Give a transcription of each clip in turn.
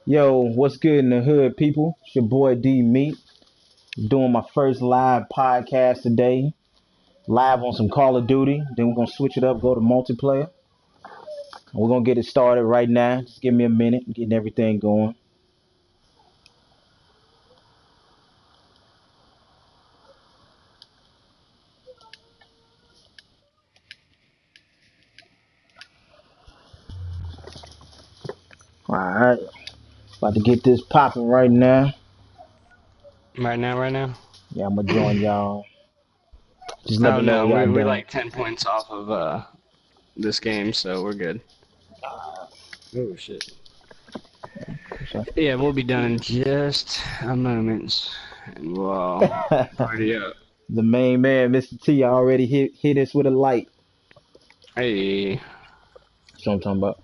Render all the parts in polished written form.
Yo, what's good in the hood, people? It's your boy D Meat doing my first live podcast today. Live on some Call of Duty. Then we're gonna switch it up, go to multiplayer. We're gonna get it started right now. Just give me a minute, getting everything going. Alright. About to get this popping right now. Right now? Yeah, I'm gonna join y'all. Just let Oh me know no, when y'all we done. like 10 points off of this game, so we're good. Oh shit. Yeah, we'll be done in just a moment, and we'll party up. The main man, Mr. T, already hit us with a light. Hey, That's what I'm talking about.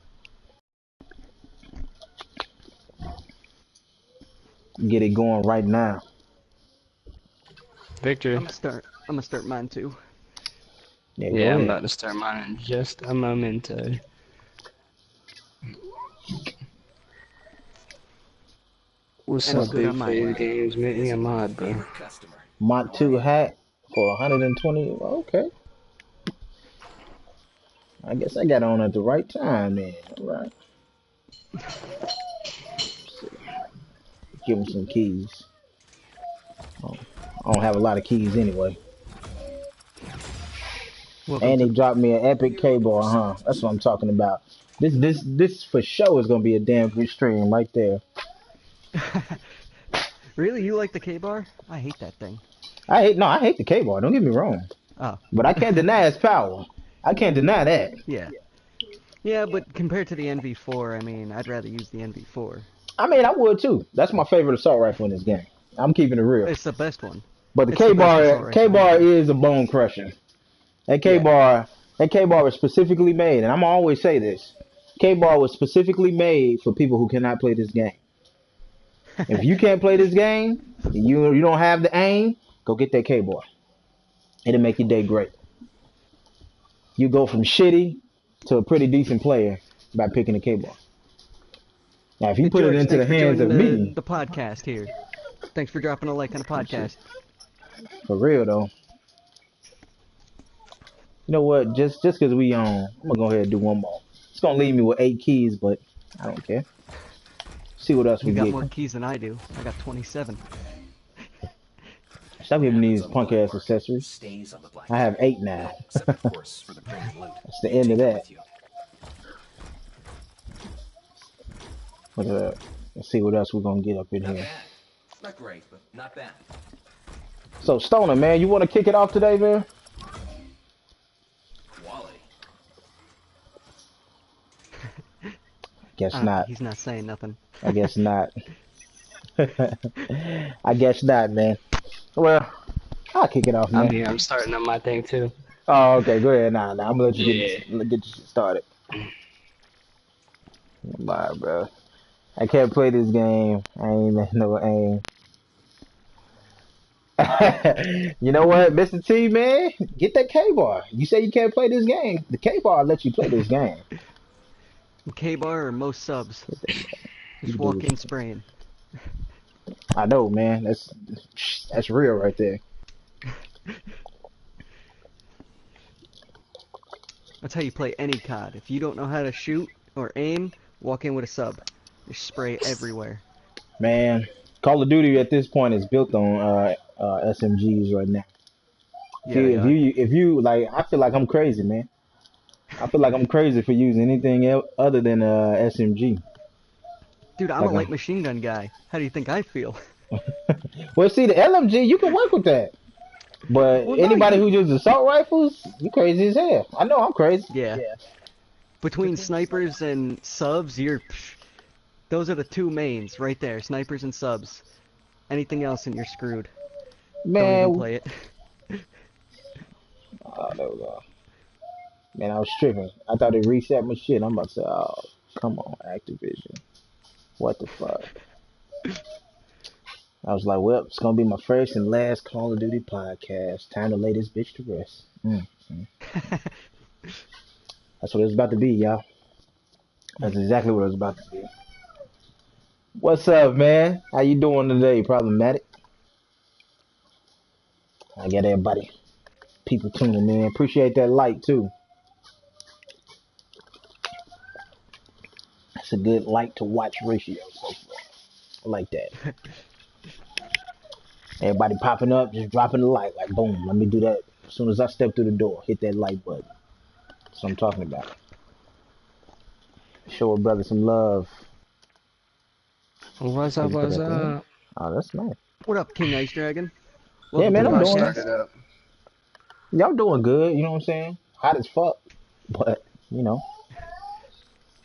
Get it going right now. Victor. I'm gonna start mine too. Yeah, Yeah, I'm about to start mine in just a moment. What's up, big phase games? Make me a mod, bro. Mach 2 hat for 120. Okay. I guess I got on at the right time then. All right. Give him some keys. Oh, I don't have a lot of keys anyway. And he dropped me an epic K-bar, huh? That's what I'm talking about. This for sure is gonna be a damn good stream right there. Really, you like the K-bar? I hate that thing. I hate the K-bar. Don't get me wrong. Oh. But I can't deny its power. I can't deny that. Yeah. Yeah, but compared to the NV4, I mean, I'd rather use the NV4. I mean, I would too. That's my favorite assault rifle in this game. I'm keeping it real. It's the best one. But the K-bar is a bone crusher. That K-bar was specifically made, and I'm always say this. K-bar was specifically made for people who cannot play this game. If you can't play this game, you don't have the aim, go get that K-bar. It'll make your day great. You go from shitty to a pretty decent player by picking a K-bar. Now, if you put it into the hands of me, the podcast here. Thanks for dropping a like on the podcast. For real though. You know what? Just because we on, I'm gonna go ahead and do one more. It's gonna leave me with 8 keys, but I don't care. See what else we get. You got more keys than I do. I got 27. Stop giving me these punk ass accessories. I have 8 now. That's the end of that. Look at that. Let's see what else we're gonna get up in here. Not great, but not bad. So Stoner, man, you want to kick it off today, man? Quality. Guess not. He's not saying nothing. I guess not. I guess not, man. Well, I'll kick it off, man. I'm starting on my thing too. Oh, okay. Go ahead. Nah. I'm gonna let you get your shit started. Bye, bro. I can't play this game. I ain't no aim. You know what, Mr. T, man? Get that K-bar. You say you can't play this game. The K-bar will let you play this game. K-bar or most subs. Just walk in spraying. I know, man. That's real right there. That's how you play any COD. If you don't know how to shoot or aim, walk in with a sub. Just spray everywhere. Man, Call of Duty at this point is built on SMGs right now. Yeah, if you like, I feel like I'm crazy, man. I feel like I'm crazy for using anything else other than SMG. Dude, I'm a light machine gun guy. How do you think I feel? Well, see, the LMG, you can work with that. But anybody who uses assault rifles, you crazy as hell. I know I'm crazy. Yeah. Between snipers and subs, those are the two mains right there. Snipers and subs. Anything else and you're screwed. Man, don't even play it. Oh, there we go. Man, I was tripping. I thought it reset my shit. I'm about to say, oh, come on, Activision. What the fuck? I was like, well, it's gonna be my first and last Call of Duty podcast. Time to lay this bitch to rest. That's what it was about to be, y'all. That's exactly what it was about to be. What's up, man? How you doing today? Problematic. I got everybody, people tuning in. Appreciate that like too. That's a good like to watch ratio so far. I like that. Everybody popping up, just dropping the like boom. Let me do that as soon as I step through the door. Hit that like button. That's what I'm talking about. Show a brother some love. What's up? What's up? Oh, that's nice. What up, King Ice Dragon? Yeah, Welcome man, to the I'm doing podcast. it. Y'all doing good, you know what I'm saying? Hot as fuck, but you know,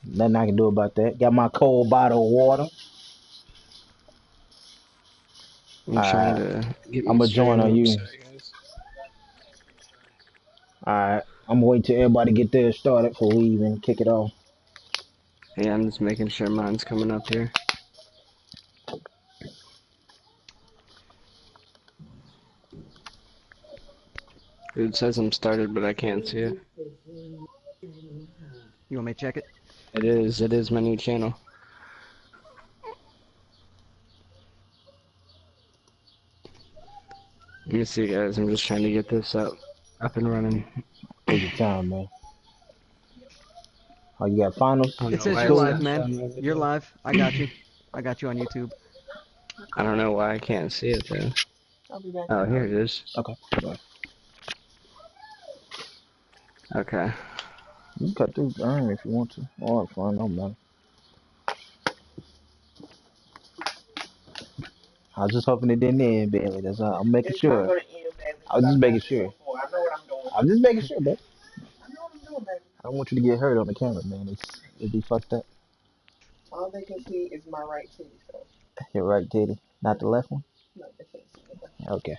nothing I can do about that. Got my cold bottle of water. I'm trying to get my I'm gonna stream join on up. you. Sorry, guys. Alright, I'm waiting till everybody get theirs started before we even kick it off. Yeah, I'm just making sure mine's coming up here. It says I'm started, but I can't see it. You want me to check it? It is my new channel. Let me see, guys. I'm just trying to get this up and running. Take your time, man. Oh, you got finals? It says you're live, man. You're live. I got you. I got you on YouTube. I don't know why I can't see it though. I'll be back. Oh, here it is. Okay. Okay. You can cut through iron if you want to. Oh, it's fine. No matter. I was just hoping it didn't end, Bailey. That's all. I'm making sure. I was just making sure. I know what I'm doing. I'm just making sure, babe. I know what I'm doing, baby. I don't want you to get hurt on the camera, man. It'd be fucked up. All they can see is my right titty, so Your right titty, not the left one. no, they can't see it. Okay.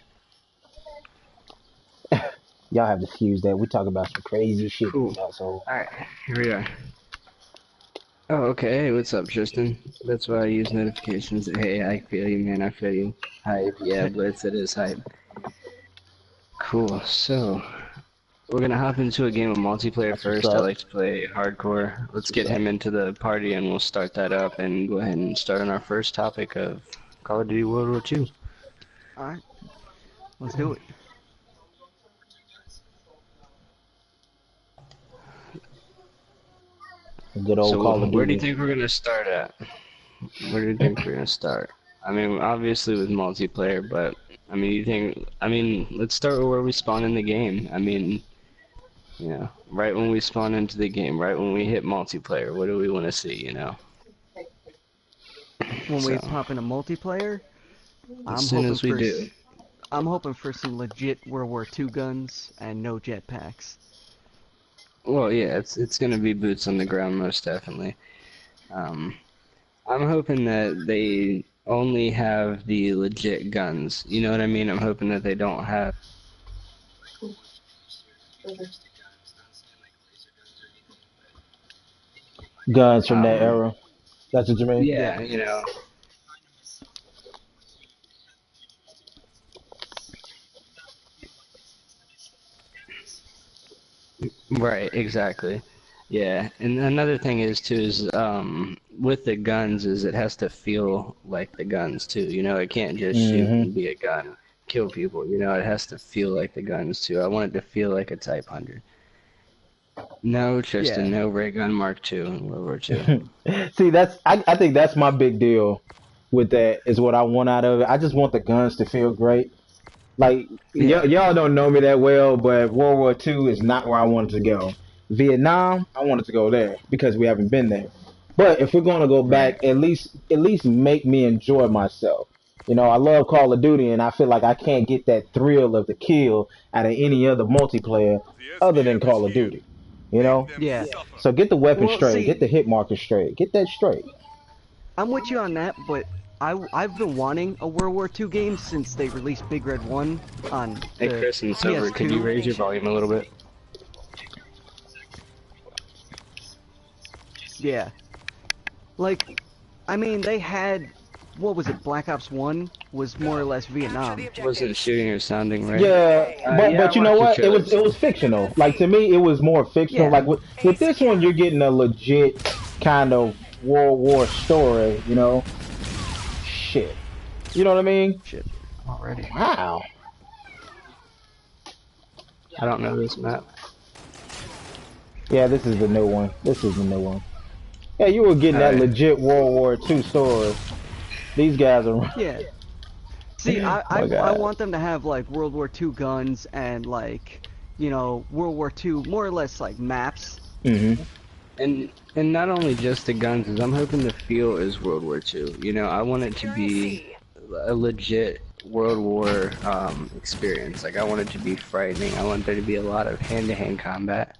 Y'all have to excuse that. We talk about some crazy shit in this household. Alright, here we are. Oh, okay. Hey, what's up, Tristan? That's why I use notifications. Hey, I feel you, man. I feel you. Hype. Yeah, Blitz, it is hype. Cool. So, we're gonna hop into a game of multiplayer first. I like to play hardcore. Let's get him into the party and we'll start that up and go ahead and start on our first topic of Call of Duty World War II. Alright. Let's do it. Good old Call of Duty. Where do you think we're gonna start at? Where do you think we're gonna start? I mean, obviously with multiplayer, but I mean, let's start with where we spawn in the game. I mean, you know, right when we spawn into the game, right when we hit multiplayer, what do we want to see, you know? When we pop into multiplayer, As soon as we do. I'm hoping for some legit World War II guns and no jetpacks. Well, yeah, it's gonna be boots on the ground, most definitely. I'm hoping that they only have the legit guns. You know what I mean? I'm hoping that they don't have. Guns from that era. That's what you mean? Yeah, you know. Right, exactly. Yeah, and another thing is too is with the guns is it has to feel like the guns too. You know, it can't just shoot and be a gun, kill people. You know, it has to feel like the guns too. I want it to feel like a Type 100. No, Tristan, no ray gun Mark II in World War II. See, I think that's my big deal with that is what I want out of it. I just want the guns to feel great. Like, y'all don't know me that well, but World War II is not where I wanted to go. Vietnam, I wanted to go there because we haven't been there. But if we're going to go back, at least make me enjoy myself. You know, I love Call of Duty, and I feel like I can't get that thrill of the kill out of any other multiplayer other than Call of Duty. You know? Yeah. So get the weapon straight. See, get the hit marker straight. Get that straight. I'm with you on that, but I've been wanting a World War II game since they released Big Red 1 on Hey, Chris and Silver, could you raise your volume a little bit? Yeah. Like, I mean, they had what was it? Black Ops 1 was more or less Vietnam. Wasn't shooting or sounding right. Yeah, but yeah, but you know what? It was fictional. Like to me, it was more fictional. Yeah. Like with this one, you're getting a legit kind of World War story. You know, shit. You know what I mean? Shit. Already. Wow. I don't know this map. Yeah, this is the new one. This is the new one. Yeah, you were getting that legit World War II story. These guys are. Yeah. See, I God. want them to have like World War II guns and like, you know, World War II more or less like maps. Mm-hmm. And not only just the guns, is I'm hoping the feel is World War II. You know, I want it to be a legit World War experience. Like I want it to be frightening. I want there to be a lot of hand-to-hand combat.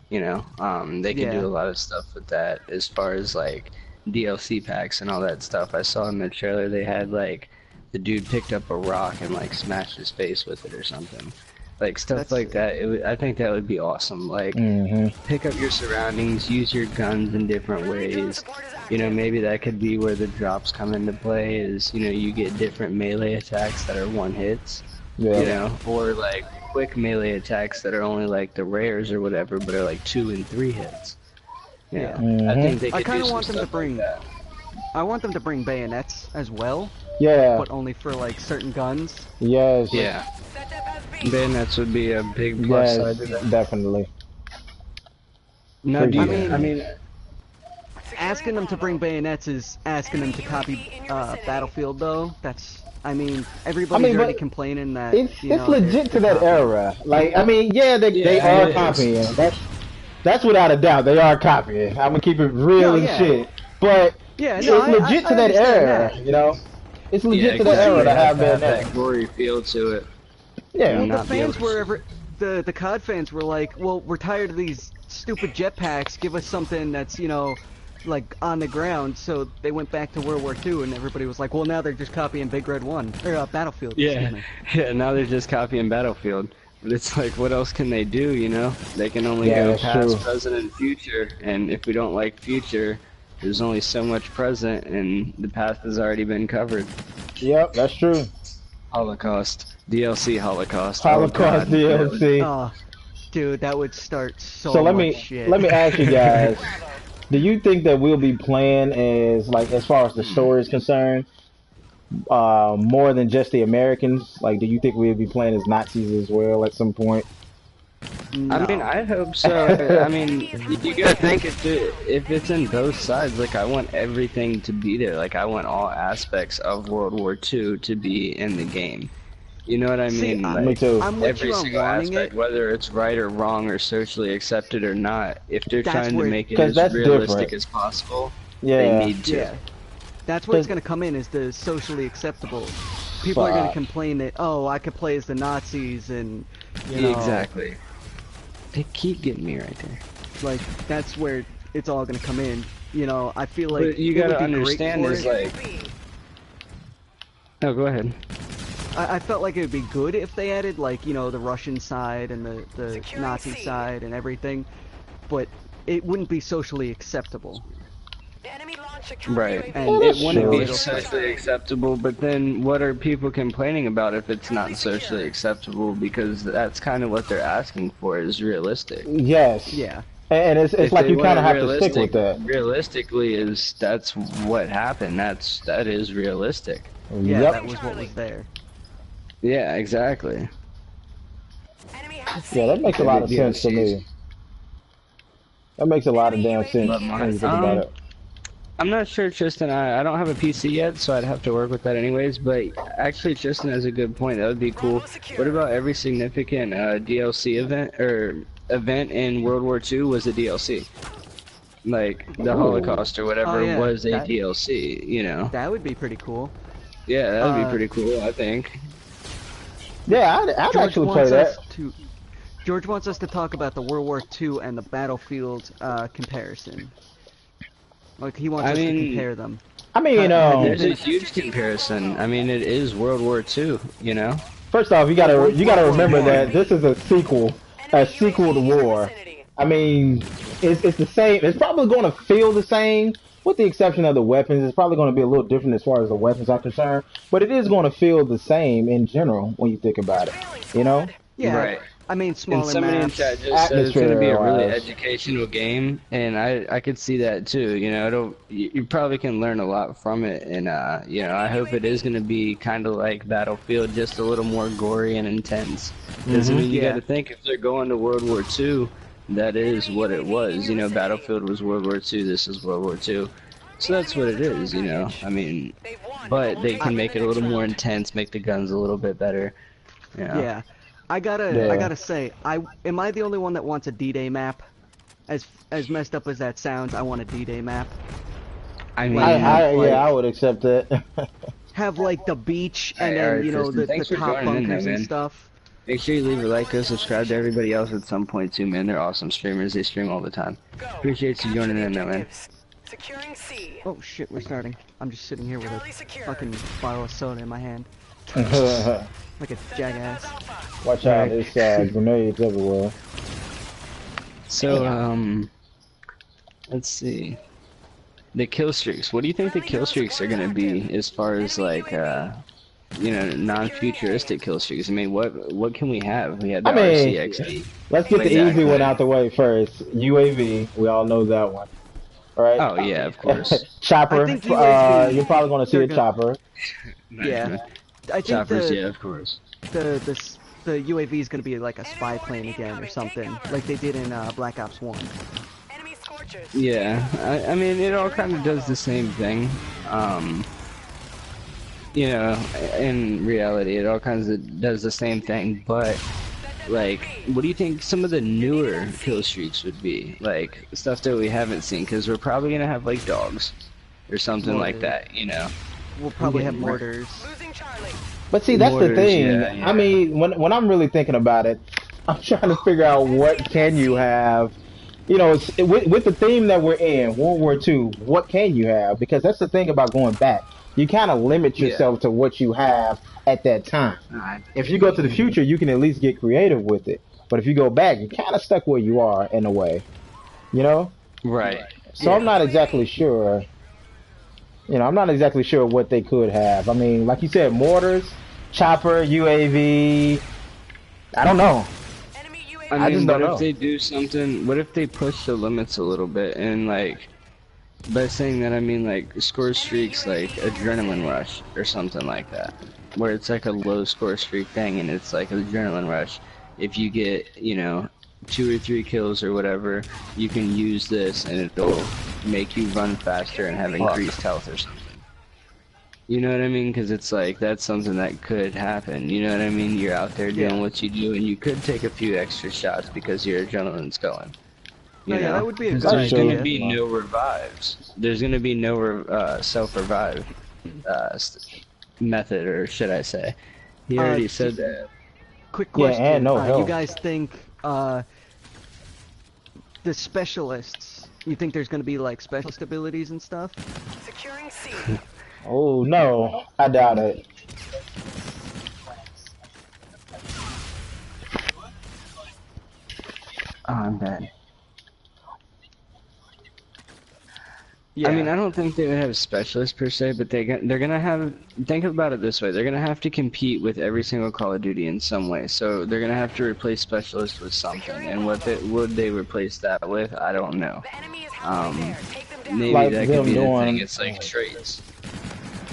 You know, they can do a lot of stuff with that as far as like DLC packs and all that stuff. I saw in the trailer they had like the dude picked up a rock and like smashed his face with it or something. Like stuff like that. I think that would be awesome. Like pick up your surroundings, use your guns in different ways. You know, maybe that could be where the drops come into play. Is you know you get different melee attacks that are one hits. Yeah. You know, or like quick melee attacks that are only like the rares or whatever, but are like 2 and 3 hits. Yeah. I think they could kind of do want them to bring. Like I want them to bring bayonets as well. Yeah. But only for like certain guns. Yes. Yeah. Bayonets would be a big plus side to that. Definitely. No, I mean, asking them to bring bayonets is asking them to copy Battlefield, though. That's, I mean, everybody's already complaining that it's legit to that era. Like, I mean, they are copying. That's without a doubt. They are copying. I'm gonna keep it real and shit. But it's legit to that era. You know, it's legit to that era to have that glory feel to it. Yeah, well, the fans were the COD fans were like, well, we're tired of these stupid jetpacks. Give us something that's, you know, like on the ground. So they went back to World War II, and everybody was like, well, now they're just copying Big Red 1 or Battlefield. Yeah, now they're just copying Battlefield. But it's like, what else can they do? You know, they can only go past, present, and future. And if we don't like future, there's only so much present, and the past has already been covered. Yep, that's true. Holocaust. DLC Holocaust. Holocaust DLC. Oh, dude, that would start so much shit. Let me ask you guys, do you think that we'll be playing as far as the story is concerned, more than just the Americans? Like, do you think we'll be playing as Nazis as well at some point? No. I mean, I hope so. I mean, you gotta think if it's in both sides, like I want everything to be there. Like I want all aspects of World War II to be in the game. You know what I mean? See, like, me too. Every single aspect, whether it's right or wrong or socially accepted or not, if they're trying to make it as realistic as possible, they need to. Yeah. That's where it's going to come in, is the socially acceptable. People are going to complain that, oh, I could play as the Nazis and, you know. Exactly. They keep getting me right there. Like, that's where it's all going to come in. You know, I feel like but you got to understand is like... Oh, go ahead. I felt like it would be good if they added, like, you know, the Russian side and the Nazi side and everything, but it wouldn't be socially acceptable. Right, and it wouldn't be socially acceptable, but then what are people complaining about if it's not socially acceptable? Because that's kind of what they're asking for, is realistic. Yes. Yeah. And it's like you kind of have to stick with that. Realistically, that's what happened. That is realistic. Yeah, that was what was there. Yeah, exactly. Yeah, that makes a lot of sense to me. That makes a lot of damn sense when you think about it. I'm not sure, Tristan. I don't have a PC yet, so I'd have to work with that anyways. But actually, Tristan has a good point. That would be cool. What about every significant DLC event in World War II was a DLC? Like the Holocaust or whatever was a DLC. You know. That would be pretty cool. Yeah, that would be pretty cool, I think. Yeah, I'd actually play that. George wants us to talk about the World War II and the Battlefield comparison. Like, he wants us to compare them. I mean, there's a huge comparison. I mean, it is World War II, you know? First off, you gotta remember that this is a sequel to war. I mean, it's the same. It's probably going to feel the same, with the exception of the weapons. It's probably going to be a little different as far as the weapons are concerned, but it is going to feel the same in general when you think about it. You know, Yeah, Right. I mean And smaller somebody in maps. chat just said it's going to be a really atmosphere-wise. educational game, and I could see that too. You know, you probably can learn a lot from it, and you know, I hope it is going to be kind of like Battlefield, just a little more gory and intense. Because I mean, you got Yeah. to think if they're going to World War II, that is what it was. You know, Battlefield was World War II. This is World War II. So that's what it is. You know, I mean, but they can make it a little more intense, make the guns a little bit better. You know. Yeah. I Yeah. gotta say, am I the only one that wants a D-Day map? As messed up as that sounds, I want a D-Day map. I mean, Like have like Yeah, I would accept that. have like the beach and Hey, then alright, you know Tristan, the thanks for top joining in there, bunkers and man. stuff. Make sure you leave a like, go subscribe to everybody else at some point too, man. They're awesome streamers. They stream all the time. Appreciate you joining in there, man. Securing C. Oh shit, we're starting. I'm just sitting here with a Charlie secure. fucking bottle of soda in my hand, Watch like a jackass. out, it's grenades everywhere. So, let's see. The kill streaks. What do you think the kill streaks are gonna be as far as like, you know, non-futuristic kill streaks? I mean, what can we have? We had the I mean, RCXD. let's get the Exactly. easy one out the way first. UAV, we all know that one, right? Oh yeah, of course. Chopper, I think UAV you're probably going to see a they're chopper. Yeah. I think Choppers, the yeah, of course. the UAV is gonna be like a spy plane again or something, like they did in Black Ops 1. Enemy scorchers. Yeah, I mean, it all kind of does the same thing. You know, in reality, it all kinds of does the same thing, but, like, what do you think some of the newer kill streaks would be? Like, stuff that we haven't seen, because we're probably going to have, like, dogs or something like that, you know? We'll probably have Yeah. mortars. Losing Charlie. But see, that's Mortars, the thing. yeah. I mean, when I'm really thinking about it, I'm trying to figure out what can you have. You know, with the theme that we're in, World War II, what can you have? Because that's the thing about going back. You kind of limit yourself to what you have at that time. If you go to the future, you can at least get creative with it. But if you go back, you're kind of stuck where you are in a way. You know? Right. So I'm not exactly sure. You know, I'm not exactly sure what they could have. I mean, like you said, mortars, chopper, UAV. I don't know. Enemy UAV. I mean, just what don't know. if they do something, what if they push the limits a little bit and, like, by saying that I mean like score streaks like adrenaline rush or something like that, where it's like a low score streak thing and it's like adrenaline rush. If you get, you know, 2 or 3 kills or whatever, you can use this and it'll make you run faster and have increased health or something. You know what I mean? Because it's like, that's something that could happen. You know what I mean? You're out there doing what you do and you could take a few extra shots because your adrenaline's going. You Oh, yeah, know? that would be a 'Cause good there's idea. going to be no revives. There's going to be no self-revive method, or should I say. He already said that. Quick Yeah, question. and no you health. guys think the specialists, you think there's gonna be like specialist abilities and stuff? Securing C. Oh no, I doubt it. Oh, I'm dead. Yeah. I mean, I don't think they would have specialists per se, but they're gonna have. Think about it this way: they're gonna have to compete with every single Call of Duty in some way. So they're gonna have to replace specialists with something. And what would they replace that with? I don't know. The enemy is halfway there. Take them down. Maybe Like that could them be the doing- thing. It's like traits,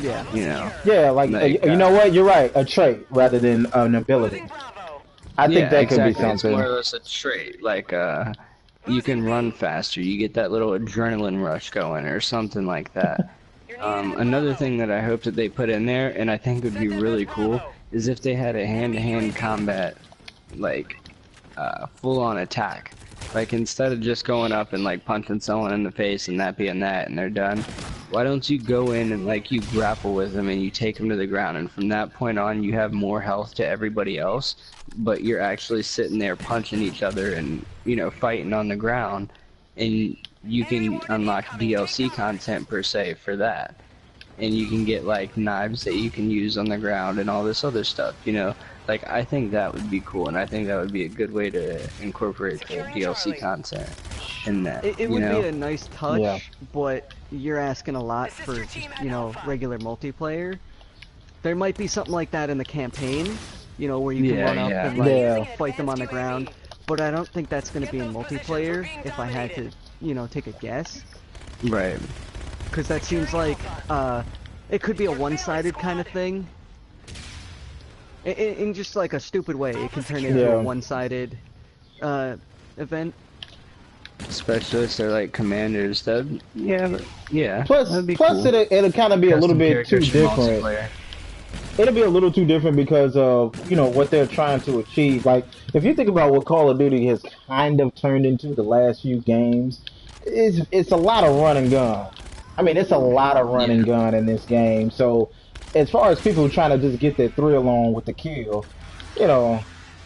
yeah. you know. Yeah, like you know what? You're right. A trait rather than an ability. Losing Bravo. I think that could be exactly. It's something. more or less a trait, like you can run faster. You get that little adrenaline rush going, or something like that. Another thing that I hope that they put in there, and I think would be really cool, is if they had a hand-to-hand combat, like full-on attack. Like instead of just going up and like punching someone in the face and that being that and they're done, why don't you go in and like you grapple with them and you take them to the ground, and from that point on you have more health to everybody else, but you're actually sitting there punching each other and, you know, fighting on the ground, and you can unlock DLC content per se for that. And you can get like knives that you can use on the ground and all this other stuff, you know. Like, I think that would be cool, and I think that would be a good way to incorporate the DLC content in that. It you would know? be a nice touch, Yeah. but you're asking a lot for just, you know, regular multiplayer. There might be something like that in the campaign, you know, where you can run up and like fight them on the ground. But I don't think that's going to be in multiplayer. If I had to, you know, take a guess. Right. Because that seems like it could be a one-sided kind of thing. In just like a stupid way, it can turn into a one-sided event. Specialists or like commanders. Yeah. Plus, that'd be plus cool. it'll kind of be a little bit too different. It'll be a little too different because of, you know, what they're trying to achieve. Like, if you think about what Call of Duty has kind of turned into the last few games, it's a lot of run and gun. I mean, it's a lot of run and gun in this game. So, as far as people trying to just get their thrill on with the kill, you know,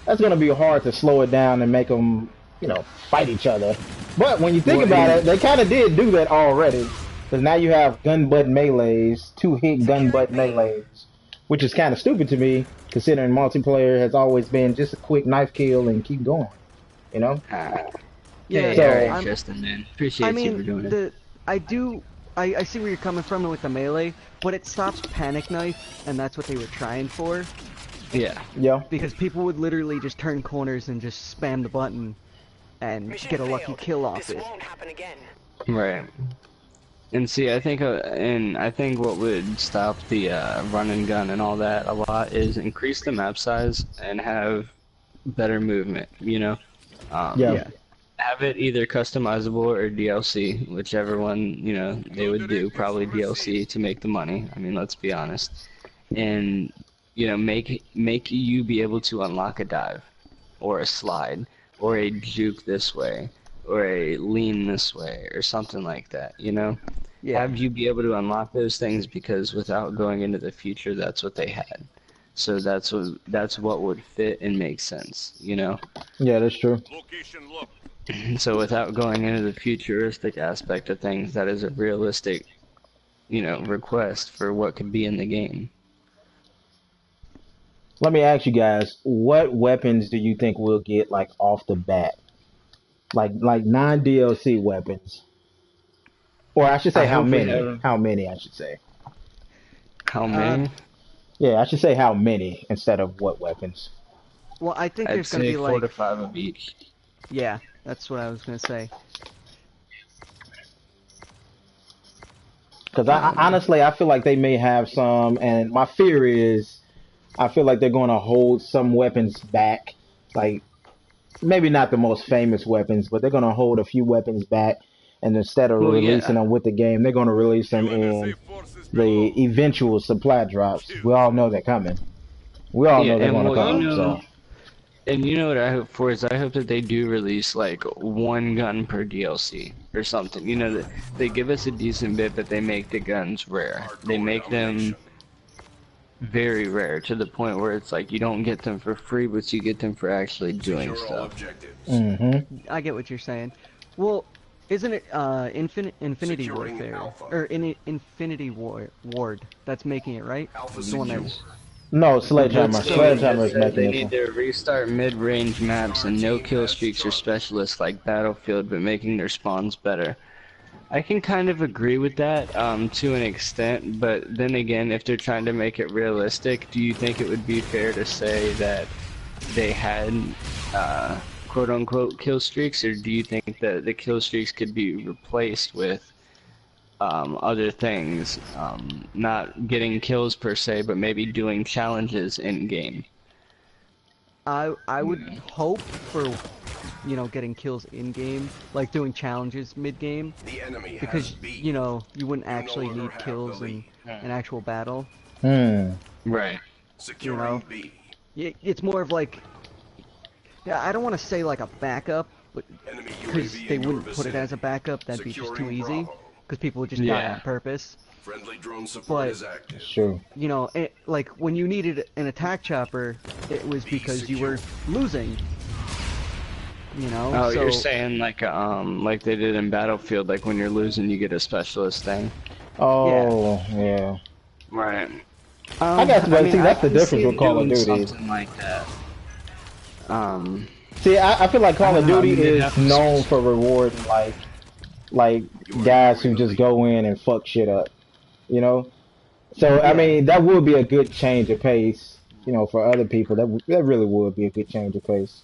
that's going to be hard to slow it down and make them, you know, fight each other. But when you think about it, they kind of did do that already. Because now you have gun butt melees, 2-hit gun butt melees. Which is kind of stupid to me, considering multiplayer has always been just a quick knife kill and keep going. You know? Yeah, so, very interesting, man. Appreciate you for doing it. I see where you're coming from with the melee, but it stops panic knife, and that's what they were trying for. Yeah. Yeah. Because people would literally just turn corners and just spam the button and get a lucky kill off it. Won't happen again. Right. And see, I think what would stop the run and gun and all that a lot is increase the map size and have better movement. You know. Have it either customizable or DLC, whichever one, you know, they would do. Probably DLC to make the money. I mean, let's be honest. And, you know, make you be able to unlock a dive, or a slide, or a juke this way, or a lean this way, or something like that, you know? Yeah. Have you be able to unlock those things, because without going into the future, that's what they had. So that's what would fit and make sense, you know? Yeah, that's true. Location look. So without going into the futuristic aspect of things, that is a realistic, you know, request for what could be in the game. Let me ask you guys, what weapons do you think we'll get, like, off the bat? Like non-DLC weapons. Or I should say how many. How many, I should say. How many? Yeah, I should say how many instead of what weapons. Well, I think I'd there's going to say be 4 like... to 5 of each. Yeah, that's what I was going to say. Because honestly, I feel like they may have some, and my fear is, I feel like they're going to hold some weapons back. Like, maybe not the most famous weapons, but they're going to hold a few weapons back. And instead of releasing them with the game, they're going to release them in the eventual supply drops. We all know they're coming. We all know they're going to come. You know, so. And you know what I hope for is I hope that they do release like one gun per DLC or something. You know, that they give us a decent bit, but they make the guns rare. They make them very rare to the point where it's like you don't get them for free, but you get them for actually doing stuff. I get what you're saying. Well, isn't it Infinity Warfare or Infinity Ward that's making it, right? The one that's... No, Sledgehammer. Sledgehammer is making They it. need to restart mid-range maps and no kill streaks or specialists like Battlefield, but making their spawns better. I can kind of agree with that to an extent, but then again, if they're trying to make it realistic, do you think it would be fair to say that they had quote-unquote kill streaks, or do you think that the kill streaks could be replaced with other things, not getting kills per se, but maybe doing challenges in game? I would hope for, you know, getting kills in game, like doing challenges mid game, because you know you wouldn't actually need kills in an actual battle. Right. You know, it's more of like, yeah, I don't want to say like a backup, but because they wouldn't put it as a backup, that'd be just too easy. Because people would just die on purpose. Friendly drone support is active. Sure. You know, like when you needed an attack chopper, it was because you were losing. You know. Oh, so, you're saying like they did in Battlefield, like when you're losing, you get a specialist thing. Oh, yeah. Right. I guess, but see, that's the difference with Call of Duty. Something like that. See, I feel like Call of Duty is known for rewarding like like guys who just go in and fuck shit up, you know. So I mean, that would be a good change of pace, you know, for other people. That really would be a good change of pace.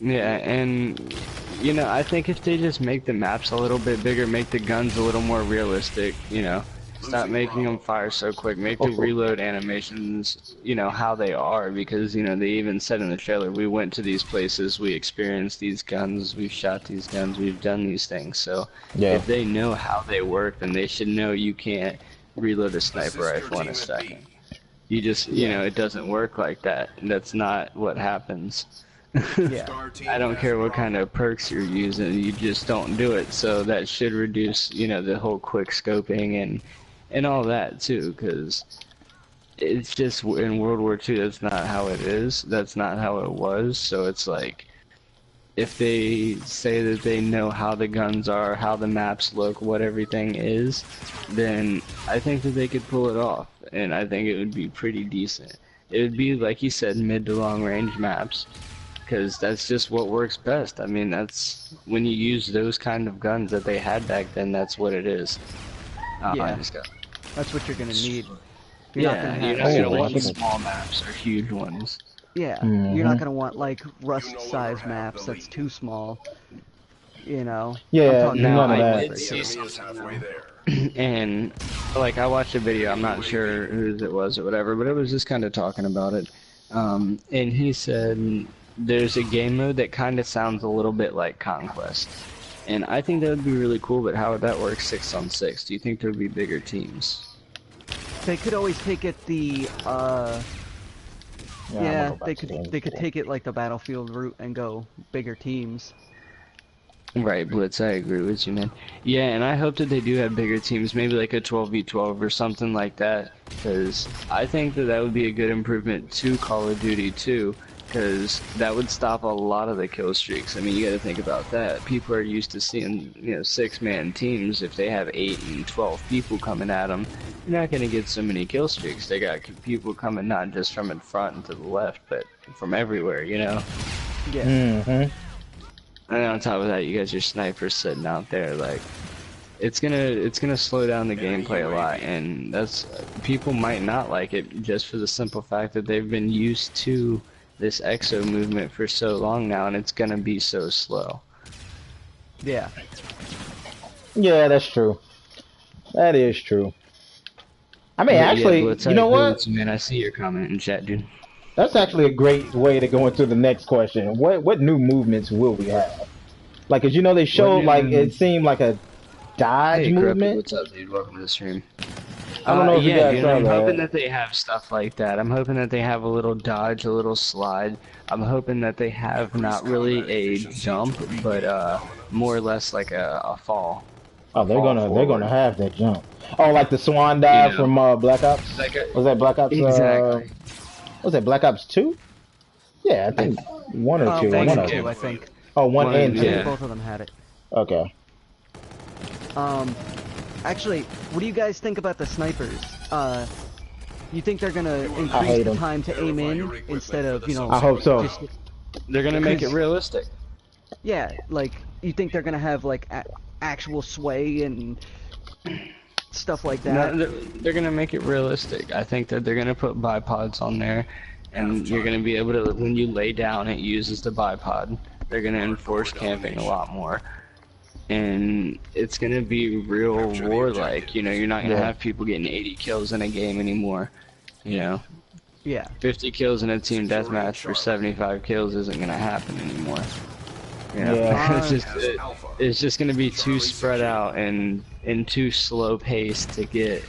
Yeah, and you know, I think if they just make the maps a little bit bigger, make the guns a little more realistic, you know, stop making them fire so quick, make the reload animations, you know, how they are, because, you know, they even said in the trailer, we went to these places, we experienced these guns, we've shot these guns, we've done these things, so if they know how they work, then they should know you can't reload a sniper rifle in a second. You just, you know, it doesn't work like that. That's not what happens. I don't care what kind of perks you're using, you just don't do it. So that should reduce, you know, the whole quick scoping and all that too, because it's just in World War II, that's not how it is. That's not how it was. So it's like, if they say that they know how the guns are, how the maps look, what everything is, then I think that they could pull it off, and I think it would be pretty decent. It would be, like you said, mid to long range maps, because that's just what works best. I mean, that's when you use those kind of guns that they had back then, that's what it is. That's what you're gonna need. You're not gonna want small maps or huge ones. Yeah, you're not gonna want like Rust size maps. That's too small. You know. Yeah, now I did see something, and like I watched a video. I'm not sure whose it was or whatever, but it was just kind of talking about it. And he said there's a game mode that kind of sounds a little bit like Conquest, and I think that would be really cool. But how would that work 6 on 6? Do you think there would be bigger teams? They could always take it the they could take it like the Battlefield route and go bigger teams. Right, Blitz, I agree with you, man. Yeah, and I hope that they do have bigger teams, maybe like a 12v12 or something like that, because I think that that would be a good improvement to Call of Duty 2, because that would stop a lot of the kill streaks. I mean, you gotta think about that. People are used to seeing, you know, 6-man teams. If they have 8 and 12 people coming at them, you're not gonna get so many kill streaks. They got people coming not just from in front and to the left, but from everywhere, you know? Yeah. And on top of that, you guys are snipers sitting out there, like, it's gonna slow down the gameplay a lot, and that's, people might not like it just for the simple fact that they've been used to this exo movement for so long now, and it's gonna be so slow. Yeah. Yeah, that's true. That is true. I mean, actually, Blitz, you know what? Man, I see your comment in chat, dude. That's actually a great way to go into the next question. What new movements will we have? Like, as you know, they showed like it seemed like a dodge movement. What's up, dude? Welcome to the stream. I don't know if you guys saw I'm that. hoping that they have stuff like that. I'm hoping that they have a little dodge, a little slide. I'm hoping that they have not really a jump, but more or less like a fall. Oh, they're gonna have that jump. Oh, like the swan dive from Black Ops. Was that Black Ops? Exactly. Was that Black Ops 2? Yeah, I think 1 or 2. One One and of 2, them. I think. Oh, 1 and 2. Yeah. Both of them had it. Okay. Actually, what do you guys think about the snipers? You think they're gonna I hate increase the them. time to aim in instead of, you know? I hope so. They're gonna make it realistic. Yeah, like, you think they're gonna have like actual sway and stuff like that? No, they're gonna make it realistic. I think that they're gonna put bipods on there, and you're gonna be able to, when you lay down, it uses the bipod. They're gonna enforce camping a lot more, and it's gonna be real war-like. You know, you're not gonna have people getting 80 kills in a game anymore. You know, Yeah. 50 kills in a team deathmatch for 75 kills isn't gonna happen anymore. You know? Yeah. It's just gonna be too spread out and too slow paced to get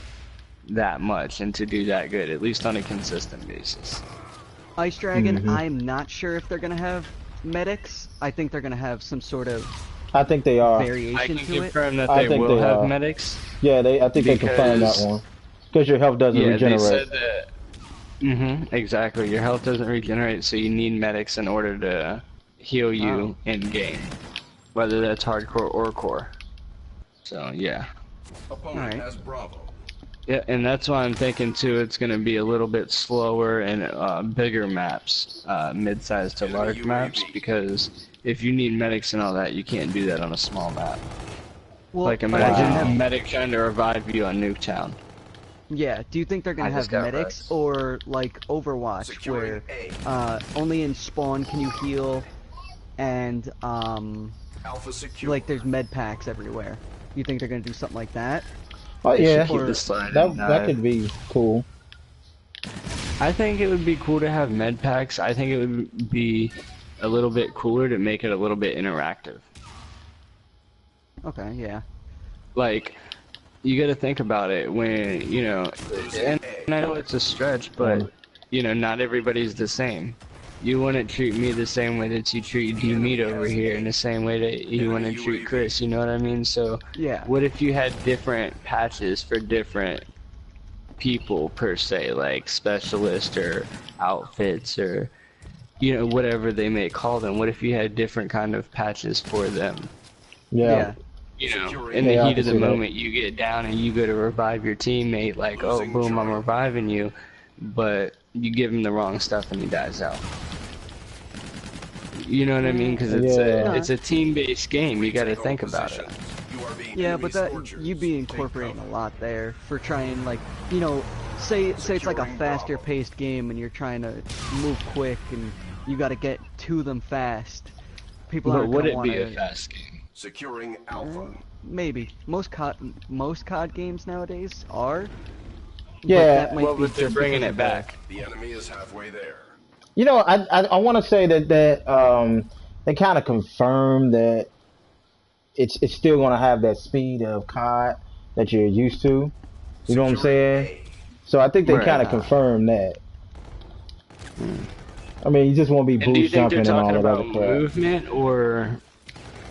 that much and to do that good, at least on a consistent basis. Ice Dragon, I'm not sure if they're gonna have medics. I think they're gonna have some sort of I think they are. variation I can to it. confirm that I they think will they have are. medics. Yeah, I think they confirmed that one. Because your health doesn't regenerate. They said that. Exactly. Your health doesn't regenerate, so you need medics in order to heal you in game, whether that's hardcore or core. So yeah. Opponent has Bravo. Yeah, and that's why I'm thinking too. It's gonna be a little bit slower and bigger maps, mid-sized to large maps, because if you need medics and all that, you can't do that on a small map. Well, Like imagine medic trying to revive you on Nuketown. Yeah, do you think they're gonna have medics wrecked. or like Overwatch Securing where only in spawn can you heal and Alpha secure. like there's med packs everywhere? You think they're gonna do something like that? Oh They yeah, should keep the slide that and that could be cool. I think it would be cool to have med packs. I think it would be a little bit cooler to make it a little bit interactive. Okay, yeah. Like, you gotta think about it when, you know, and I know it's a stretch, but, you know, not everybody's the same. You wouldn't treat me the same way that you treat D-Meat over here, in the same way that you wouldn't treat Chris, you know what I mean? So, Yeah. what if you had different patches for different people, per se, like specialists or outfits or, you know, whatever they may call them? What if you had different kind of patches for them? Yeah. You know, in the heat of the moment, you get down and you go to revive your teammate, like, oh, boom, I'm reviving you, but you give him the wrong stuff and he dies out. You know what I mean? Because it's a team-based game. You got to think about it. Yeah, but that you'd be incorporating a lot there for trying, like, you know, say it's like a faster paced game and you're trying to move quick and you got to get to them fast. People aren't But would gonna it be wanna, a fast game? Securing Alpha. Maybe most COD games nowadays are. Yeah. Well, but they're bringing it back. The enemy is halfway there. You know, I want to say that they kind of confirmed that it's still going to have that speed of COD that you're used to. You know what I'm saying? So I think they kind of confirmed that. I mean, you just won't be And do you boost think they're jumping and all talking that about other crap. movement, or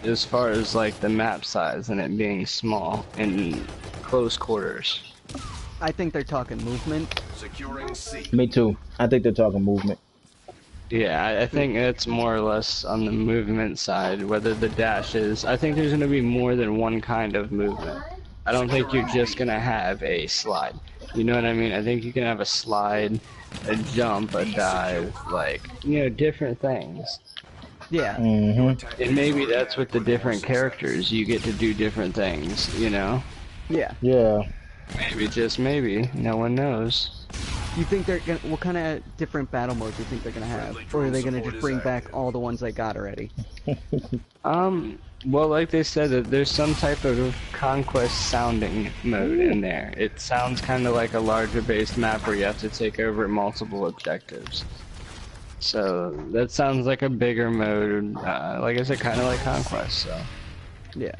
as far as like the map size and it being small in close quarters? I think they're talking movement. Securing C. Me too. I think they're talking movement. Yeah, I think it's more or less on the movement side, whether the dash is. I think there's going to be more than one kind of movement. I don't think you're just going to have a slide. You know what I mean? I think you can have a slide, a jump, a dive, like, you know, different things. Yeah. Mm-hmm. And maybe that's with the different characters. You get to do different things, you know? Yeah. Yeah. Maybe, just maybe. No one knows. You think they're gonna? What kind of different battle modes do you think they're gonna have, or are they gonna just bring back all the ones they got already? Well, like they said, that there's some type of conquest sounding mode in there. It sounds kind of like a larger based map where you have to take over multiple objectives. So that sounds like a bigger mode. Like I said, kind of like conquest. So Yeah.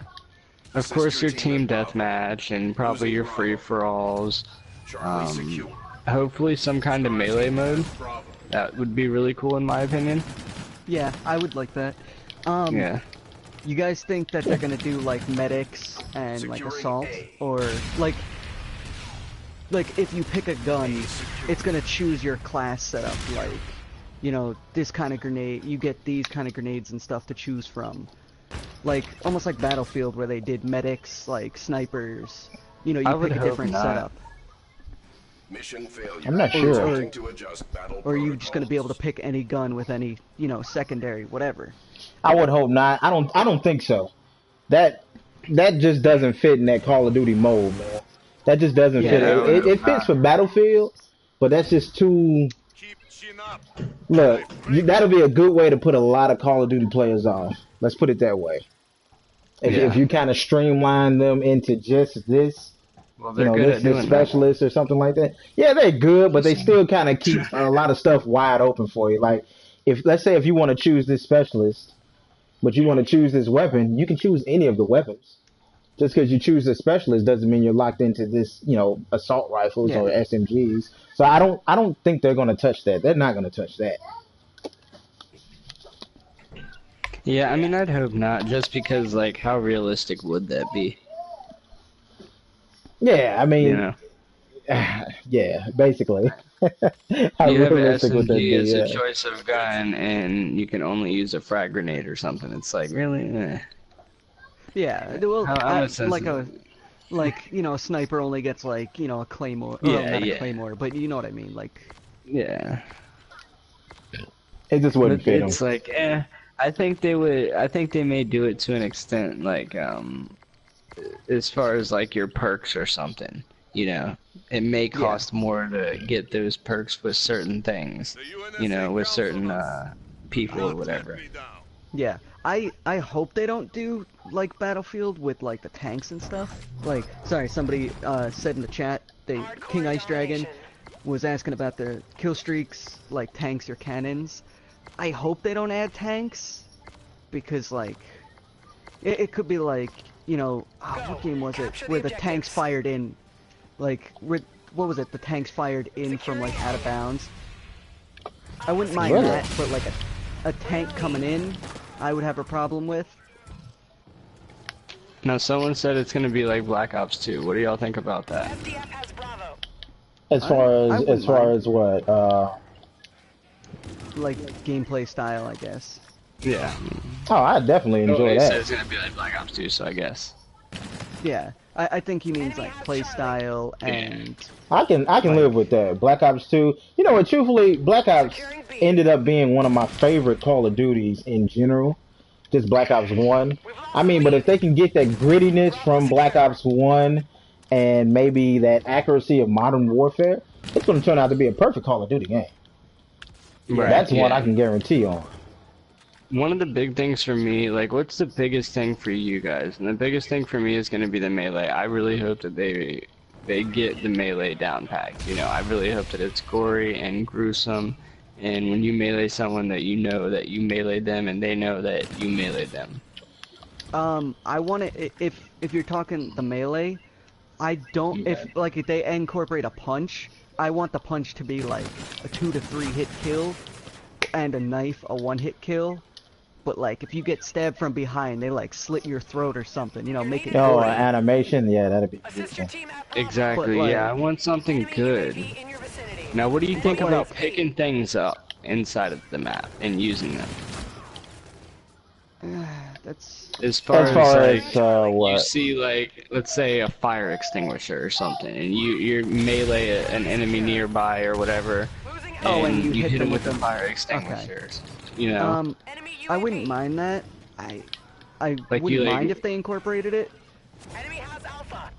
of course your team deathmatch and probably your free for alls. Charlie secure. Hopefully some kind of melee mode. That would be really cool in my opinion. Yeah, I would like that. Yeah. You guys think that they're gonna do like medics and like assault, or like if you pick a gun, it's gonna choose your class setup, like, you know, this kind of grenade, you get these kind of grenades and stuff to choose from. Like, almost like Battlefield where they did medics, like snipers, you know, you pick a different setup. Mission failure. I'm not sure. Or are you just gonna be able to pick any gun with any, you know, secondary, whatever? I would hope not. I don't think so. That just doesn't fit in that Call of Duty mode, man. That just doesn't fit. It fits for Battlefield, but that's just too. Look, that'll be a good way to put a lot of Call of Duty players off. Let's put it that way. If you kind of streamline them into just this, Well, you know, this specialist or something like that. Yeah, they're good, but they still kind of keep a lot of stuff wide open for you. Like, let's say if you want to choose this specialist, but you want to choose this weapon, you can choose any of the weapons. Just because you choose a specialist doesn't mean you're locked into this, you know, assault rifles or SMGs. So I don't think they're going to touch that. They're not going to touch that. Yeah, I mean, I'd hope not, just because, like, how realistic would that be? Yeah, I mean, You know? yeah, basically. How You have an realistic would that SMG be? as a Yeah. choice of gun, and you can only use a frag grenade or something. It's like, really? Yeah, well, How much sense like is like, you know, a sniper only gets like, you know, a claymore. Yeah, not yeah. a claymore, but you know what I mean, like. Yeah. It just wouldn't fit them. It's like, I think they may do it to an extent, like, as far as like your perks or something. You know, it may cost more to get those perks with certain things. You know, with certain people or whatever. Yeah, I hope they don't do like Battlefield with like the tanks and stuff. Like, sorry, somebody said in the chat, King Ice Dragon was asking about the kill streaks, like tanks or cannons. I hope they don't add tanks, because like it could be like, you know, what game was it where the tanks fired in, like what was it? The tanks fired in from like out of bounds. I wouldn't mind that, but like a tank coming in, I would have a problem with. Now, someone said it's gonna be like Black Ops 2. What do y'all think about that? FDF has Bravo. As far as what? Like gameplay style, I guess. Yeah. Oh, I definitely enjoy He that. said it's gonna be like Black Ops 2, so I guess. Yeah, I think he means like play style and. I can live with that. Black Ops 2. You know what? Truthfully, Black Ops ended up being one of my favorite Call of Duties in general. Just Black Ops 1. I mean, but if they can get that grittiness from Black Ops 1 and maybe that accuracy of Modern Warfare, it's going to turn out to be a perfect Call of Duty game. Right, That's one I can guarantee on. One of the big things for me, like, what's the biggest thing for you guys? And the biggest thing for me is going to be the melee. I really hope that they get the melee down packed. You know, I really hope that it's gory and gruesome, and when you melee someone that you know that you meleeed them and they know that you meleeed them. I want it, if you're talking the melee, I don't, if they incorporate a punch, I want the punch to be like a 2 to 3 hit kill, and a knife a 1-hit kill. But like, if you get stabbed from behind, they like slit your throat or something, you know, make it Oh, gory. animation? Yeah, that'd be beautiful. Exactly, But, yeah, I want something good. Now, what do you think But, about like, picking things up inside of the map and using them? That's As far as you what? see, like, let's say a fire extinguisher or something, and you melee an enemy nearby or whatever, and you hit them with the fire extinguishers. You know? I wouldn't mind that. I wouldn't mind if they incorporated it. Enemy has Alpha.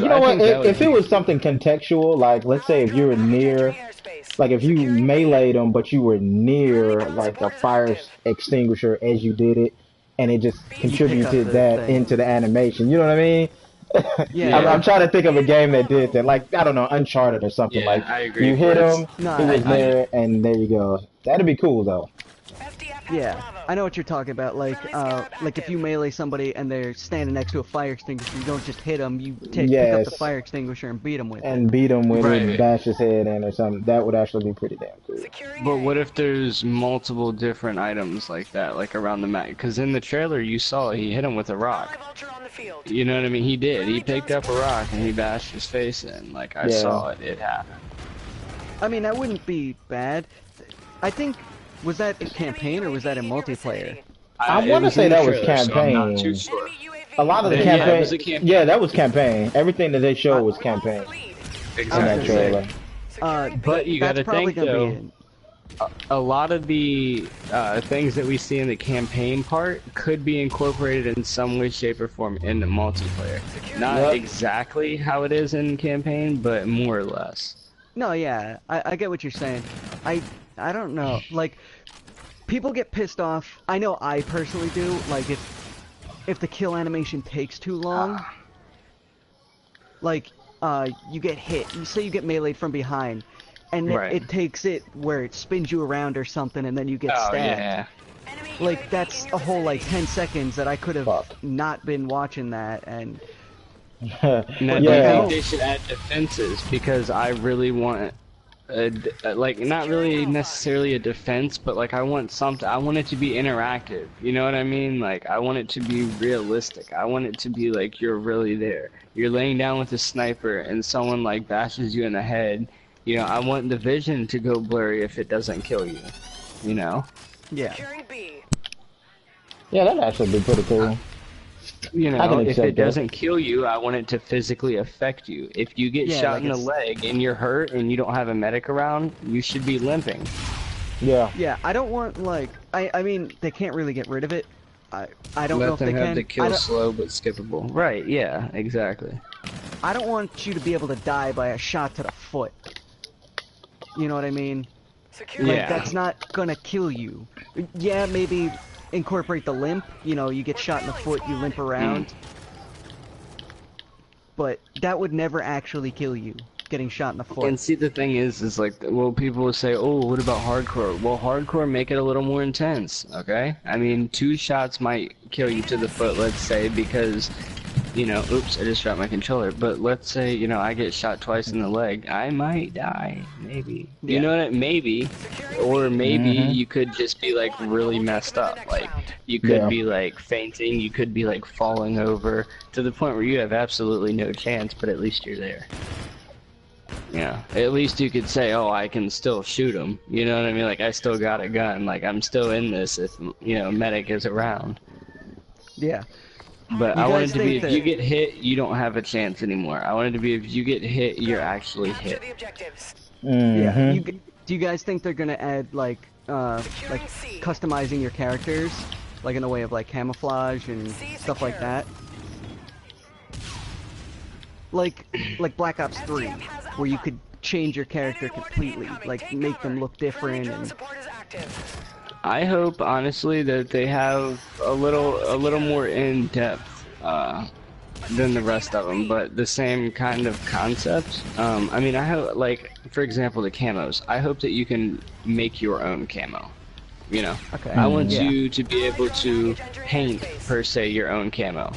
You know what? If it was something contextual, like let's say if you were near, like if you meleeed them, but you were near like a fire extinguisher as you did it, and it just contributed that into the animation. You know what I mean? Yeah. I'm trying to think of a game that did that, like I don't know, Uncharted or something. Yeah, like I agree. you hit them, No, it was there, and there you go. That'd be cool though. Yeah, I know what you're talking about. Like if you melee somebody and they're standing next to a fire extinguisher, you don't just hit them. You pick up the fire extinguisher and beat them with it. And beat them with it, and bash his head in or something. That would actually be pretty damn cool. But what if there's multiple different items like that, like around the map? Because in the trailer you saw he hit him with a rock. You know what I mean? He did. He picked up a rock and he bashed his face in. Like, I saw it. It happened. I mean, that wouldn't be bad. I think, was that in campaign or was that in multiplayer? I want to say that was campaign. So I'm not too sure. A lot of the campaign. Yeah, that was campaign. Everything that they showed was campaign. Exactly. In that trailer. But you gotta think though, a lot of the things that we see in the campaign part could be incorporated in some way, shape, or form in the multiplayer. Not exactly how it is in campaign, but more or less. No, yeah, I get what you're saying. I don't know, like, people get pissed off. I know I personally do. Like, if the kill animation takes too long, like, you get hit. You say you get meleeed from behind, and it takes it where it spins you around or something, and then you get stabbed. Yeah. Like, that's a whole, like, 10 seconds that I could have not been watching that, and... Now, do you think they should add defenses? Because I really want, like, not really necessarily a defense, but, like, I want something, I want it to be interactive, you know what I mean? Like, I want it to be realistic. I want it to be, like, you're really there. You're laying down with a sniper, and someone, like, bashes you in the head. You know, I want the vision to go blurry if it doesn't kill you, you know? Yeah. Yeah, that'd actually be pretty cool. You know, if it doesn't kill you, I want it to physically affect you. If you get shot in the leg and you're hurt and you don't have a medic around, you should be limping. Yeah. Yeah, I don't want, like, I mean, they can't really get rid of it, I don't know Let if them they have can. the kill slow but skippable. Right, yeah, exactly. I don't want you to be able to die by a shot to the foot. You know what I mean? Like, Yeah. that's not gonna kill you. Yeah, maybe incorporate the limp. You know, you get shot in the foot, you limp around. But that would never actually kill you, getting shot in the foot. And see, the thing is like, well, people will say, oh, what about hardcore? Well, hardcore make it a little more intense, okay? I mean, 2 shots might kill you to the foot, let's say, because, you know, oops, I just dropped my controller. But let's say, you know, I get shot twice in the leg. I might die, maybe. Yeah. You know what? Maybe. Or maybe you could just be, like, really messed up. Like, you could be, like, fainting. You could be, like, falling over to the point where you have absolutely no chance, but at least you're there. Yeah, at least you could say, oh, I can still shoot him. You know what I mean? Like, I still got a gun. Like, I'm still in this if, you know, medic is around. Yeah. But You I want guys it to be, think if that- you get hit, you don't have a chance anymore. I want it to be, if you get hit, you're actually hit. Yeah. Do you guys think they're gonna add, like customizing your characters? Like, in the way of, like, camouflage and stuff like that? Like Black Ops 3, where you could change your character completely, like make them look different and... I hope, honestly, that they have a little more in-depth than the rest of them, but the same kind of concept. I mean, I hope, like, for example, the camos. I hope that you can make your own camo. You know, Okay. I want you to be able to paint, per se, your own camo.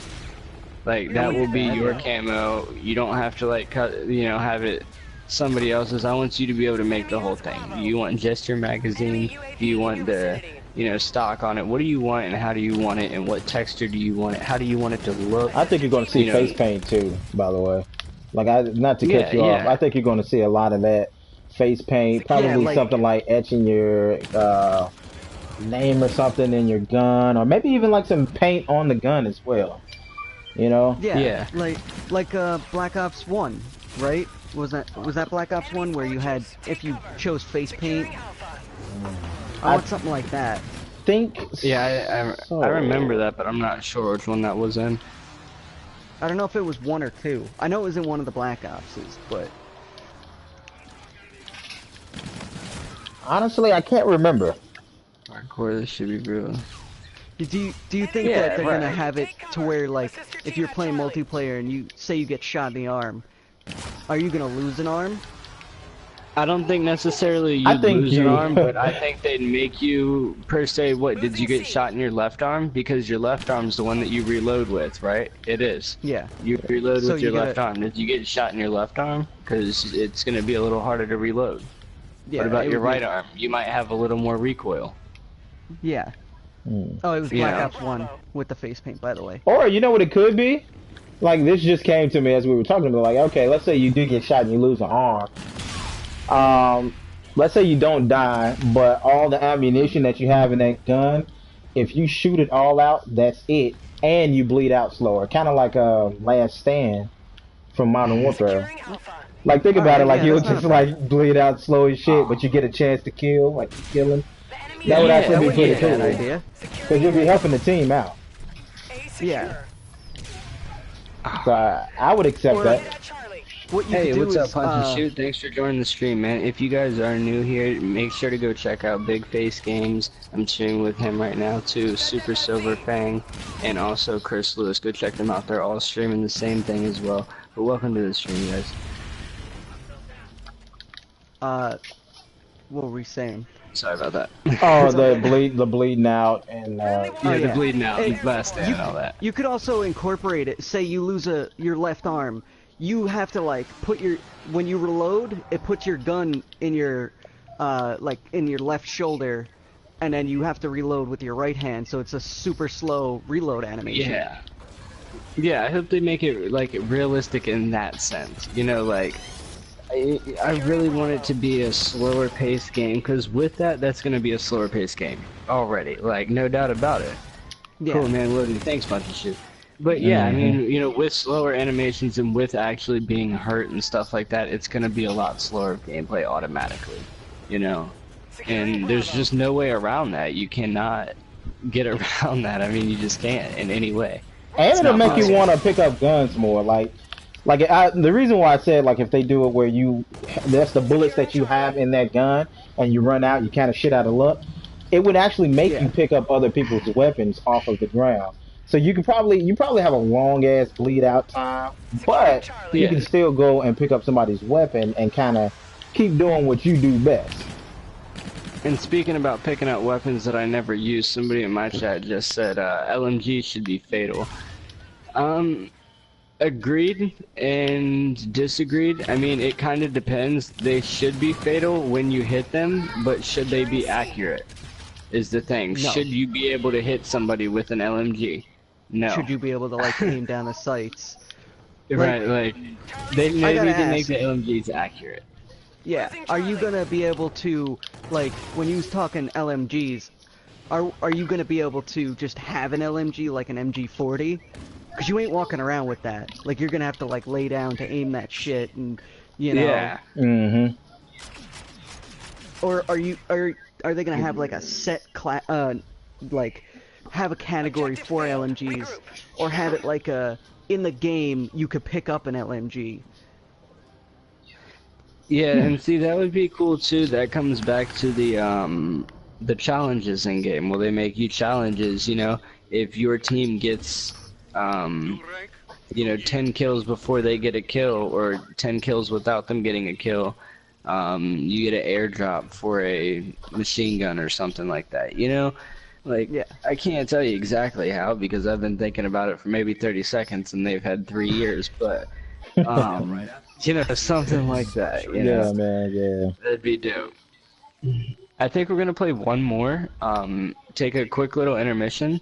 Like, that will be your camo. You don't have to, like, cut, you know, have it somebody else's. I want you to be able to make the whole thing. Do you want just your magazine? Do you want the, you know, stock on it? What do you want and how do you want it and what texture do you want it? How do you want it to look? I think you're going to see face paint too, by the way. Like, not to cut you off, I think you're going to see a lot of that face paint. Probably something like etching your name or something in your gun, or maybe even like some paint on the gun as well. You know? Yeah. Like Black Ops 1, right? Was that Black Ops 1 where you had, if you chose face paint? I want something like that. Yeah, I remember that, but I'm not sure which one that was in. I don't know if it was 1 or 2. I know it was in one of the Black Opses, but... Honestly, I can't remember. Hardcore, this should be brutal. Do you think that they're gonna have it to where, like, if you're playing multiplayer and you say you get shot in the arm, are you gonna lose an arm? I don't think necessarily you lose an arm, but I think they'd make you, per se, what, did you get shot in your left arm? Because your left arm's the one that you reload with, right? It is. Yeah. You reload with your left arm. Did you get shot in your left arm? Because it's gonna be a little harder to reload. Yeah, what about your right arm? You might have a little more recoil. Yeah. Oh, it was Black Ops 1 with the face paint, by the way. Or, you know what it could be? Like, this just came to me as we were talking about, like, okay, let's say you do get shot and you lose an arm. Let's say you don't die, but all the ammunition that you have in that gun, if you shoot it all out, that's it, and you bleed out slower. Kind of like Last Stand from Modern Warfare. Like, think about it, like, you'll just, like, bleed out slow as shit, but you get a chance to kill, like, killing. That would actually be pretty cool. Because you'll be helping the team out. Yeah. So I would accept that. Hey, what's up, Punch and Shoot? Thanks for joining the stream, man. If you guys are new here, make sure to go check out Big Face Games. I'm streaming with him right now, too. Super Silver Fang, and also Chris Lewis. Go check them out. They're all streaming the same thing as well. But welcome to the stream, guys. What were we saying? Sorry about that. Oh, the bleeding out and the bleeding out and Last Stand and all that. You could also incorporate it. Say you lose your left arm, you have to, like, when you reload, it puts your gun in your like in your left shoulder, and then you have to reload with your right hand, so it's a super slow reload animation. Yeah, I hope they make it, like, realistic in that sense. You know, like, I really want it to be a slower paced game, because with that's going to be a slower paced game already, like, no doubt about it. Yeah. Cool, man, Loading. Thanks, Bunch of Shoot. But yeah, I mean, you know, with slower animations and with actually being hurt and stuff like that, it's going to be a lot slower gameplay automatically, you know? And there's just no way around that. You cannot get around that. I mean, you just can't in any way. And It's it'll not make you possible. want to pick up guns more. The reason why I said like if they do it where that's the bullets that you have in that gun and you run out, you kind of shit out of luck. It would actually make you Yeah. pick up other people's weapons off of the ground. So you probably have a long ass bleed out time, Securing but Charlie. you Yeah. can still go and pick up somebody's weapon and kind of keep doing what you do best. And speaking about picking up weapons that I never use, somebody in my chat just said LMG should be fatal. Agreed and disagreed. I mean, it kind of depends. They should be fatal when you hit them, but should they be accurate? Is the thing. No. Should you be able to hit somebody with an LMG? No. Should you be able to like aim down the sights? Right, like they I gotta need to make ask. the LMGs accurate. Yeah. Are you gonna be able to like when you was talking LMGs? Are you gonna be able to just have an LMG like an MG40? Cause you ain't walking around with that. Like you're gonna have to like lay down to aim that shit, and you know. Yeah. Mm-hmm. Or are they gonna have like a set like have a category for LMGs, or have it like in the game you could pick up an LMG? Yeah, and see that would be cool too. That comes back to the challenges in game. Will they make you challenges, you know, if your team gets 10 kills before they get a kill, or 10 kills without them getting a kill, you get an airdrop for a machine gun or something like that, you know? Like, Yeah. I can't tell you exactly how, because I've been thinking about it for maybe 30 seconds and they've had 3 years, but, something like that, you know? Yeah, man. Yeah. That'd be dope. I think we're gonna play one more, take a quick little intermission,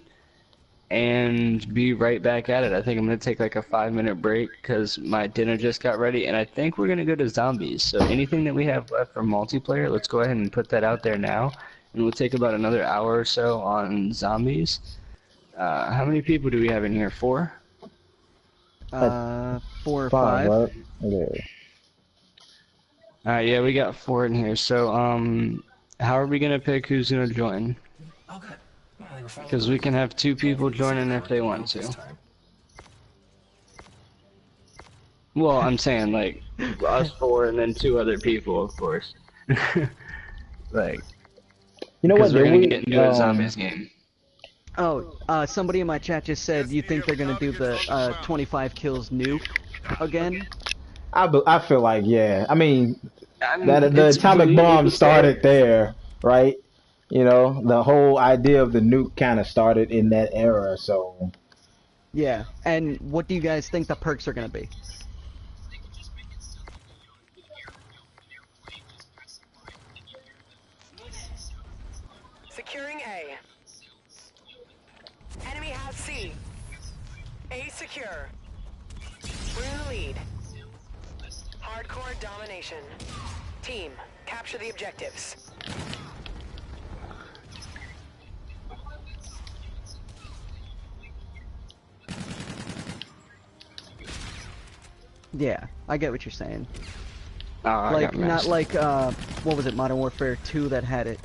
and be right back at it. I think I'm gonna take like a 5-minute break because my dinner just got ready, and I think we're gonna go to zombies. So anything that we have left for multiplayer, let's go ahead and put that out there now, and we'll take about another hour or so on zombies. How many people do we have in here? 4? 4 or 5. Right? Yeah. Alright, yeah, we got 4 in here. So how are we gonna pick who's gonna join? Oh, good. Well, they were finally Because we can have 2 people joining if they want to. Well, I'm saying like us 4 and then 2 other people, of course. Like, You know what? because we're Did gonna we, get into a zombies game. Oh, somebody in my chat just said you think they're gonna do the 25 kills nuke again? I feel like, yeah. I mean, I mean, the it's atomic believable bomb to started say. there, right? You know, the whole idea of the nuke kind of started in that era. So, Yeah. And what do you guys think the perks are gonna be? Securing A. Enemy has C. A secure. We're in the lead. Hardcore domination. Team, capture the objectives. Yeah, I get what you're saying. Oh, I Like got not messed. like what was it, Modern Warfare 2 that had it,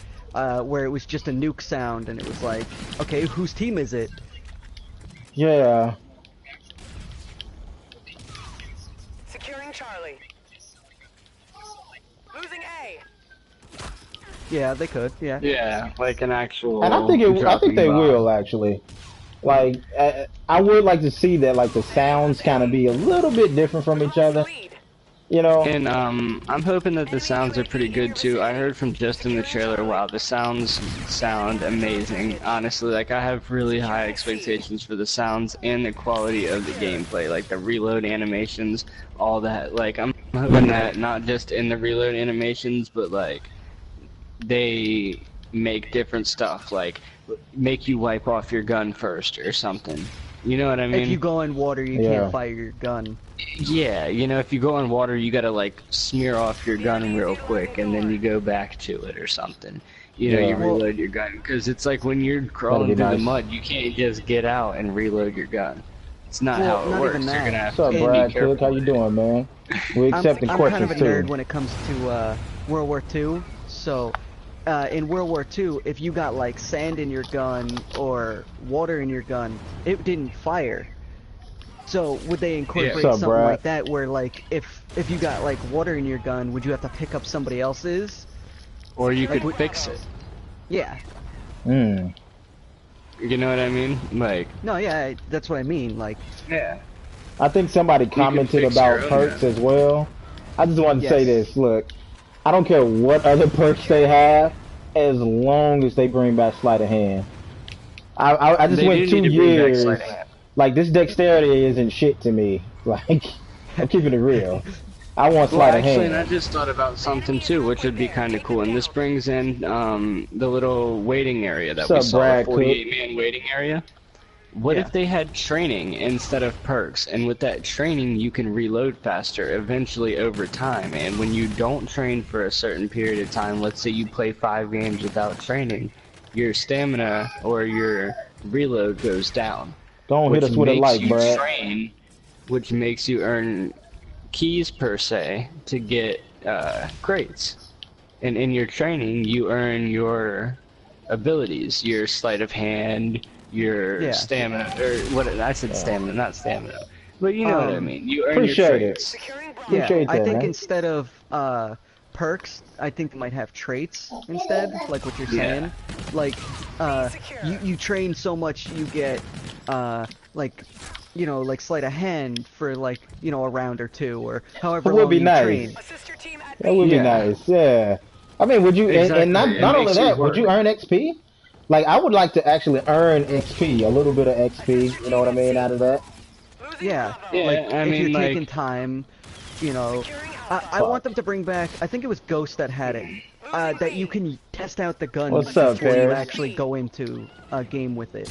where it was just a nuke sound and it was like, okay, whose team is it? yeah. Securing Charlie. Losing A. Yeah, they could. Yeah. Yeah, like an actual. And I think dropping they bomb. will actually. Like, I would like to see that, like, the sounds kind of be a little bit different from each other. Lead. You know? And I'm hoping that the sounds are pretty good too. I heard from just in the trailer, wow, the sounds sound amazing. Honestly, like I have really high expectations for the sounds and the quality of the gameplay, like the reload animations, all that. Like I'm hoping that not just in the reload animations, but like they make different stuff, like make you wipe off your gun first or something. You know what I mean? If you go in water, you Yeah. can't fire your gun. Yeah, you know, if you go in water, you gotta like smear off your gun real quick, and then you go back to it or something. You know, Yeah. you reload your gun, because it's like when you're crawling be through the nice. mud, you can't just get out and reload your gun. It's not Well, how it not works. even You're that. gonna have What's up, to Brad? be careful. Cook? How you with it. doing, man? We accepting I'm kind of questions a nerd too. when it comes to World War II, so in World War II, if you got like sand in your gun or water in your gun, it didn't fire. So would they incorporate What's up, something Brad? like that, where like if you got like water in your gun, would you have to pick up somebody else's? Or you Like, could fix it. Yeah. Hmm. You know what I mean? Like, No, yeah, that's what I mean. Like, yeah. I think somebody commented fix about your own perks gun. as well. I just wanted to say Yes. this. Look, I don't care what other perks they have, as long as they bring back sleight of hand. I just They went do 2 need to bring back years. sleight of hand. Like, this dexterity isn't shit to me. Like, I'm keeping it real. I want Well, sleight of actually, and I hand. just thought about something too, which would be kind of cool. And this brings in the little waiting area that we What's up, saw, the Brad Cook? 48-man waiting area. What Yeah. if they had training instead of perks? And with that training, you can reload faster, eventually over time. And when you don't train for a certain period of time, let's say you play 5 games without training, your stamina or your reload goes down. Don't hit Which us with a makes like, you Brad. train, which makes you earn keys per se to get crates. And in your training, you earn your abilities, your sleight of hand, your Yeah. stamina, or what I said stamina, not stamina. But you know what I mean. You earn Appreciate your it. traits. Securing Bravo. yeah, Appreciate I that, think man. instead of perks, I think they might have traits instead, like what you're Yeah. saying. Like, you train so much, you get, like, you know, like sleight of hand for like, you know, a round or two, or however It would long be you nice. train. Assist your team at That would be Yeah. nice. Yeah. I mean, would you? And not Exactly, it not only makes you that, would you work. earn XP? Like, I would like to actually earn XP, a little bit of XP. You know what I mean? Out of that. Losing Yeah, Bravo. Yeah, like I if mean, you're like, taking time, you know. Securing I Alpha. want them to bring back. I think it was Ghost that had it. That you can test out the gun What's up, before you Paris? actually go into a game with it.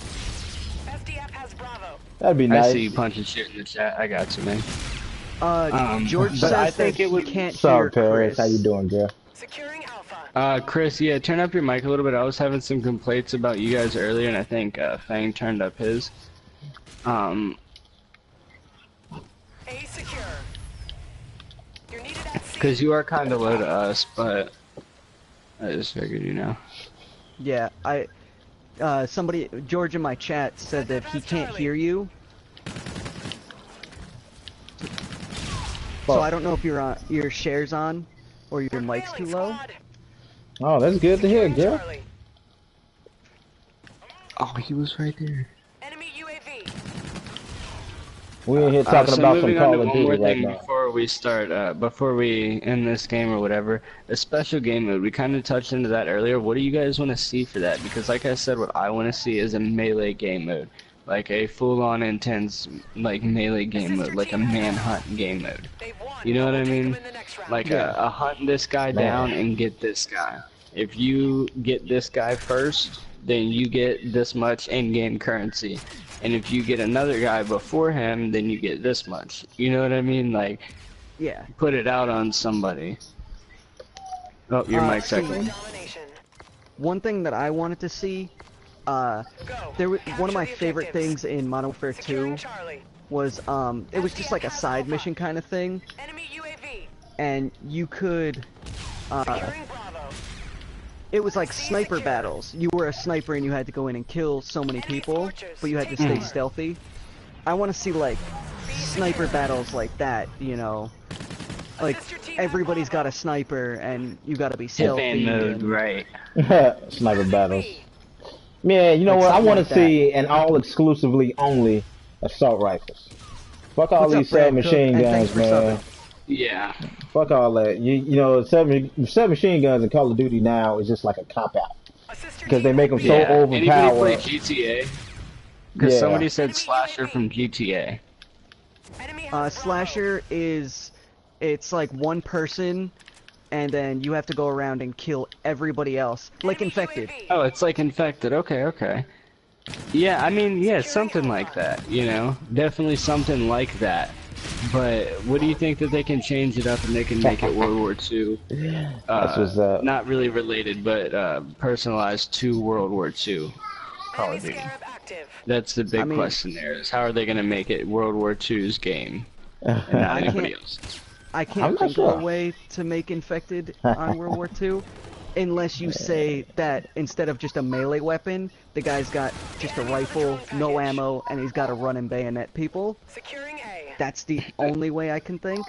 SDF has Bravo. That'd be I nice. see you punching shit in the chat. I got you, man. George but says I think that it would- he can't What's up, hear Paris? Chris. How you doing, girl? Securing Alpha. Chris, yeah, turn up your mic a little bit. I was having some complaints about you guys earlier, and I think Fang turned up his. A secure. You're needed at C. Because you are kind of low to us, but I just figured, you know. Yeah, somebody, George in my chat said that he can't hear you. So I don't know if your share's on, or your mic's too low. Squad. Oh, that's good to hear, Securing girl. Charlie. Oh, he was right there. Enemy UAV. We in here talking So about some moving on Call to of one more Duty right thing now. before we start, before we end this game or whatever, a special game mode. We kind of touched into that earlier. What do you guys want to see for that? Because like I said, what I want to see is a melee game mode. Like a full-on intense, like, melee game mode, like a manhunt game mode. They've won. You know what I We'll take mean? them in the next round. Like Yeah. a hunt this guy down and get this guy. If you get this guy first, then you get this much in-game currency. And if you get another guy before him, then you get this much. You know what I mean? Like, Yeah. put it out on somebody. Oh, your mic's see, echoing. Domination. One thing that I wanted to see, Go. there was one of my Capture the favorite objectives. things in Modern Warfare 2 Securing Charlie. was it was just like a side mission kind of thing, Enemy UAV. and you could Securing Bravo. it was like sniper battles. You were a sniper and you had to go in and kill so many people, but you had to stay stealthy. I want to see like sniper battles like that, you know. Like everybody's got a sniper and you got to be stealthy. Fan mode, and- right. Sniper battles. Yeah, you know Like what? I something want like to see an all exclusively only assault rifles. Fuck all What's up, these Brad submachine Cook? And thanks guns, for man. subbing. Yeah. Fuck all that. You know, submachine guns in Call of Duty now is just like a cop out Assist your because they team make them at so B. Yeah. Anybody play overpowered. GTA? Because Yeah. somebody said Slasher from GTA. Enemy has Slasher is, it's like one person, and then you have to go around and kill everybody else, like Enemy Infected. UAV. Oh, it's like Infected. Okay, okay. Yeah, I mean, yeah, something like that, you know? Definitely something like that. But what do you think that they can change it up and they can make it World War II? That's what's up. Not really related, but personalized to World War II Call Enemy of Duty. Scarab active. That's the big I mean- question there, is how are they going to make it World War II's game and not I anybody can't- else? I I'm can't not think sure. of a way to make Infected on World War II. unless you say that instead of just a melee weapon, the guy's got just a rifle, no ammo, and he's got to run and bayonet people. Securing A. That's the only way I can think.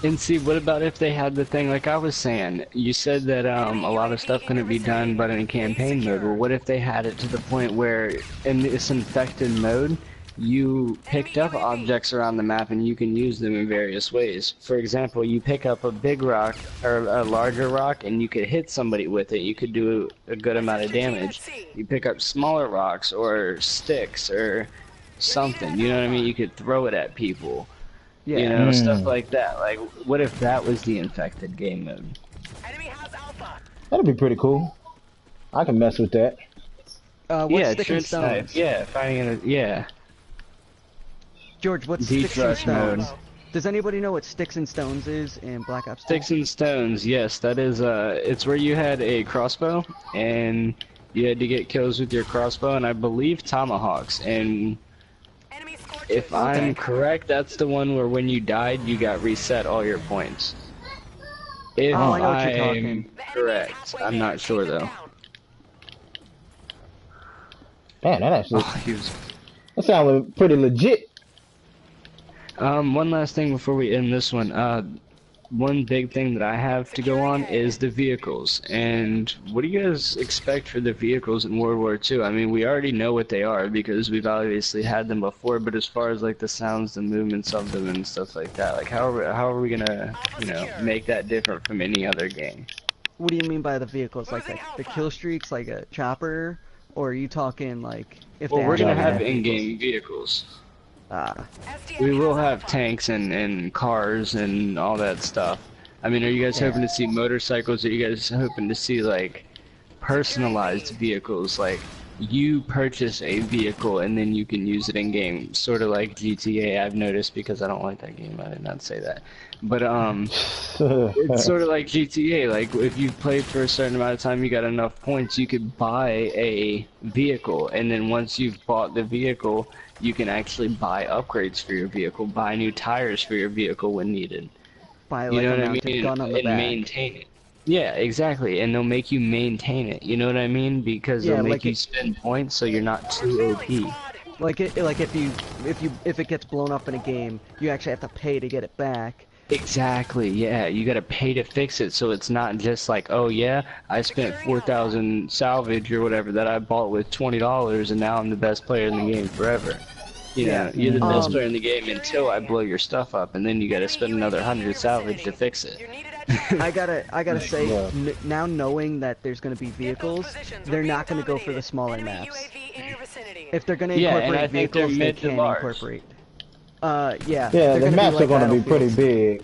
And see, what about if they had the thing like I was saying? You said that a lot of stuff couldn't be done but in campaign mode. Well, what if they had it to the point where in this infected mode, you picked up objects around the map and you can use them in various ways. For example, you pick up a big rock or a larger rock and you could hit somebody with it. You could do a good amount of damage. You pick up smaller rocks or sticks or something, you know what I mean? You could throw it at people. Yeah. You know, stuff like that. Like, what if that was the infected game mode? Enemy has Alpha. That'd be pretty cool. I can mess with that. What's Yeah, Stick and trench knife. Stones? Yeah, finding it. Yeah. George, what's Sticks and Defrush mode. Stones? Does anybody know what Sticks and Stones is in Black Ops 2? Sticks and stones. Yes, that is. It's where you had a crossbow and you had to get kills with your crossbow, and I believe tomahawks. And Enemy scorches. if I'm correct, that's the one where when you died, you got reset all your points. If Oh, I know what you're I'm talking. The enemy is correct, halfway I'm there. not sure Take them though. down. Man, that actually Oh, he was. that sounded pretty legit. One last thing before we end this one. One big thing that I have to go on is the vehicles. And what do you guys expect for the vehicles in World War II? I mean, we already know what they are because we've obviously had them before, but as far as like the sounds, the movements of them and stuff like that, like how are we gonna, you know, make that different from any other game? What do you mean by the vehicles? Like the kill streaks, like a chopper? Or are you talking like if Well, they we're gonna actually have vehicles? in-game vehicles. SDF We will has have Alpha. tanks and cars and all that stuff. I mean, are you guys hoping to see motorcycles? Are you guys hoping to see like personalized vehicles? Like you purchase a vehicle and then you can use it in game, sort of like GTA. I've noticed because I don't like that game. I did not say that, but it's sort of like GTA. Like if you've played for a certain amount of time, you got enough points, you could buy a vehicle, and then once you've bought the vehicle, you can actually buy upgrades for your vehicle, buy new tires for your vehicle when needed. Buy You like know a what I mounted mean? gun on the And back. maintain it. Yeah, exactly. And they'll make you maintain it. You know what I mean? Because Yeah, they'll make like you it- spend points so you're not too Failing OP. squad. Like if it gets blown up in a game, you actually have to pay to get it back. Exactly, yeah. You gotta pay to fix it, so it's not just like, oh yeah, I spent 4,000 salvage or whatever that I bought with $20 and now I'm the best player in the game forever. You know, you're the best player in the game until I blow your stuff up, and then you gotta spend another 100 salvage to fix it. You're needed at I gotta say, Yeah. now knowing that there's gonna be vehicles, they're not gonna go for the smaller Enemy maps. UAV in your vicinity. If they're gonna Yeah, and incorporate I think they're vehicles, they mid to can large. incorporate. Yeah. Yeah, they're the gonna maps be are like gonna be pretty Battlefields. big.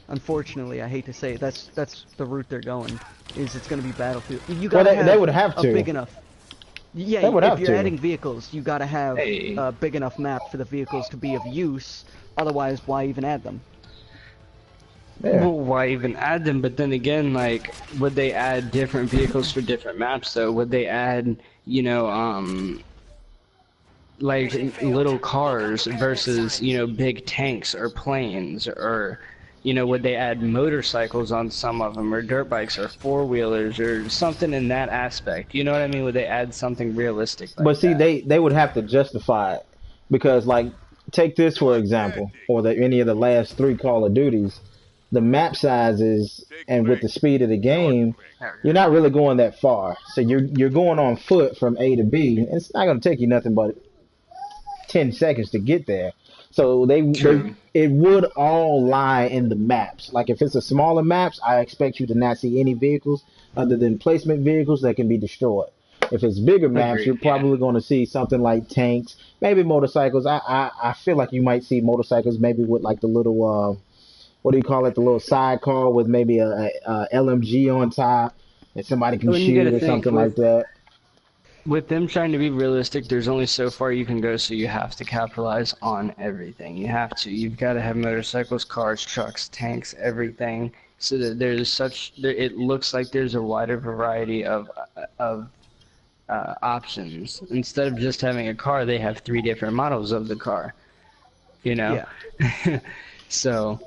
Unfortunately, I hate to say it, that's the route they're going. Is it's gonna be Battlefield. You Well, gotta they would have a to. big enough. Yeah, They would if have you're to. adding vehicles, you gotta have Hey. a big enough map for the vehicles to be of use. Otherwise, why even add them? Yeah. Well, why even add them? But then again, like, would they add different vehicles for different maps, though? Would they add, you know, like, little cars versus, you know, big tanks or planes? Or, you know, would they add motorcycles on some of them, or dirt bikes, or four-wheelers, or something in that aspect? You know what I mean? Would they add something realistic like But see, that? they would have to justify it because, like, take this for example, or any of the last 3 Call of Duties, the map sizes and with the speed of the game, you're not really going that far. So you're going on foot from A to B. And it's not going to take you nothing but 10 seconds to get there. So it would all lie in the maps. Like if it's a smaller maps, I expect you to not see any vehicles other than placement vehicles that can be destroyed. If it's bigger maps, Agreed, you're probably going to see something like tanks, maybe motorcycles. I feel like you might see motorcycles maybe with like the little what do you call it, the little sidecar with maybe a LMG on top that somebody can Well, you shoot gotta or think something like that. With them trying to be realistic, there's only so far you can go, so you have to capitalize on everything. You have to. You've got to have motorcycles, cars, trucks, tanks, everything, so that it looks like there's a wider variety of options. Instead of just having a car, they have 3 different models of the car. You know? Yeah. So,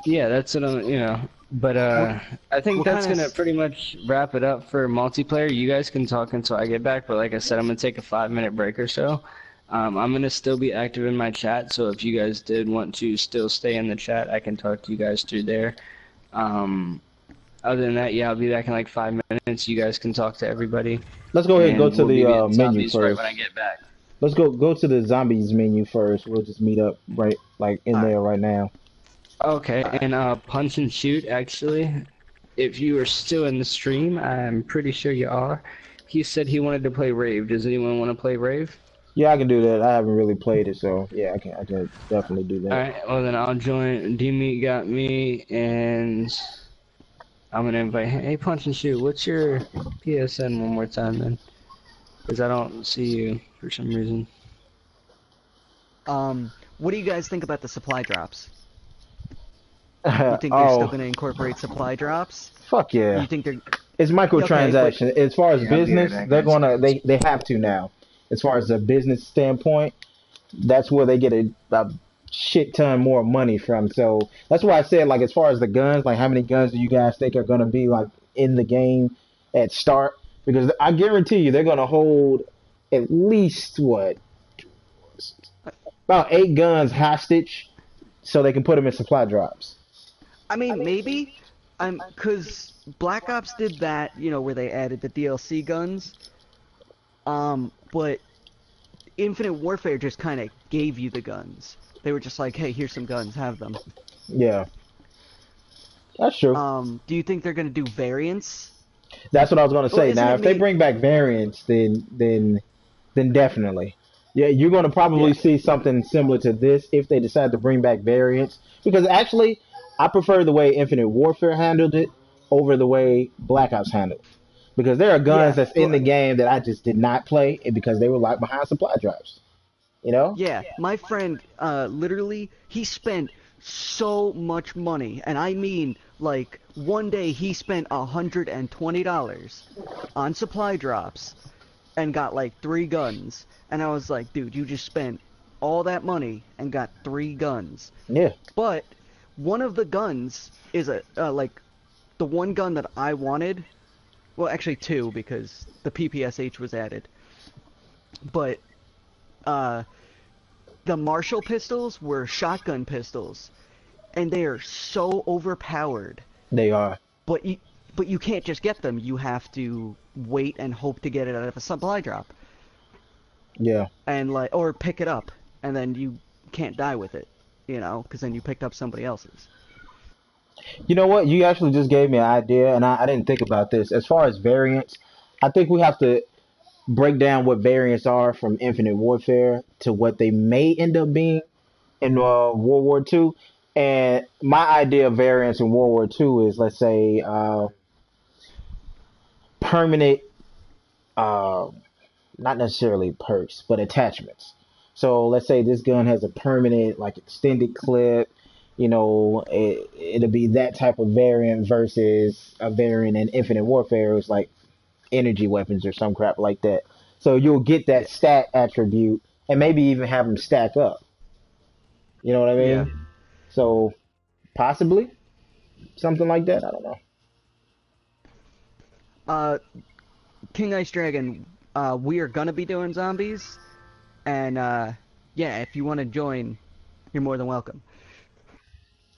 Yeah, that's what I'm, But What I think what that's kind gonna of pretty much wrap it up for multiplayer. You guys can talk until I get back, but like I said, I'm gonna take a 5-minute break or so. I'm gonna still be active in my chat, so if you guys did want to still stay in the chat, I can talk to you guys through there. Um, Other than that, yeah, I'll be back in like 5 minutes. You guys can talk to everybody, Let's go ahead and go and to we'll be the getting menu zombies right first. when I get back. Let's go to the zombies menu first. We'll just meet up right like in all right, there right now. Okay, all right. and punch and shoot, actually, if you are still in the stream, I'm pretty sure you are. He said he wanted to play Rave. Does anyone want to play Rave? Yeah, I can do that. I haven't really played it, so yeah, I can definitely do that. Alright, well then I'll join. D-Meat got me, and I'm gonna invite him. Hey, punch and shoot, what's your PSN one more time then? Because I don't see you for some reason. What do you guys think about the supply drops? You think they're still Oh, going to incorporate supply drops? fuck yeah. You think they're It's okay, but microtransaction. As far as Yeah, I'll be right business, back, they're guys. gonna they have to now. As far as the business standpoint, that's where they get a shit ton more money from. So that's why I said like as far as the guns, like how many guns do you guys think are gonna be like in the game at start? Because I guarantee you they're gonna hold at least what about 8 guns hostage so they can put them in supply drops. I mean maybe cuz Black Ops did that, where they added the DLC guns. But Infinite Warfare just kind of gave you the guns. They were just like, "Hey, here's some guns, have them." Yeah, that's true. Do you think they're going to do variants? That's what I was gonna Well, say. isn't Now, it if they me? bring back variants, then definitely, yeah, you're gonna probably Yeah. see something similar to this if they decide to bring back variants. Because actually, I prefer the way Infinite Warfare handled it over the way Black Ops handled it. Because there are guns Yeah, that's in the game that I just did not play and because they were locked behind supply drops. You know? yeah, my friend, literally, he spent so much money, and I mean, like, one day he spent $120 on supply drops and got like 3 guns, and I was like, dude, you just spent all that money and got 3 guns. Yeah. But one of the guns is like, the one gun that I wanted, well, actually two, because the PPSH was added, but, the Marshall pistols were shotgun pistols, and they are so overpowered. They are. But you can't just get them. You have to wait and hope to get it out of a supply drop, Yeah. and or pick it up, and then you can't die with it, because then you picked up somebody else's. You know what? You actually just gave me an idea, and I didn't think about this. As far as variants, I think we have to break down what variants are from Infinite Warfare to what they may end up being in World War II. And my idea of variants in World War II is, let's say, permanent, uh, not necessarily perks, but attachments. So let's say this gun has a permanent, like extended clip. It'll be that type of variant versus a variant in Infinite Warfare. It's like energy weapons or some crap like that. So you'll get Yeah. that stat attribute and maybe even have them stack up. You know what I Yeah. mean? So possibly something like that. I don't know. Uh, King Ice Dragon, we are gonna be doing zombies, and yeah, if you want to join, you're more than welcome.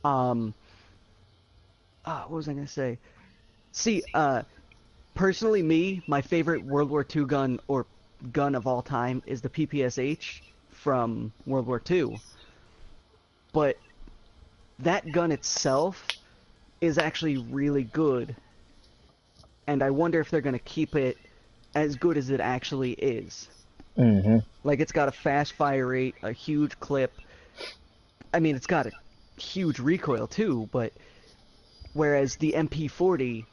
Um, what was I gonna say? See, personally, my favorite World War II gun or gun of all time is the PPSH from World War II. But that gun itself is actually really good, and I wonder if they're gonna keep it as good as it actually is. Hmm. Like, it's got a fast fire rate, a huge clip. I mean, it's got a huge recoil too, but whereas the MP40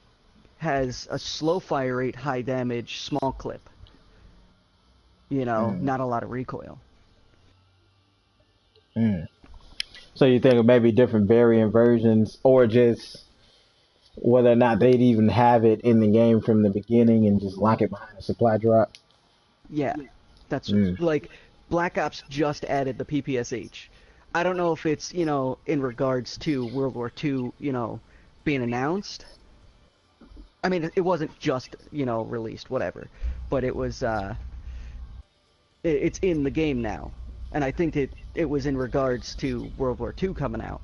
has a slow fire rate, high damage, small clip. Not a lot of recoil. Mm. So you think of maybe different variant versions, or just whether or not they'd even have it in the game from the beginning and just lock it behind a supply drop? Yeah, that's Mm. like Black Ops just added the PPSH. I don't know if it's, in regards to World War II, being announced. I mean, it wasn't just, released, whatever. But it was, it's in the game now. And I think it was in regards to World War II coming out.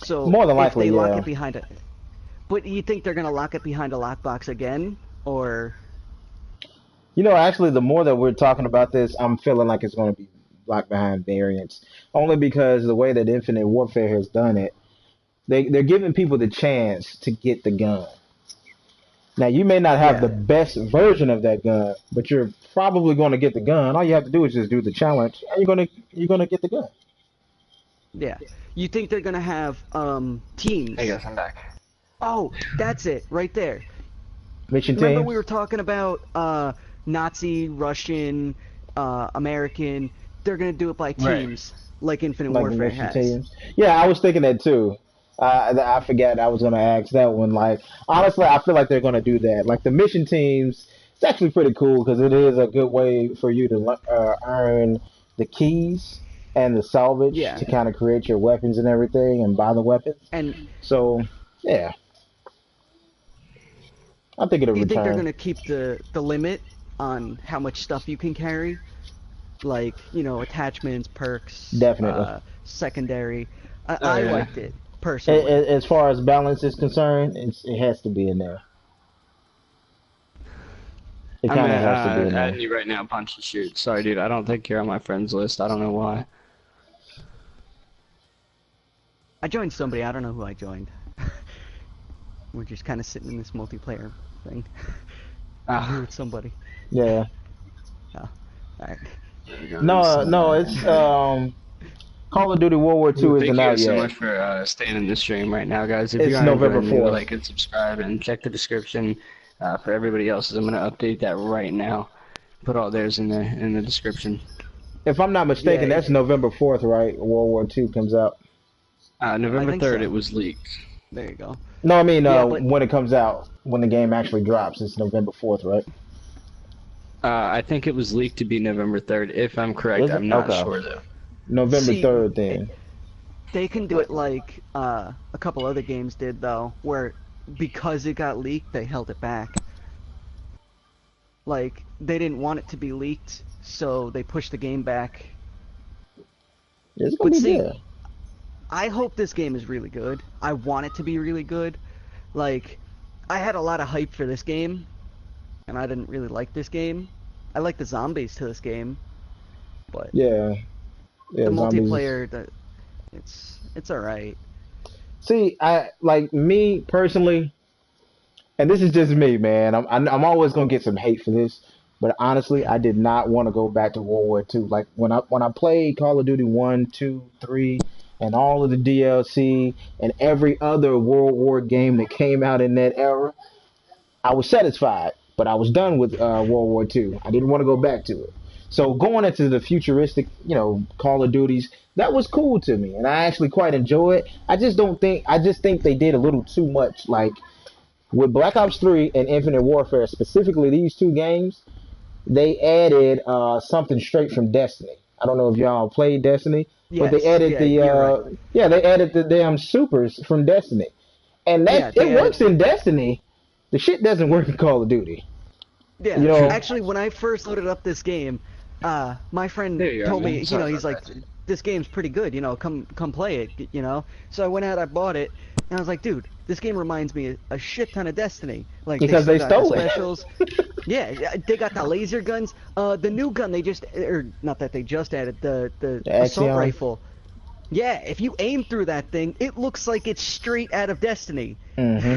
So More than if likely, they lock yeah. it behind it. But you think they're going to lock it behind a lockbox again? Or... Actually, the more that we're talking about this, I'm feeling like it's going to be locked behind variants. Only because the way that Infinite Warfare has done it, they're giving people the chance to get the gun. Now, you may not have the Yeah. best version of that gun, but you're probably going to get the gun. All you have to do is just do the challenge, and you're gonna get the gun. Yeah. You think they're going to have teams? Hey guys, I'm back. Oh, that's it, right there. Mission Remember teams. we were talking about Nazi, Russian, American. They're gonna do it by Right. teams, like Infinite Like Warfare mission has. teams. Yeah, I was thinking that too. I forgot I was going to ask that one. Like, honestly, I feel like they're going to do that. Like the mission teams, it's actually pretty cool because it is a good way for you to earn the keys and the salvage Yeah. to kind of create your weapons and everything and buy the weapons. And So, yeah, I think it'll do you think they're return. gonna keep the limit on how much stuff you can carry? Like, attachments, perks, Definitely. secondary. I, Oh, I yeah. liked it personally. As far as balance is concerned, it has to be in there. It I'm kind of has to be in adding there. you right now, punch and shoot. Sorry, dude. I don't think you're on my friends list. I don't know why. I joined somebody. I don't know who I joined. We're just kind of sitting in this multiplayer thing. Ah. With somebody. Yeah. Oh, alright. No, it's Call of Duty World War II Thank isn't you out guys so yet. much for staying in the stream right now, guys. If It's you aren't November enjoying it, 4th. like and subscribe and check the description for everybody else's. I'm gonna update that right now. Put all theirs in the description. If I'm not mistaken, Yeah, that's November 4th, right? World War II comes out. November think 3rd, so. it was leaked. There you go. No, I mean Yeah, but- when it comes out, when the game actually drops, it's November 4th, right? I think it was leaked to be November 3rd, if I'm correct. Is it? I'm not Okay. sure though. November See, 3rd then. They can do it like a couple other games did, though, where because it got leaked, they held it back. Like, they didn't want it to be leaked, so they pushed the game back. It's gonna But be see, good. I hope this game is really good. I want it to be really good. Like, I had a lot of hype for this game, and I didn't really like this game. I like the zombies to this game, but Yeah. Yeah, the zombies. multiplayer, it's alright. See, I like me personally, and this is just me, man. I'm always gonna get some hate for this, but honestly, I did not want to go back to World War II. Like when I played Call of Duty 1, 2, 3, and all of the DLC and every other World War game that came out in that era, I was satisfied, but I was done with World War II. I didn't want to go back to it. So going into the futuristic, Call of Duties, that was cool to me, and I actually quite enjoy it. I just think they did a little too much. Like with Black Ops 3 and Infinite Warfare, specifically these two games, they added something straight from Destiny. I don't know if y'all played Destiny, but they Yes, added yeah, the you're right. they added the damn supers from Destiny, and Yeah, that they it works added- in Destiny. The shit doesn't work in Call of Duty. Yeah, You know- actually, when I first loaded up this game, my friend There you go, told man. me, Sorry he's about like, this game's pretty good, come play it, So I went out, I bought it, and I was like, dude, this game reminds me a shit ton of Destiny. Like Because they they still got stole the it. specials. Yeah, they got the laser guns. The new gun they just, or not that they just added, the assault Axiom. rifle. Yeah, if you aim through that thing, it looks like it's straight out of Destiny. hmm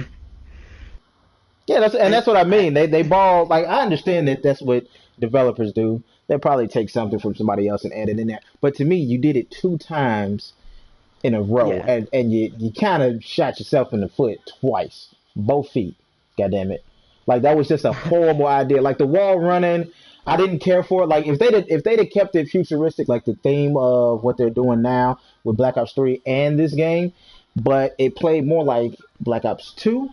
Yeah, that's what I mean. They borrow. Like I understand that that's what developers do. They probably take something from somebody else and add it in there. But to me, you did it 2 times in a row, Yeah. and you kind of shot yourself in the foot twice, both feet. God damn it! Like that was just a horrible idea. Like the wall running, I didn't care for it. Like if they'd have kept it futuristic, like the theme of what they're doing now with Black Ops 3 and this game, but it played more like Black Ops 2.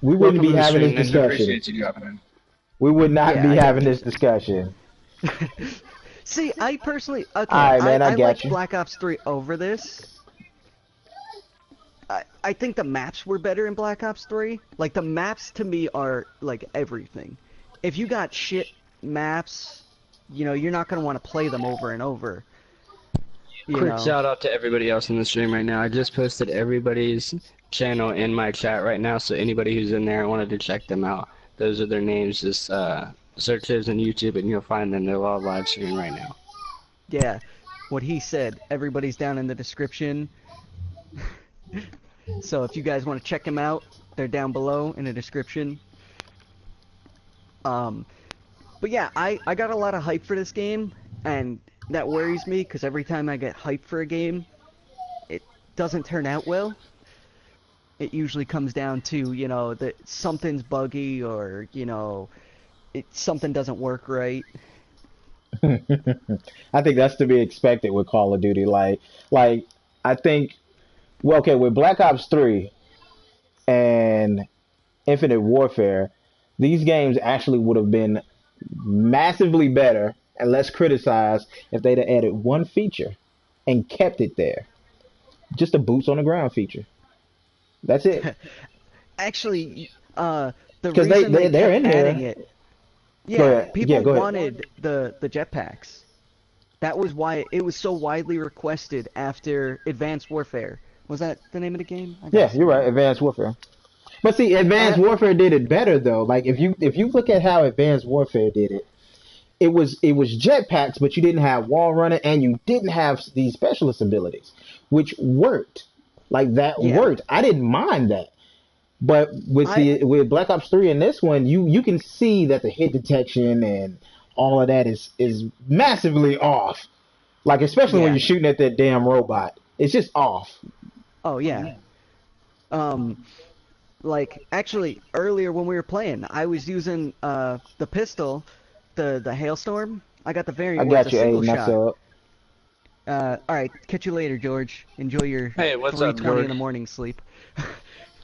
We wouldn't be having this discussion. Appreciate you dropping in. We would not Yeah, be I get having what this discussion. See, I personally, okay, All right, man, I I got like you. Black Ops 3 over this. I think the maps were better in Black Ops 3. Like, the maps to me are, like, everything. If you got shit maps, you know, you're not going to want to play them over and over. You Quick know? shout out to everybody else in the stream right now. I just posted everybody's channel in my chat right now, so anybody who's in there, I wanted to check them out. Those are their names. Just search those on YouTube and you'll find them. They're all live streaming right now. Yeah. What he said, everybody's down in the description. So if you guys want to check them out, they're down below in the description. But yeah, I got a lot of hype for this game, and that worries me because every time I get hype for a game, it doesn't turn out well. It usually comes down to, you know, that something's buggy or, you know, something doesn't work right. I think that's to be expected with Call of Duty. Like I think, well, okay, with Black Ops 3 and Infinite Warfare, these games actually would have been massively better and less criticized if they'd have added one feature and kept it there. Just a boots on the ground feature. That's it. Actually, the Because reason they they're kept in adding here. it, Go yeah, ahead. people Yeah, go ahead. wanted the jetpacks. That was why it was so widely requested after Advanced Warfare. Was that the name of the game? I Yeah, gotta see you're right. now. Advanced Warfare. But see, Advanced Warfare did it better though. Like if you look at how Advanced Warfare did it, it was jetpacks, but you didn't have wall running and you didn't have these specialist abilities, which worked. Like that Yeah. worked. I didn't mind that. But with Black Ops 3 and this one, you can see that the hit detection and all of that is massively off. Like especially when Yeah. you're shooting at that damn robot. It's just off. Oh yeah. Like actually earlier when we were playing, I was using the pistol, the Hailstorm. I got the I variant where it's got a you, single Aiden. I shot. saw it. All right, catch you later, George. Enjoy your Hey, what's up, 3:20 in George? the morning sleep.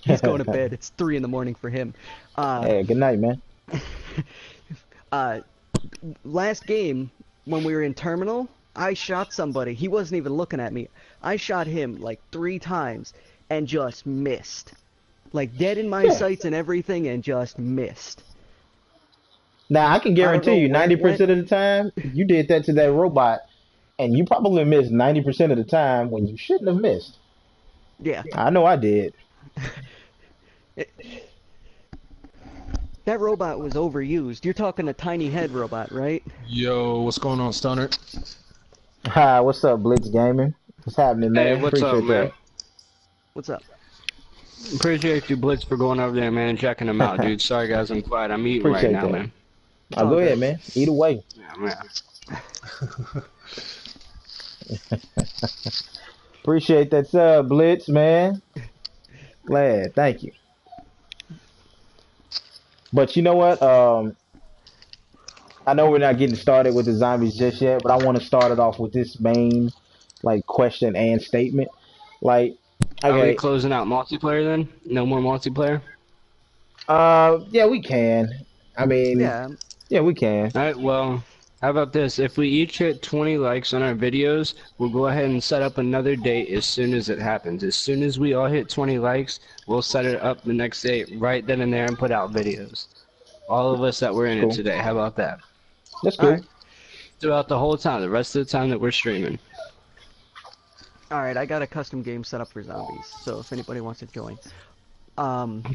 He's going to bed. It's 3 in the morning for him. Hey, good night, man. Last game when we were in terminal, I shot somebody. He wasn't even looking at me. I shot him like 3 times and just missed. Like dead in my sights and everything and just missed. Now I can guarantee you, where it 90% of the time, you did that to that robot, and you probably missed 90% of the time when you shouldn't have missed. Yeah. I know I did. That robot was overused. You're talking a tiny head robot, right? Yo, what's going on, Stunner? Hi, what's up, Blitz Gaming? What's happening, man? Hey, what's up, Appreciate man? that. What's up? Appreciate you, Blitz, for going over there, man, and checking them out, dude. Sorry, guys, I'm quiet. I'm eating Appreciate right now, that. man. Oh, go Okay. ahead, man. Eat away. Yeah, man. Appreciate that sub, Blitz, man. Glad. Thank you. But you know what? I know we're not getting started with the zombies just yet, but I want to start it off with this main, like, question and statement. Like, Are we okay, closing out multiplayer then? No more multiplayer? yeah, we can. I mean, Yeah. yeah, we can. Alright, well, how about this? If we each hit 20 likes on our videos, we'll go ahead and set up another date as soon as it happens. As soon as we all hit 20 likes, we'll set it up the next day right then and there and put out videos. All of us that were in Cool. it today, how about that? That's cool. Alright. Throughout the whole time, the rest of the time that we're streaming. Alright, I got a custom game set up for zombies, so if anybody wants to join.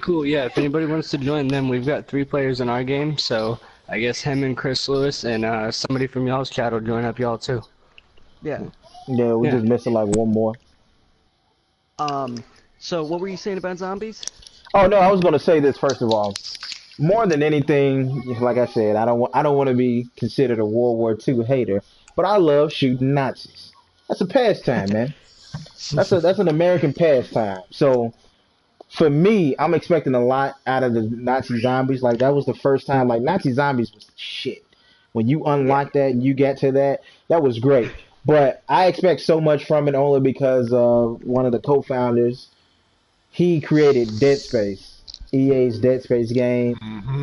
Cool, yeah, if anybody wants to join them, we've got 3 players in our game, so I guess him and Chris Lewis and somebody from y'all's chat will join up y'all too. Yeah. Yeah, we're Yeah. just missing like one more. So what were you saying about zombies? Oh no, I was gonna say this first of all. More than anything, like I said, I don't want to be considered a World War II hater, but I love shooting Nazis. That's a pastime, man. That's an American pastime. So for me, I'm expecting a lot out of the Nazi zombies. Like that was the first time. Like Nazi zombies was the shit. When you unlocked that and you get to that, that was great. But I expect so much from it only because one of the co-founders, he created Dead Space, EA's Dead Space game,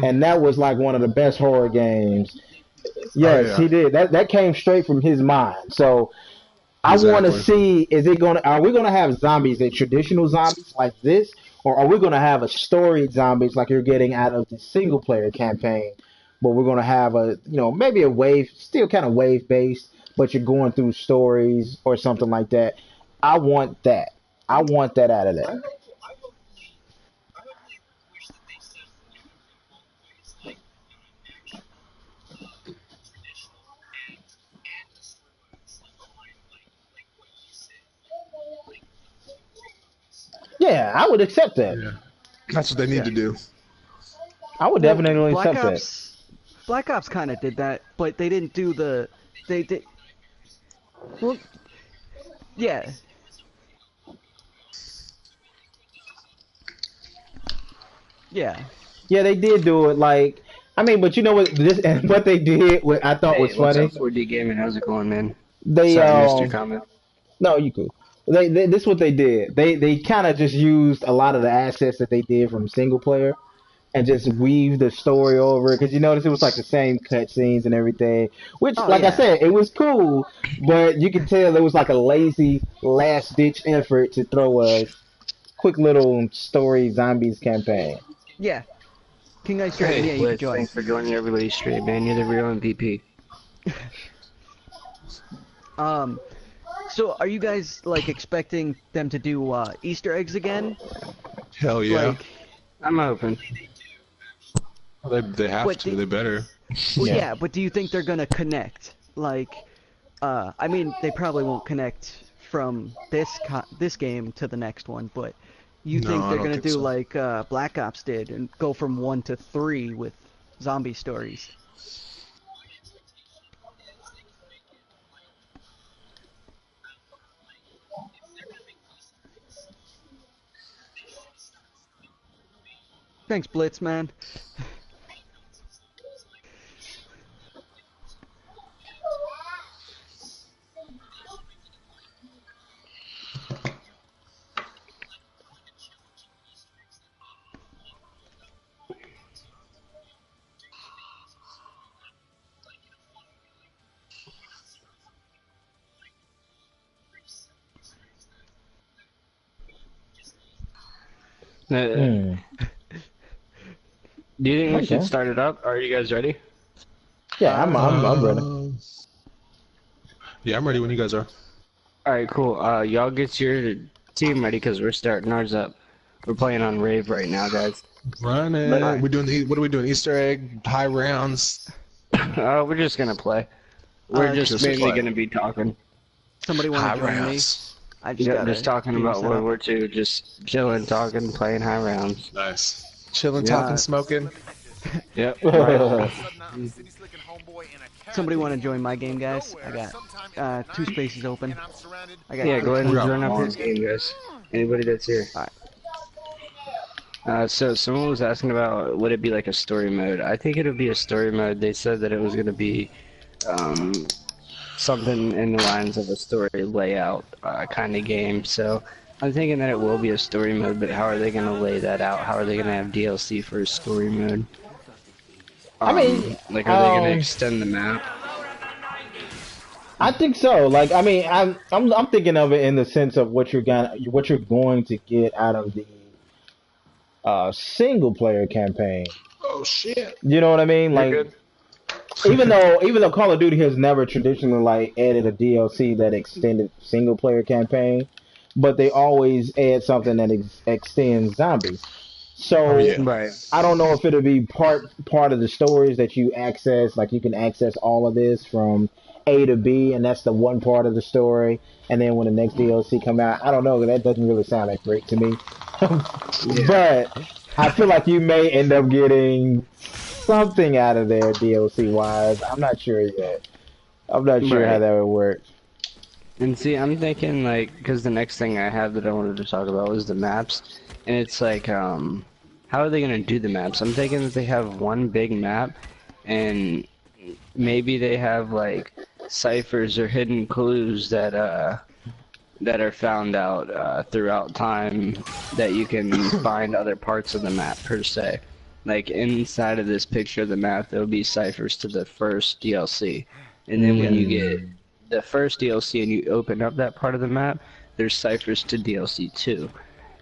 and that was like one of the best horror games. Yes, yeah, he did. That came straight from his mind. So I want to exactly. see, are we gonna have zombies, a traditional zombies like this, or are we gonna have a story zombies like you're getting out of the single player campaign, but we're gonna have maybe a wave, still kind of wave based, but you're going through stories or something like that. I want that. I want that out of that. Yeah, I would accept that. Yeah, that's what they need Yeah, to do. I would Well, definitely accept that. Black Ops kind of did that, but they didn't do the. They did. Well, yeah, yeah. Yeah, they did do it. Like, I mean, but you know what? This and what they did, what I thought Hey, was what's funny. up, 4D Gaming? How's it going, man? They Sorry, I missed your comment. No, you could. This is what they did. They kind of just used a lot of the assets that they did from single player and just weave the story over it. Because you notice it was like the same cutscenes and everything. Which, Oh like I yeah, said, it was cool, but you can tell it was like a lazy last ditch effort to throw a quick little story zombies campaign. yeah. King Ice Dragon, Hey, yeah, you could Blitz, join. thanks for joining everybody's stream, man. You're the real MVP. Um, so are you guys like expecting them to do Easter eggs again? Hell yeah. Like, I'm open. They have but to. They better. well, Yeah. yeah, but do you think they're gonna connect? Like, I mean, they probably won't connect from this game to the next one, but you No, think I they're don't gonna think do so. like Black Ops did and go from 1 to 3 with zombie stories? Thanks, Blitz, man. Do Hmm. you think we should Okay. start it up? Are you guys ready? Yeah, I'm ready. Um, yeah, I'm ready when you guys are. Alright, cool. Y'all get your team ready because we're starting ours up. We're playing on Rave right now, guys. Running. Let We're doing what are we doing? Easter egg, high rounds. We're just gonna play. We're just Just mainly play. gonna be talking. somebody want High to join me? rounds. I just Yep, gotta just talking get you about set World up. War II, just chilling, talking, playing high rounds. Nice. Chilling, Yeah. talking, smoking. Yep, right. Somebody want to join my game, guys? I got 2 spaces open. I got Yeah, go ahead and got join up one. this game, guys. Anybody that's here. Alright. So someone was asking about would it be like a story mode? I think it would be a story mode. They said that it was gonna be um, something in the lines of a story layout kind of game. So I'm thinking that it will be a story mode, but how are they gonna lay that out? How are they gonna have DLC for a story mode? I mean, Like are they gonna extend the map? I think so. Like, I mean, I'm thinking of it in the sense of what you're going to get out of the single player campaign. Oh shit. You know what I mean? You're Like, good. even though Call of Duty has never traditionally like added a DLC that extended single player campaign, but they always add something that extends zombies. Oh So yeah. Right. I don't know if it'll be part of the stories that you access. Like you can access all of this from A to B, and that's the one part of the story. And then when the next DLC come out, I don't know. That doesn't really sound that great to me. Yeah. But I feel like you may end up getting something out of there DLC wise. I'm not sure yet. I'm not sure how Right. that would work. And see, I'm thinking like, because the next thing I have that I wanted to talk about was the maps, and it's like, how are they gonna do the maps? I'm thinking that they have one big map, and maybe they have like ciphers or hidden clues that are found out throughout time that you can find other parts of the map per se. Like inside of this picture of the map, there will be ciphers to the first DLC, and then when you get the first DLC and you open up that part of the map, there's ciphers to DLC 2.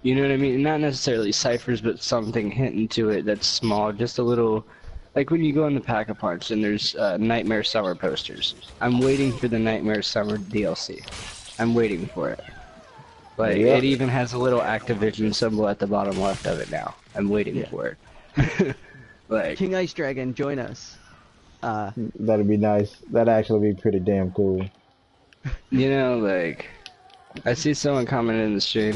You know what I mean? Not necessarily ciphers, but something hinting to it that's small, just a little. Like when you go in the Pack-a-Punch and there's Nightmare Summer posters. I'm waiting for the Nightmare Summer DLC. I'm waiting for it. Like, it even has a little Activision symbol at the bottom left of it now. I'm waiting for it. Like, King Ice Dragon, join us. That'd be nice. That'd actually be pretty damn cool. you know, like, I see someone commenting in the stream.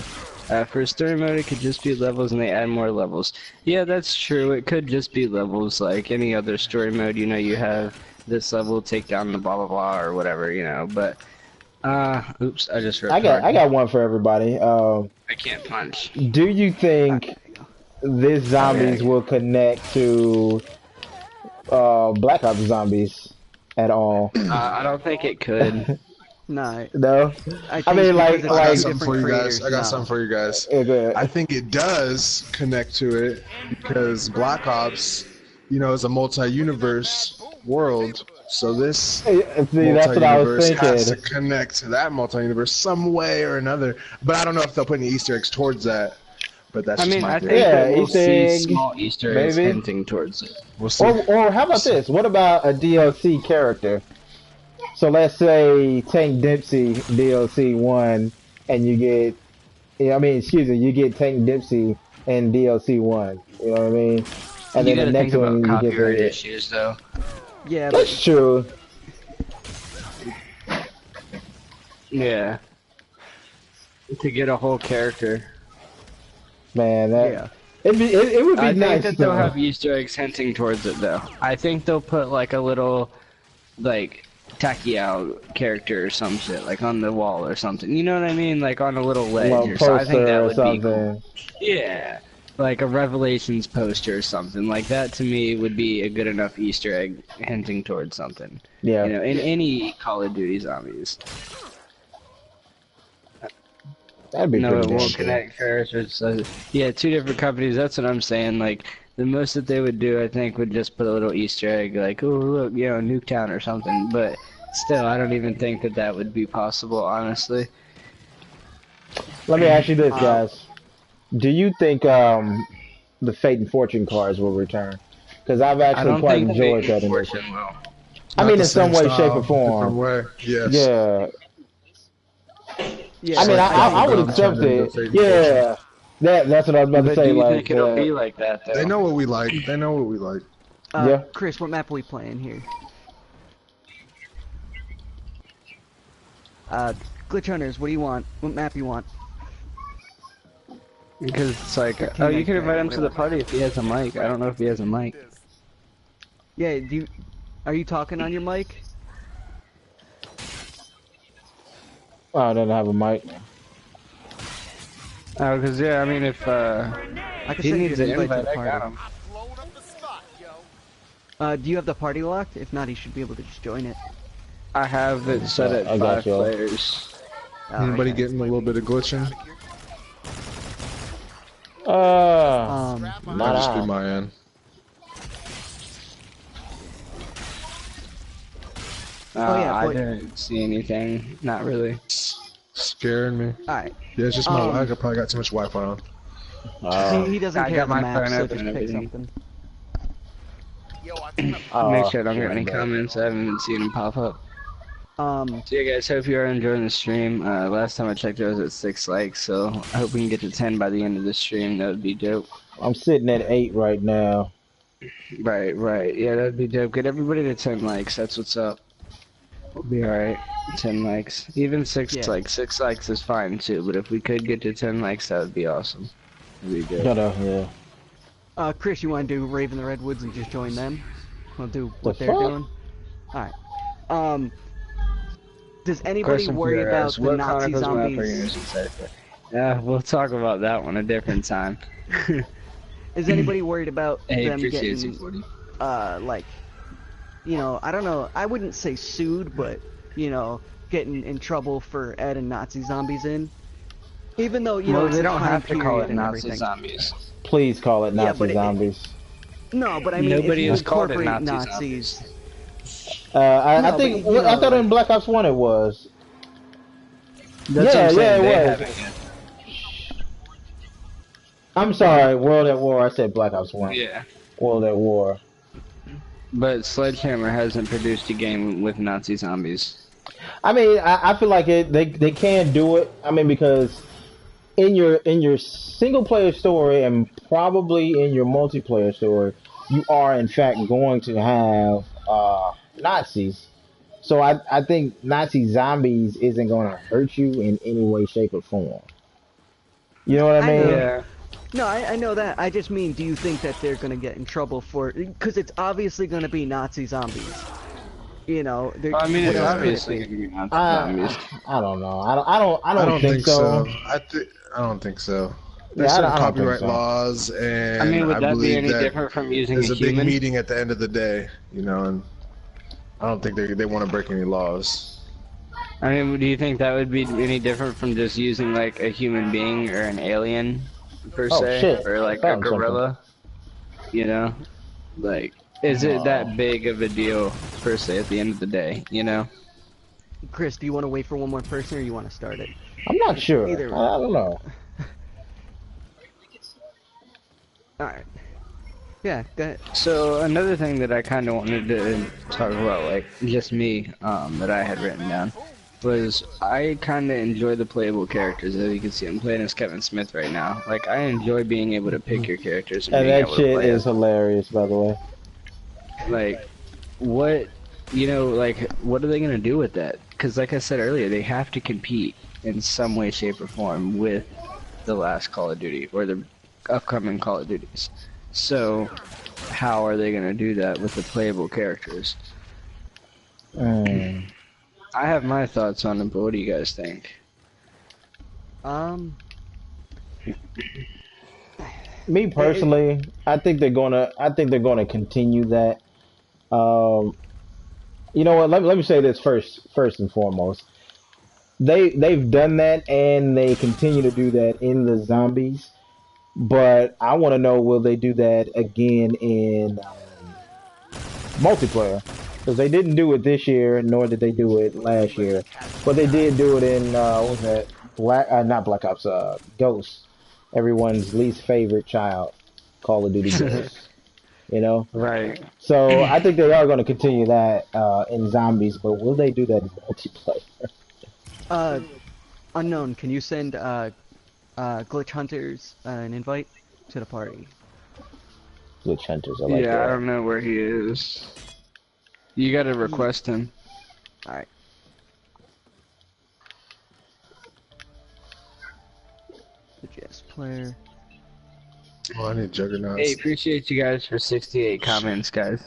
For story mode, it could just be levels and they add more levels. Yeah, that's true. It could just be levels like any other story mode. You know, you have this level, take down the blah blah blah or whatever, you know. But, oops, I just wrote I got one for everybody. I can't punch. Do you think this zombies will connect to Black Ops zombies at all? I don't think it could. No. No? I mean, like, because it's I got two something for you different guys. I got creators, something for you guys. Yeah, go ahead. I think it does connect to it because Black Ops, you know, is a multi-universe world. So this See, that's what I was multi-universe has to thinking. connect to that multi-universe some way or another. But I don't know if they'll put any Easter eggs towards that. But that's I just mean, my I theory. think Yeah, that we'll Easter see egg, small Easter eggs maybe. hinting towards it. We'll see. Or how about this? What about a DLC character? So let's say Tank Dempsey DLC 1, and you get, you get Tank Dempsey in DLC 1. You know what I mean? And You then gotta the next think about one you get copyright the. issues, though. Yeah, but That's true. Yeah. To get a whole character. Man, that yeah. it would be I nice. think that they'll though. have Easter eggs hinting towards it, though. I think they'll put, like, a little, like, Takiao character or some shit, like, on the wall or something. You know what I mean? Like, on a little ledge Well, or something. I think poster that or would be cool. something. Yeah. Like a Revelations poster or something. Like, that to me would be a good enough Easter egg hinting towards something. Yeah. You know, in any Call of Duty zombies. That'd be No, pretty it damn won't cool. connect first. Yeah, two different companies. That's what I'm saying. Like, the most that they would do, I think, would just put a little Easter egg, like, oh, look, you know, Nuketown or something. But still, I don't even think that that would be possible, honestly. Let me ask you this, guys. Do you think the Fate and Fortune cards will return? Because I've I actually don't quite think enjoyed that Fortune initiative. will. I Not mean, the in some same way, shape, style, or form. different way. Yes. Yeah. Yeah. I mean, I would Bubblegum accept turned into it. Fate and Yeah. That's what I was about to But say. do you Like, think it'll be like that, though? They know what we like. They know what we like. Yeah. Chris, what map are we playing here? Glitch Hunters, what do you want? What map you want? Because it's like, oh, you can invite him to the party if he has a mic. I don't know if he has a mic. Yeah, are you talking on your mic? Oh, I don't have a mic. Oh, because, yeah, I mean, if I can he send you needs an an invite to invite, the I got party. him. Do you have the party locked? If not, he should be able to just join it. I have it set at I got 5 you. players. Anybody okay. getting a little bit of glitching? Not Might just be I. my end. Oh, yeah, I but- didn't see anything. Not really. Scaring me. Alright. Yeah, it's just my lag. I probably got too much Wi-Fi on. He doesn't I care got the my map, phone so open just and pick everything. something. Make sure I don't get any comments. I haven't seen them pop up. So yeah, guys, hope you are enjoying the stream. Last time I checked, I was at 6 likes, so I hope we can get to 10 by the end of the stream. That would be dope. I'm sitting at 8 right now. Right. Yeah, that'd be dope. Get everybody to 10 likes. That's what's up. We'll be alright. 10 likes. Even 6 Yeah. likes. 6 likes is fine too, but if we could get to 10 likes, that would be awesome. That'd be Shut good. up, yeah. Chris, you want to do Raven the Redwoods and just join them? We'll do what The they're fuck? doing. Alright. Does anybody Question for worry you about guys. the What Nazi Chronicles map are you zombies? gonna say? Yeah, we'll talk about that one a different time. Is anybody worried about Hey, them appreciate you, getting, 40. like, you know, I don't know, I wouldn't say sued, but, you know, getting in trouble for adding Nazi zombies in? Even though, you know, Well, it's they a don't time have to call period it and Nazi everything. zombies. Please call it Yeah, Nazi but zombies. No, but I mean, if Nobody you has called it incorporate Nazi Nazis. I No, think but, you I know, thought in like, Black Ops One it was. That's what I'm Yeah, saying. it They was. haven't yet. I'm sorry, World at War. I said Black Ops One. Yeah. World at War. But Sledgehammer hasn't produced a game with Nazi zombies. I mean, I feel like they can do it. I mean, because in your single player story and probably in your multiplayer story, you are in fact going to have Nazis. So I think Nazi zombies isn't going to hurt you in any way, shape, or form. You know what I I know. mean? Yeah. No, I know that. I just mean, do you think that they're gonna get in trouble for? Because it's obviously gonna be Nazi zombies. You know, they're. Well, I mean, What it's else could it obviously be? going to be Nazi zombies. I don't know. I I don't don't think think so. so. I don't think so. Yeah, There's certain I don't think copyright so. laws, and I mean, would I that be believe any that different from using there's a a big human? meeting at the end of the day, you know, and I don't think they want to break any laws. I mean, do you think that would be any different from just using like a human being or an alien per Oh se, shit! or like a Found something. gorilla? You know, like, is it that big of a deal per se at the end of the day? You know? Chris, do you want to wait for one more person, or you want to start it? I'm not sure. Either. I don't know. All right. Yeah. Go ahead. So another thing that I kind of wanted to talk about, like just me, that I had written down, was I kind of enjoy the playable characters. As you can see, I'm playing as Kevin Smith right now. Like, I enjoy being able to pick your characters and And being that able to shit play is them. hilarious, by the way. Like, what, you know, like, what are they gonna do with that? Because, like I said earlier, they have to compete in some way, shape, or form with the last Call of Duty or the upcoming Call of Duties. So, how are they gonna do that with the playable characters? I have my thoughts on it, but what do you guys think? Me personally, I think they're gonna continue that. You know what? Let me say this first and foremost. They've done that and they continue to do that in the zombies. But I want to know, will they do that again in multiplayer? Because they didn't do it this year, nor did they do it last year. But they did do it in what was that? Not Black Ops. Ghost. Everyone's least favorite child, Call of Duty Ghost. You know. Right. So I think they are going to continue that in zombies, but will they do that in multiplayer? Unknown. Can you send Glitch Hunters an invite to the party? Glitch Hunters, I like Yeah, that. I don't know where he is. You gotta request him. Alright. Suggest player. Oh, I need juggernauts. Hey, appreciate you guys for 68 comments, guys.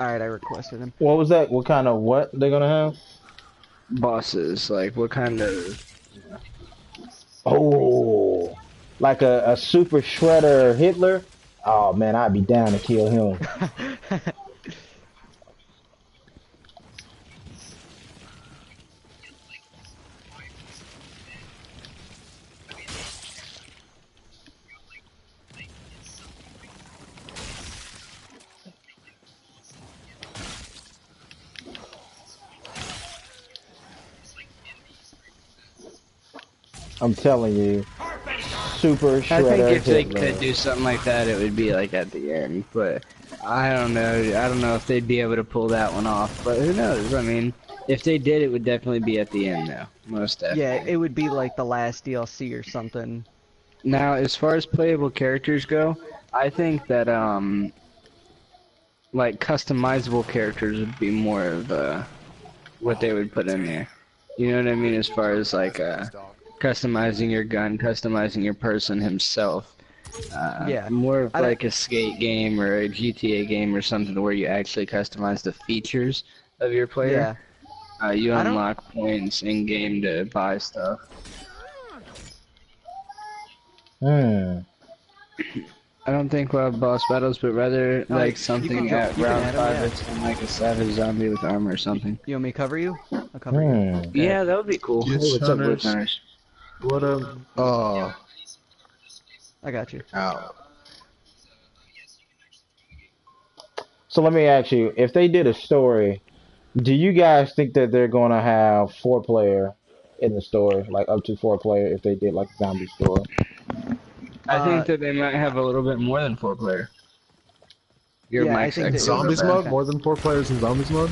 Alright, I requested him. What was that? What kind of what they're gonna have? Bosses, like what kind of... Oh, like a super shredder Hitler? Oh man, I'd be down to kill him. I'm telling you, super shredder I think if they Hitler. could do something like that, it would be like at the end, but I don't know. I don't know if they'd be able to pull that one off, but who knows? I mean, if they did, it would definitely be at the end, though. Most definitely. Yeah, it would be like the last DLC or something. Now, as far as playable characters go, I think that, like, customizable characters would be more of, what they would put in there. You know what I mean? As far as, like, customizing your gun, customizing your person himself. Yeah. More of like a skate game or a GTA game or something where you actually customize the features of your player. Yeah. You unlock points in game to buy stuff. Hmm. I don't think we'll have boss battles, but rather like you something can at you can round add 'em, 5 yeah. that's in like a savage zombie with armor or something. You want me to cover you? I'll cover you. Yeah, that would be cool. Hey, Yes, what's up, hunters. listeners? What up? Oh, I got you. ow. So let me ask you, if they did a story, do you guys think that they're gonna have 4 player in the story, like up to 4 player, if they did like a zombie story? I think that they might have a little bit more than 4 player. Your Yeah, I mic's think that echoing real Zombies bad. mode? More than 4 players in zombies mode?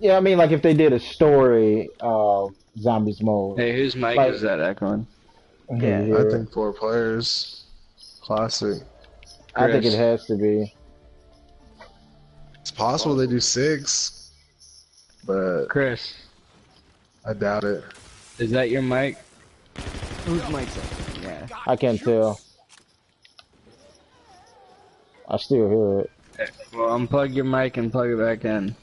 Yeah, I mean, like if they did a story of zombies mode, Hey, whose mic like is that echoing? Yeah. I think 4 players. Classic. I think it Chris. has to be. It's possible they do 6, but Chris, I doubt it. is that your mic? Whose mic's that? Yeah. I can't tell. I still hear it. Well, unplug your mic and plug it back in.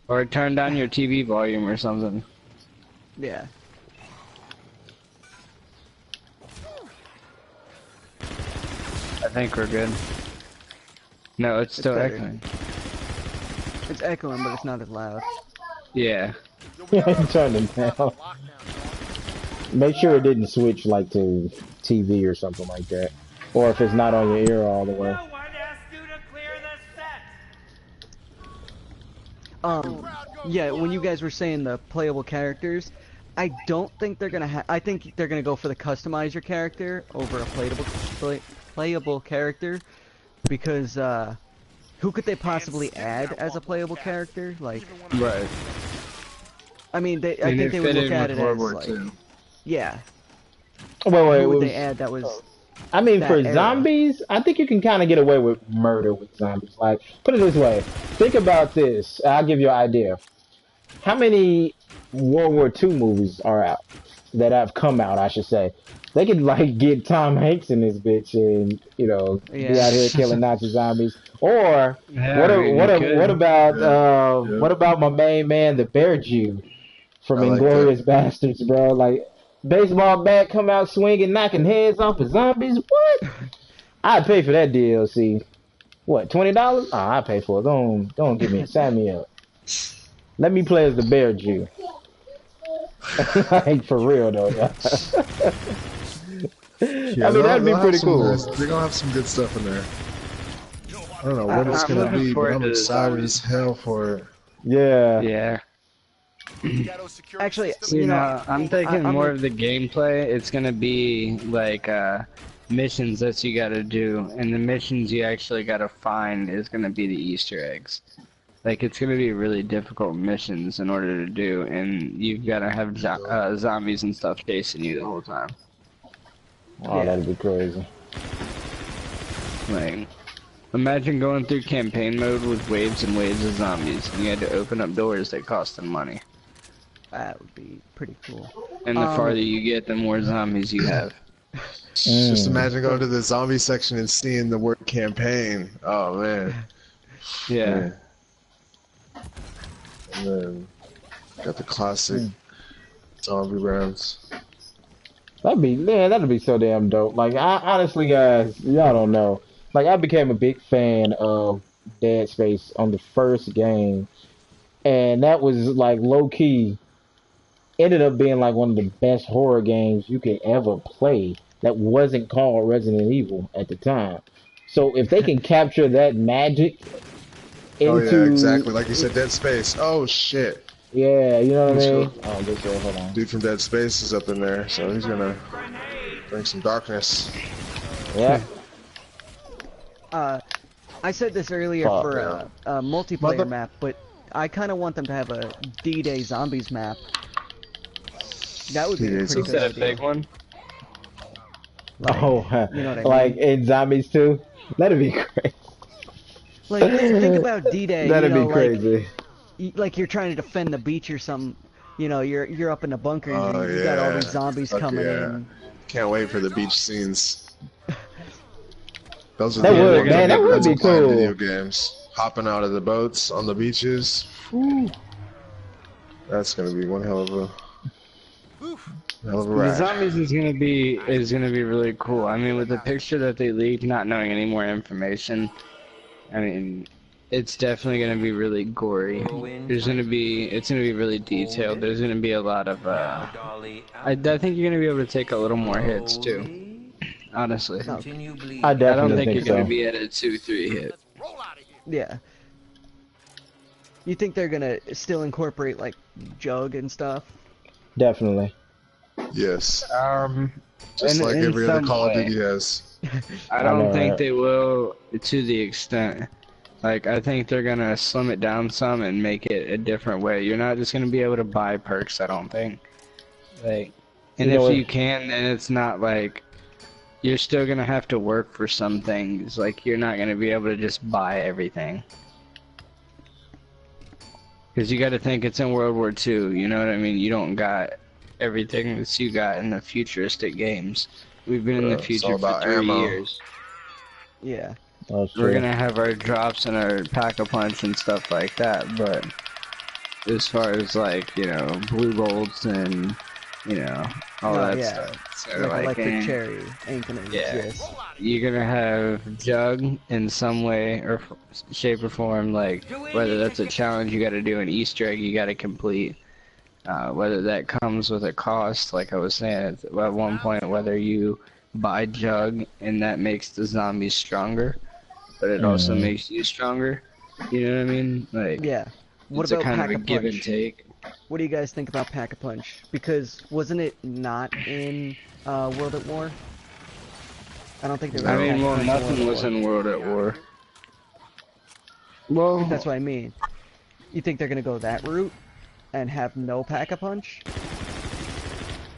Or turn down your TV volume or something. Yeah. I think we're good. No, it's still better. echoing. It's echoing, but it's not as loud. Yeah. Turn it down. Make sure it didn't switch like to TV or something like that, or if it's not on your ear all the way. Yeah, when you guys were saying the playable characters, I don't think they're gonna I think they're gonna go for the customize your character over a playable character, because who could they possibly add as a playable character? Like, Right. I mean, I And think they would fit look in at with it World as War like, II. yeah. Wait, Who would was, they add that was? I mean, that for era? zombies, I think you can kind of get away with murder with zombies. Like, put it this way: think about this. I'll give you an idea. How many World War II movies are out that have come out? I should say. They could like get Tom Hanks in this bitch and be Yeah. out here killing Nazi zombies. Or Yeah, what about my main man, the Bear Jew from I like Inglorious Bastards, bro? Like baseball bat come out swinging, knocking heads off of zombies. What? I'd pay for that DLC. What, $20? Oh, I'd pay for it. Don't give me sign me up. Let me play as the Bear Jew. Like for real though. Yeah, I mean, that'd be they'll have pretty some cool. They're gonna have some good stuff in there. I don't know what it's I'm gonna looking be, but forward I'm to the excited zombies. as hell for it. Yeah. Yeah. Actually, See, you know, now, I'm thinking I'm more like- of the gameplay. It's gonna be like missions that you gotta do, and the missions you actually gotta find is gonna be the Easter eggs. Like, it's gonna be really difficult missions in order to do, and you've gotta have zombies and stuff chasing you the whole time. Oh, Yeah. that'd be crazy. Like, imagine going through campaign mode with waves and waves of zombies, and you had to open up doors that cost them money. that would be pretty cool. And the farther you get, the more zombies you have. Just imagine going to the zombie section and seeing the word campaign. Oh man. Yeah. And then got the classic zombie rounds. That'd be so damn dope. Like, honestly, guys, y'all don't know. Like, I became a big fan of Dead Space on the first game, and that was like low key. Ended up being like one of the best horror games you could ever play. That wasn't called Resident Evil at the time. So if they can capture that magic into, Oh yeah, exactly. Like you said, Dead Space. Oh shit. yeah, you know what I Let's mean. go. Oh, this way, hold on. Dude from Dead Space is up in there, so he's gonna bring some darkness. Yeah. I said this earlier Fuck, for a multiplayer Mother- map, but I kind of want them to have a D-Day Zombies map. That would be a D-Day pretty Is good that a idea. big one? Like, Oh, you know what I like mean? in Zombies too. That'd be great. Like, think about D-Day. That'd you know, be crazy. Like you're trying to defend the beach or something. You know, you're up in the bunkers. Oh, and you got all yeah. these zombies Fuck coming yeah. in. Can't wait for the beach scenes. Those are That the would, ones man, that would be playing cool. Video games, hopping out of the boats on the beaches. Whew. That's gonna be one hell of a The ride. zombies is gonna be really cool. I mean, with the picture that they leaked, not knowing any more information, I mean, it's definitely gonna be really gory. It's gonna be really detailed. There's gonna be a lot of I think you're gonna be able to take a little more hits too. Honestly, I I don't definitely think you're think so. gonna be at a 2-3 hit. Yeah. You think they're gonna still incorporate like Jug and stuff? Definitely. Yes. in, Just like in every other some Call of way. Duty has. I I know, don't think right? they will to the extent. Like, I think they're gonna slim it down some and make it a different way. You're not just gonna be able to buy perks, I don't think. Like, and You know if what? you can, then it's not like you're still gonna have to work for some things. Like, you're not gonna be able to just buy everything. Because you gotta think it's in World War II, you know what I mean? You don't got everything that you got in the futuristic games. We've been in the It's all future for about 3 ammo. years. Yeah. That's We're true. gonna have our drops and our pack-a-punch and stuff like that, but as far as like, you know, blue bolts and, you know, all No, that yeah. stuff. So Like like, Electric Cherry ain't gonna yeah, exist. you're gonna have Jug in some way or shape or form, like whether that's a challenge you gotta do, an Easter egg you gotta complete, whether that comes with a cost, like I was saying at one point, whether you buy Jug and that makes the zombies stronger, but it also Mm. makes you stronger. You know what I mean? Like, Yeah. What it's a about kind of a give and Pack-a-Punch? take. What do you guys think about Pack-a-Punch? Because wasn't it not in World at War? I don't think there was I a mean, well, Pack-a-Punch in World nothing at was War. in World at War. Well, That's what I mean. You think they're gonna go that route and have no Pack-a-Punch?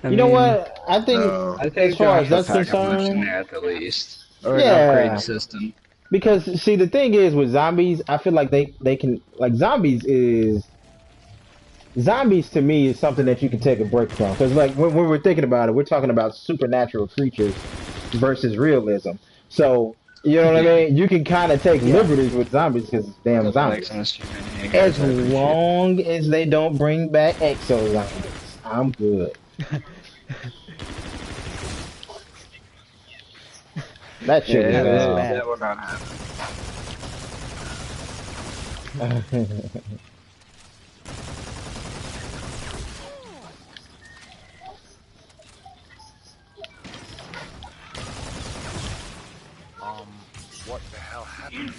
You know what? I think No. I as think they'll far as have a that's pack-a-punch in concerned, there at the least, or an upgrade yeah. system. Because see, the thing is with zombies, I feel like they can like zombies to me is something that you can take a break from. Because like when we're thinking about it, we're talking about supernatural creatures versus realism. So you know what I Yeah. mean? You can kind of take Yeah. liberties with zombies because it's damn What's up, zombies. Alex? Nice to meet you As guys. I appreciate it. long as they don't bring back exo zombies, I'm good. That shit Yeah, Hazard's was bad. that will not happen. What the hell happened?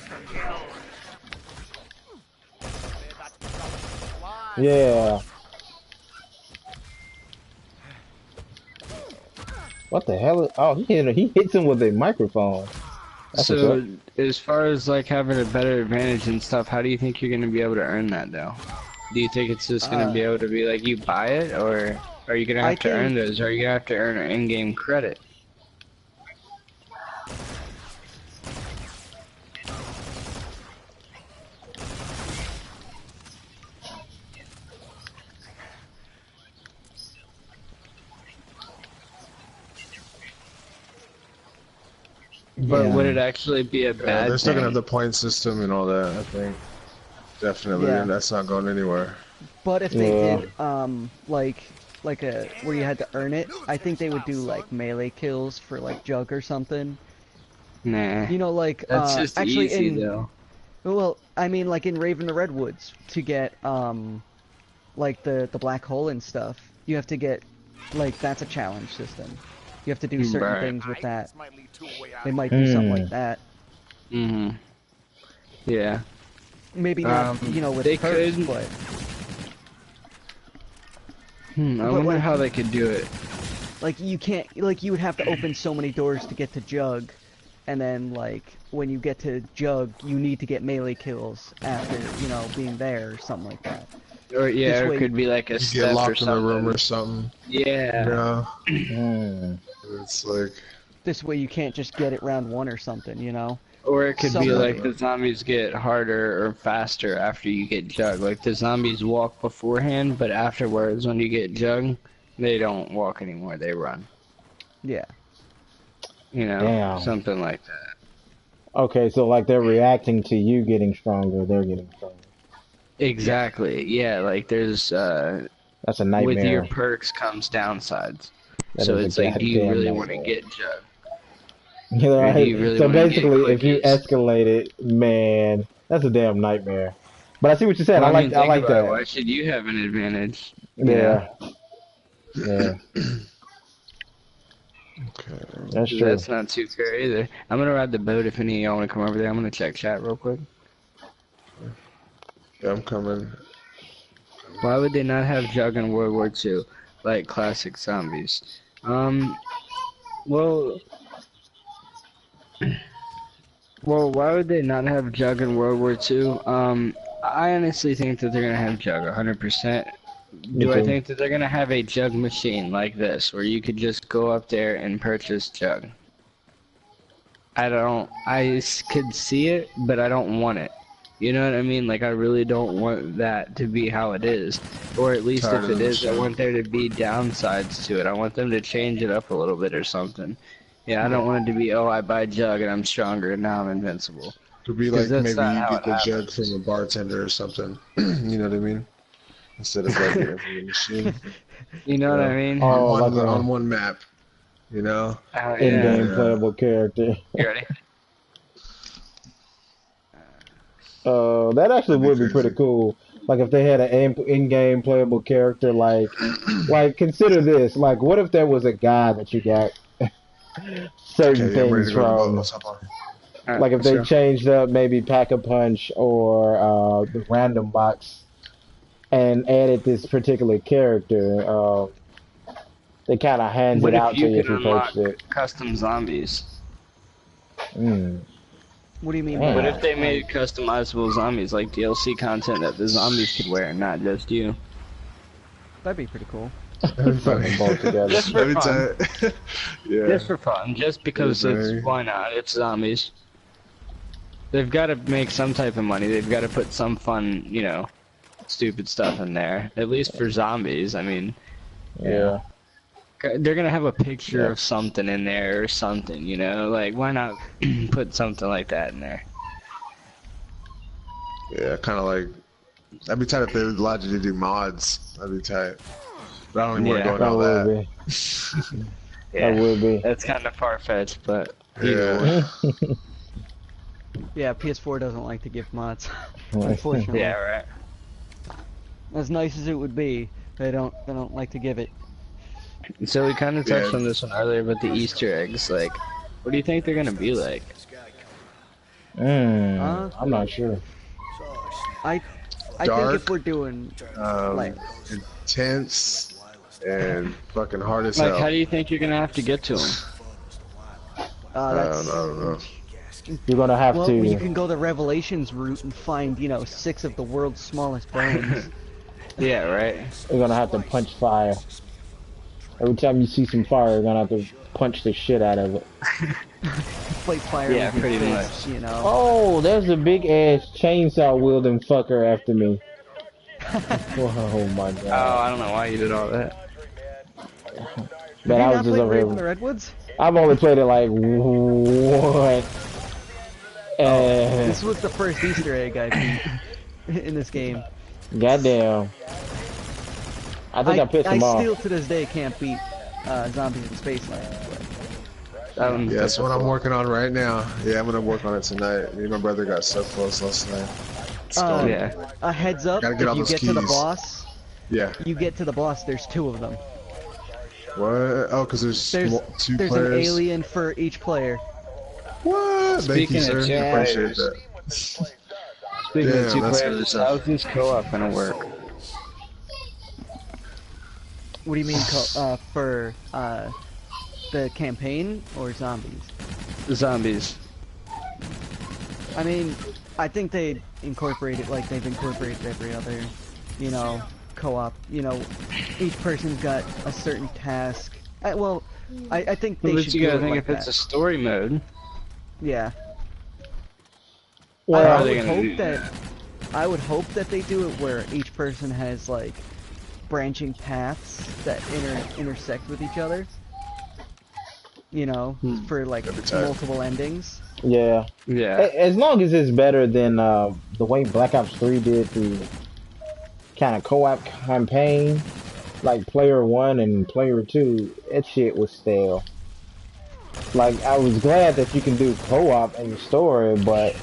yeah. What the hell? Oh, he hits him with a microphone. That's what's up. So, as far as like having a better advantage and stuff, how do you think you're gonna be able to earn that though? Do you think it's just gonna be able to be like you buy it, or are you gonna I have to earn think- those? Or are you gonna have to earn an in-game credit? But would it actually be a Yeah, bad they're still gonna have thing? the point system and all that, I think. Definitely, Yeah. and that's not going anywhere. But if they Yeah. did, like a where you had to earn it, I think they would do like melee kills for like Jug or something. Nah. You know, like That's just actually easy in though. well, I mean like in Raven the Redwoods to get like the black hole and stuff, you have to get like that's a challenge system. You have to do certain Right. things with that. They might do something like that. Mm-hmm. Yeah. Maybe not, you know, with they perks, could- but I But, wonder like- how they could do it. like you can't like you would have to open so many doors to get to Jug, and then like when you get to Jug, you need to get melee kills after being there or something like that. Or yeah, This or way- it could be like a You step get or locked in a something. room or something. Yeah. Mm. It's like This way you can't just get it round one or something, you know? Or it could be Something like like the zombies get harder or faster after you get Jug. Like the zombies walk beforehand, but afterwards when you get Jug, they don't walk anymore, they run. Yeah. You know, Damn. something like that. Okay, so like they're reacting to you getting stronger, they're getting stronger. Exactly. Yeah, like there's That's a with your nightmare. perks comes downsides. That So is a it's like, do you goddamn really want to nightmare. get Jug? You know, Or do you really so wanna get basically, if you quickies? escalate it, man, that's a damn nightmare. But I see what you said. Well, I mean, like think about it. that. Why should you have an advantage? You know? Yeah. Yeah. okay. That's true. That's not too fair either. I'm gonna ride the boat if any of y'all wanna come over there. I'm gonna check chat real quick. Yeah, I'm coming. Why would they not have Jug in World War II, like classic zombies? Well, why would they not have Jug in World War II? I honestly think that they're gonna have Jug 100%. Do I think that they're gonna have a Jug machine like this, where you could just go up there and purchase Jug? I could see it, but I don't want it. You know what I mean? Like, I really don't want that to be how it is. Or at least if it is, I want there to be downsides to it. I want them to change it up a little bit or something. Yeah, I don't want it to be, oh, I buy Jug and I'm stronger and now I'm invincible. Could be like maybe you get the Jug from a bartender or something. You know what I mean? Instead of like getting it from the machine. You know what I mean? Oh, on one map. You know? In-game playable character. You ready? That actually would be pretty cool. Like if they had an in-game playable character, like consider this. Like, what if there was a guy that you got certain things from? Like if they changed up maybe Pack-a-Punch or the Random Box and added this particular character. They kind of hand it out to you if you purchase it. Custom zombies. What do you mean? What if they made customizable zombies, like DLC content that the zombies could wear, not just you? That'd be pretty cool. Both together. Just for fun. Yeah. Just for fun. Just because why not? It's zombies. They've got to make some type of money. They've got to put some fun, you know, stupid stuff in there. At least for zombies. I mean, yeah. They're gonna have a picture of something in there or something, you know? Like, why not put something like that in there? Yeah, kind of like, that'd be tight if they allowed you to do mods. That'd be tight. But I don't even want to go into all that. Yeah, that would be. That's kind of far-fetched, but yeah. Yeah, PS4 doesn't like to give mods, unfortunately. Yeah, right. As nice as it would be, they don't like to give it. So we kind of touched on this one earlier about the Easter eggs. Like, what do you think they're gonna be like? I'm not sure. I think if we're doing like intense and fucking hard as hell. Like, how do you think you're gonna have to get to them? I don't know. You're gonna have to. Well, you can go the Revelations route and find, 6 of the world's smallest bones. Yeah, right. You're gonna have to punch fire. Every time you see some fire, you're gonna have to punch the shit out of it. Fight fire. Yeah, with pretty your much. fists, you know. Oh, there's a big ass chainsaw wielding fucker after me. Oh my god. Oh, I don't know why you did all that. But I was just over here. here. The Redwoods? I've only played it like what? This was the first Easter egg I beat in this game. Goddamn. I think I pissed him off. I still to this day can't beat Zombies in Spaceland. Yeah, that's what I'm working on right now. Yeah, I'm gonna work on it tonight. Me and my brother got so close last night. Yeah. A heads up, if you get to the boss, you get to the boss, there's 2 of them. What? Oh, because there's 2 players. There's an alien for each player. What? Thank you, sir. I appreciate that. Speaking of 2 players, how's this co-op gonna work? What do you mean for the campaign or zombies? Zombies. I mean, I think they incorporate it like they've incorporated every other, co-op. Each person's got a certain task. I think they should. You gotta think if it's a story mode. Yeah. Well, I would hope that they do it where each person has like branching paths that intersect with each other. For like multiple endings. Yeah. Yeah. As long as it's better than the way Black Ops 3 did the kind of co-op campaign, like Player 1 and Player 2, that shit was stale. Like, I was glad that you can do co-op in the story, but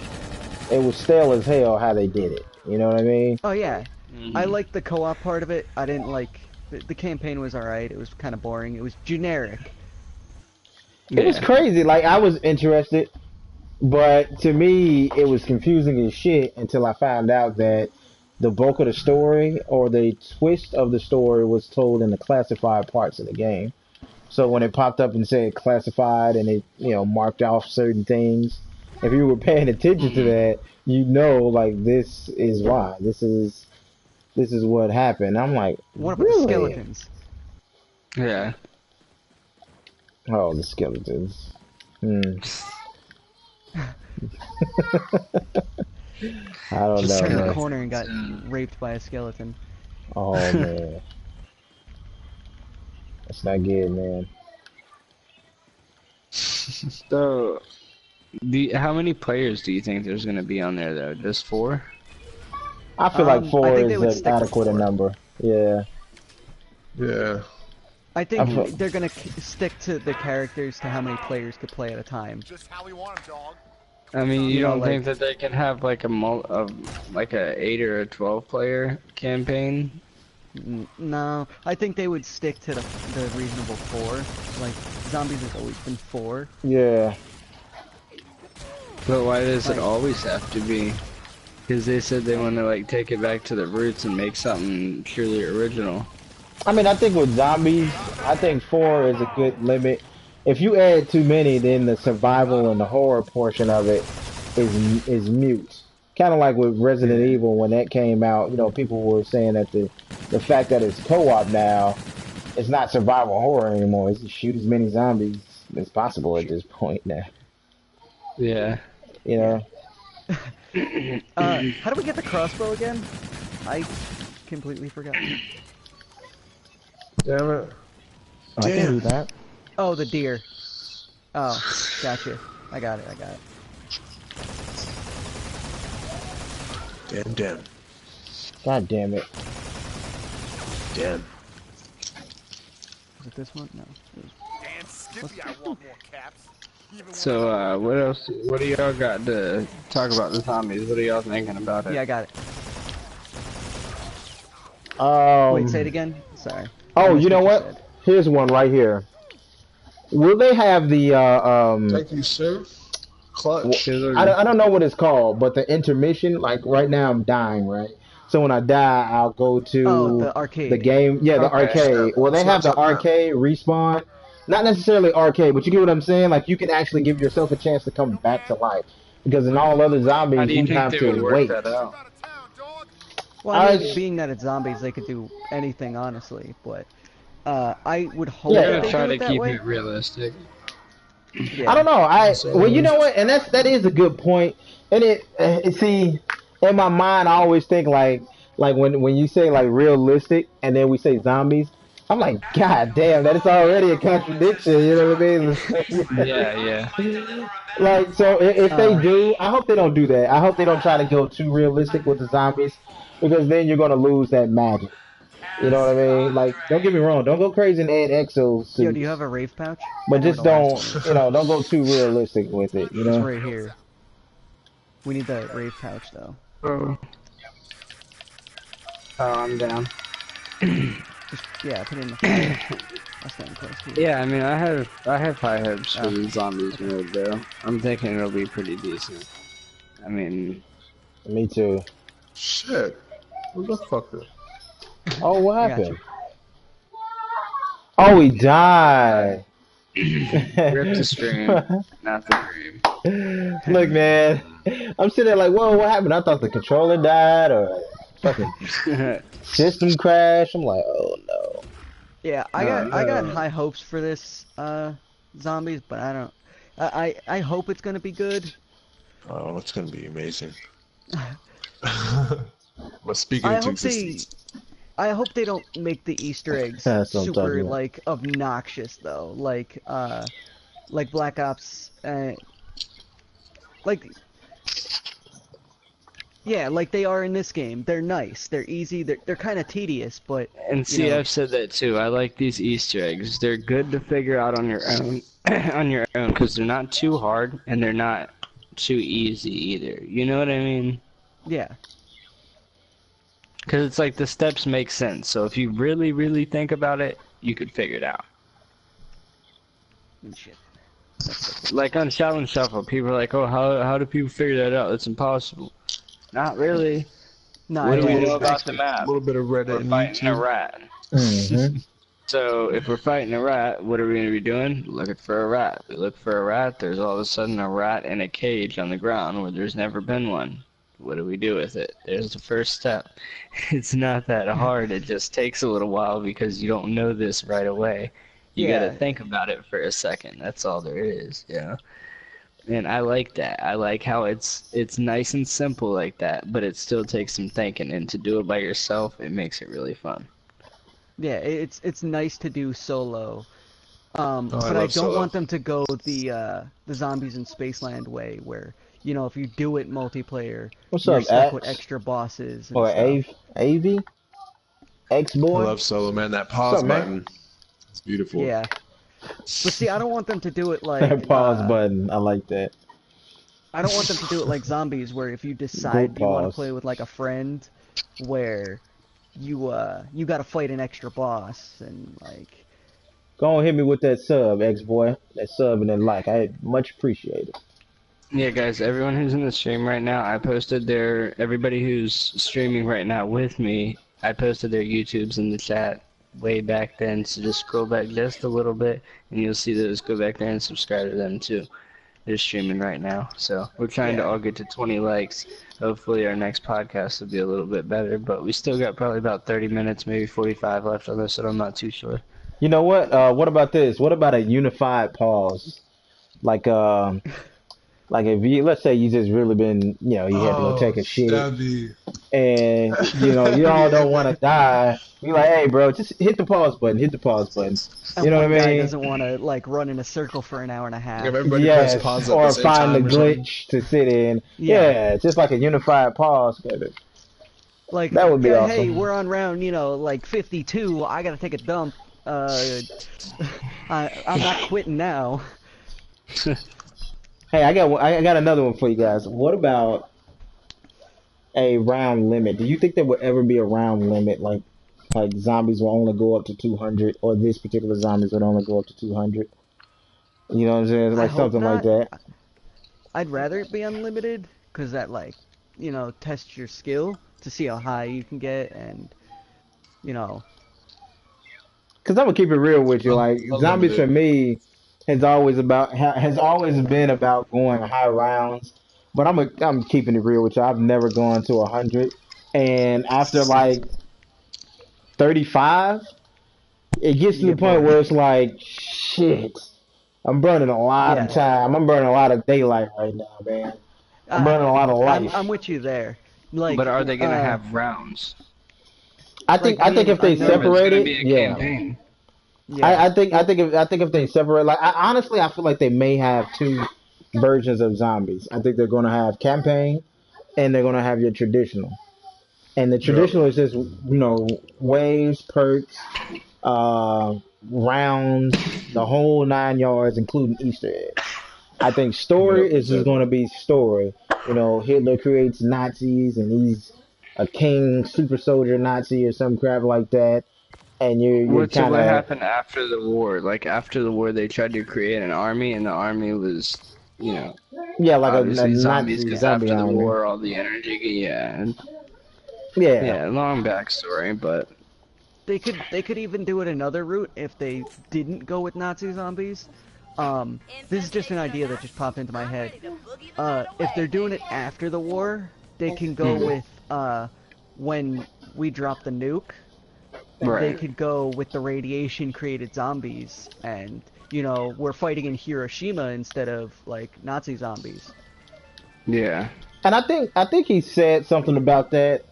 it was stale as hell how they did it. You know what I mean? Oh yeah. I liked the co-op part of it. I didn't like the campaign was alright. It was kind of boring. It was generic. It was crazy. Like I was interested, but to me, it was confusing as shit until I found out that the bulk of the story or the twist of the story was told in the classified parts of the game. So when it popped up and said classified and it, marked off certain things, if you were paying attention to that, like this is why. This is what happened. I'm like, What about the really? skeletons? Yeah. Oh, the skeletons. I don't Just know, turned the man. corner and got raped by a skeleton. Oh man, that's not good, man. So, how many players do you think there's gonna be on there though? Just 4? I feel like I 4 think they is would an stick with adequate 4. number. Yeah. Yeah. I think they're gonna stick to the characters to how many players could play at a time. Just how we want him, dog. I mean, you don't like- think that they can have like like a 8 or a 12 player campaign? No, I think they would stick to the reasonable 4. Like, zombies has always been 4. Yeah. But why does it always have to be? Because they said they want to like take it back to the roots and make something purely original. I mean, I think with zombies, I think 4 is a good limit. If you add too many, then the survival and the horror portion of it is mute. Kind of like with Resident Evil when that came out. People were saying that the fact that it's co-op now, it's not survival horror anymore. It's just shoot as many zombies as possible at this point now. Yeah. How do we get the crossbow again? I completely forgot. Damn it. I can do that. Oh, the deer. Oh, gotcha. I got it. Damn. God damn it. Damn. Is it this one? No. Damn Skippy, I want more caps. So, what else? What do y'all got to talk about the zombies? What are y'all thinking about it? Yeah, I got it. Wait, say it again? Sorry. Oh, you know what? Here's one right here. Will they have the Thank you, sir. Clutch. I don't know what it's called, but the intermission, like right now I'm dying, right? So when I die, I'll go to the arcade. the game. Yeah, the arcade. Well, they have the arcade respawn. Not necessarily arcade, but you get what I'm saying? Like, you can actually give yourself a chance to come back to life. Because in all other zombies, How do you you think have they to would work wait. that out? Well, I mean, being that it's zombies, they could do anything, honestly. But I would hope They're that gonna they try do to it that keep way. it realistic. Yeah. I don't know. Well, you know what? And that is a good point. And see, in my mind, I always think like when you say like realistic, and then we say zombies, I'm like, God damn, that is already a contradiction. You know what I mean? Yeah. Like, so if they do, I hope they don't do that. I hope they don't try to go too realistic with the zombies, because then you're gonna lose that magic. You know what I mean? Like, don't get me wrong, don't go crazy and add exosuits. Yo, do you have a rave pouch? But just don't go too realistic with it. You know? It's right here. We need the rave pouch though. Oh, I'm down. Yeah, put it in the fire. I'll stand close to you. Yeah, I mean, I have high hopes for the zombies mode though. I'm thinking it'll be pretty decent. I mean, me too. Shit. Who the fucker? Oh, what happened? Oh, he died. rip the stream, not the dream. Look, man, I'm sitting there like, whoa, what happened? I thought the controller died or fucking system crash. I'm like, oh no. Yeah, I got high hopes for this zombies, but I don't. I hope it's gonna be good. Oh, it's gonna be amazing. But speaking into existence. I hope they don't make the Easter eggs super like obnoxious though, like Black Ops, like yeah, like they are in this game. They're nice, they're easy, they're kind of tedious, but and see, I've said that too. I like these Easter eggs. They're good to figure out on your own, because they're not too hard and they're not too easy either. You know what I mean? Yeah. Because it's like the steps make sense. So if you really, really think about it, you could figure it out. Shit. like on Shaolin Shuffle, people are like, oh, how do people figure that out? It's impossible. Not really. No, What do we yeah. know about the map? A little bit of Reddit We're and fighting a YouTube. rat. Mm-hmm. So if we're fighting a rat, what are we going to be doing? Looking for a rat. We look for a rat, there's all of a sudden a rat in a cage on the ground where there's never been one. What do we do with it? There's the first step. It's not that hard, it just takes a little while because you don't know this right away. You Yeah. gotta think about it for a second, that's all there is, yeah. And I like that. I like how it's nice and simple like that, but it still takes some thinking, and to do it by yourself, it makes it really fun. Yeah, it's nice to do solo. I But I love don't solo. want them to go the Zombies in Spaceland way, where if you do it multiplayer, What's you're up, stuck with X? extra bosses and Or stuff. AV? X I boy? love solo, man. That What's pause up, man? button. It's beautiful. Yeah. But see, I don't want them to do it like That pause button. I like that. I don't want them to do it like Zombies, where if you Good decide you want to pause. play with like a friend, where you got to fight an extra boss and like. Go on, hit me with that sub, X boy. That sub and that like. I much appreciate it. Yeah, guys, everyone who's in the stream right now, I posted everybody who's streaming right now with me, I posted their YouTubes in the chat way back then, so just scroll back just a little bit, and you'll see those. Go back there and subscribe to them too. They're streaming right now, so we're trying to all get to 20 likes. Hopefully our next podcast will be a little bit better, but we still got probably about 30 minutes, maybe 45 left on this, so I'm not too sure. You know what? What about this? What about a unified pause? Like if you, let's say you just really been, you had to go take a shit, That'd be... and you all don't want to die. You're like, hey, bro, just hit the pause button. Hit the pause button. You know what I Guy mean? doesn't want to like run in a circle for an hour and a half. Yeah, everybody Yes, press pause at or the same find the time or something. glitch to sit in. Yeah. Yeah, just like a unified pause. Like, That would be yeah, awesome. hey, we're on round, like 52. I gotta take a dump. I'm not quitting now. Hey, I got another one for you guys. What about a round limit? Do you think there would ever be a round limit, like zombies will only go up to 200, or this particular zombies would only go up to 200? You know what I'm saying? Like I hope something like not. that. I'd rather it be unlimited, cause that tests your skill to see how high you can get, and Because I'm gonna keep it real with you. Like zombies Unlimited. for me has always been about going high rounds. But I'm keeping it real with you. I've never gone to 100, and after like 35, it gets to the point where it's like, shit, I'm burning a lot of time. I'm burning a lot of daylight right now, man. I'm burning a lot of life. I'm with you there. Like, But are they gonna have rounds? I think if they separate it, yeah. Campaign. Yeah. I think if they separate, like honestly, I feel like they may have two versions of zombies. I think they're gonna have campaign, and they're gonna have your traditional. And the traditional is just waves, perks, rounds, the whole 9 yards, including Easter eggs. I think story is just gonna be story. Hitler creates Nazis, and he's a king, super soldier Nazi, or some crap like that. And you're So kind what of happened after the war? Like after the war, they tried to create an army, and the army was, like a obviously zombies. Nazi Because zombie after the army. war, all the energy, Yeah. long backstory, but They could even do it another route if they didn't go with Nazi zombies. This is just an idea that just popped into my head. If they're doing it after the war, they can go with when we drop the nuke. They right. could go with the radiation created zombies, and we're fighting in Hiroshima instead of like Nazi zombies. Yeah. And I think he said something about that.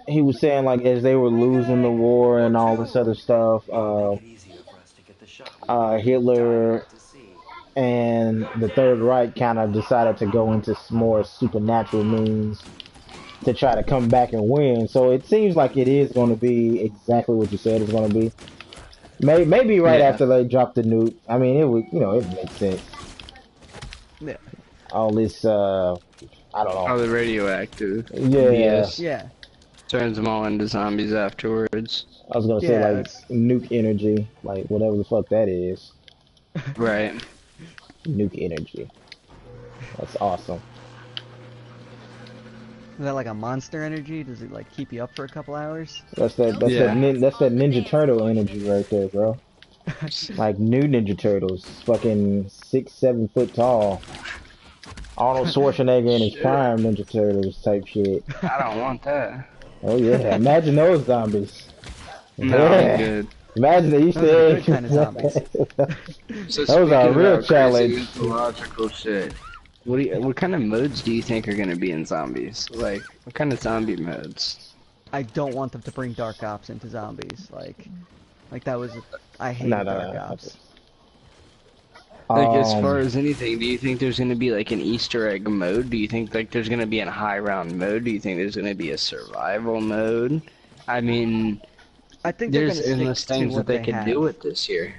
He was saying like as they were losing the war and all this other stuff, Hitler and the Third Reich kind of decided to go into more supernatural means to try to come back and win. So it seems like it is going to be exactly what you said it's going to be. Maybe right after they drop the nuke. I mean, it would, it makes sense. Yeah. All this, I don't know. All the radioactive. Yeah. BS Yeah. turns them all into zombies afterwards. I was gonna say like nuke energy, like whatever the fuck that is. Right. Nuke energy. That's awesome. Is that like a monster energy? Does it like keep you up for a couple hours? That's that. That's Yeah. that's that Ninja Turtle energy right there, bro. Like new Ninja Turtles, fucking 6, 7 foot tall. Arnold Schwarzenegger in his Shit. prime Ninja Turtles type shit. I don't want that. Oh yeah, imagine those zombies. No, Yeah. I'm good. Imagine the Easter Those are eggs. good kind of zombies. So Those are a speaking real about crazy challenge. mythological shit. What kind of modes do you think are gonna be in zombies? Like, what kind of zombie modes? I don't want them to bring Dark Ops into zombies. Like that was. I hate No, Dark Ops. Like, as far as anything, do you think there's gonna be like an Easter egg mode? Do you think like there's gonna be a high round mode? Do you think there's gonna be a survival mode? I mean, I think they're there's gonna stick endless to things what that they could have. do with this year.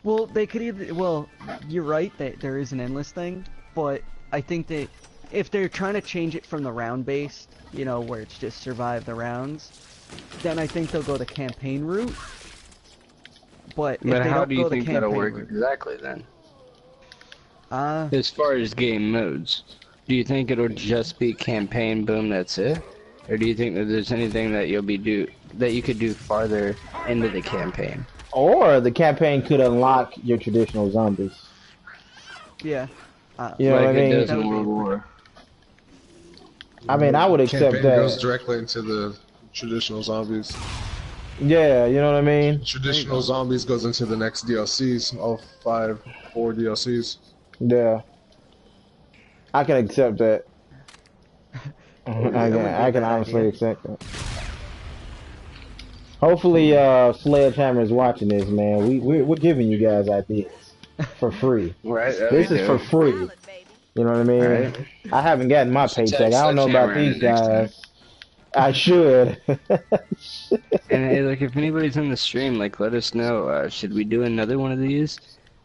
Well, they could either. Well, you're right that there is an endless thing, but I think that if they're trying to change it from the round based, you know, where it's just survive the rounds, then I think they'll go the campaign route. But if But they how don't do you go the think that'll campaign work route, exactly then? uh, As far as game modes, do you think it'll just be campaign, boom, that's it? Or do you think that there's anything that you could do farther into the campaign? Or the campaign could unlock your traditional zombies. yeah. You know like what I it mean? does in World War. I mean, I would accept Campaign that. goes directly into the traditional zombies. Yeah, you know what I mean? Traditional zombies goes into the next DLCs, all 4 DLCs. Yeah. I can accept that. I can honestly accept that. Hopefully, Sledgehammer is watching this, man. We're giving you guys ideas for free. Right. This is for free. You know what I mean? Right. I haven't gotten my paycheck. I don't know about these guys. I should. And hey, like, if anybody's on the stream, like, let us know. Should we do another one of these?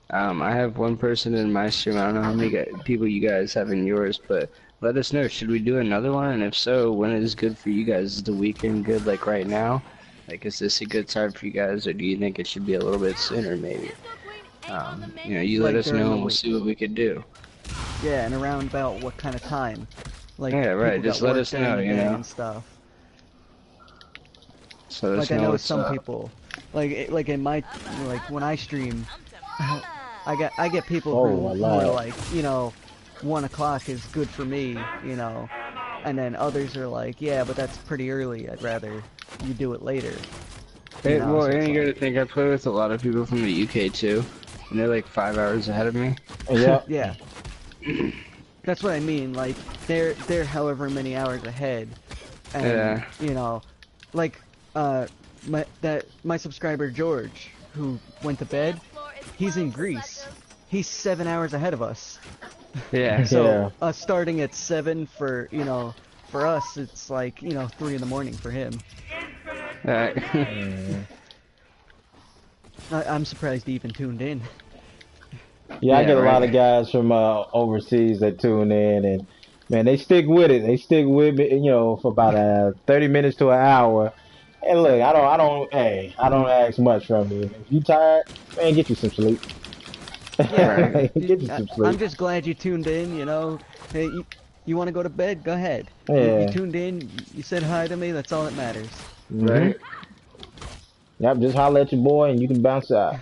I have one person in my stream. I don't know how many people you guys have in yours, but let us know. Should we do another one? And if so, when is good for you guys? Is the weekend good, like, right now? Like, is this a good time for you guys, or do you think it should be a little bit sooner, maybe? You know, you let us know, and we'll see what we could do. Yeah, and around about what kind of time? Like, Yeah, right. people Just got let work us during know, the you day know. and stuff. So Like I know what's some up. people, like in my, like when I stream, I get people who are like, you know, 1 o'clock is good for me, you know, and then others are like, yeah, but that's pretty early. I'd rather you do it later. You know, Well, so and it's you gotta like- think I play with a lot of people from the UK too, and they're like 5 hours ahead of me. Yeah. Yeah. That's what I mean. Like they're however many hours ahead, and Yeah. you know, like my subscriber George, who went to bed, he's in Greece. He's 7 hours ahead of us. Yeah. So us starting at 7 for, you know, for us it's like, you know, 3 in the morning for him. Alright. I'm surprised he even tuned in. Yeah, I get a right. lot of guys from overseas that tune in, and man, they stick with it. They stick with me, you know, for about 30 minutes to an hour. And look, I don't ask much from you. If you tired, man, get you some sleep. Yeah, Get you some sleep. I'm just glad you tuned in, you know. Hey, you want to go to bed? Go ahead. Yeah. You tuned in, you said hi to me, that's all that matters. Right. Yep, just holler at your boy and you can bounce out.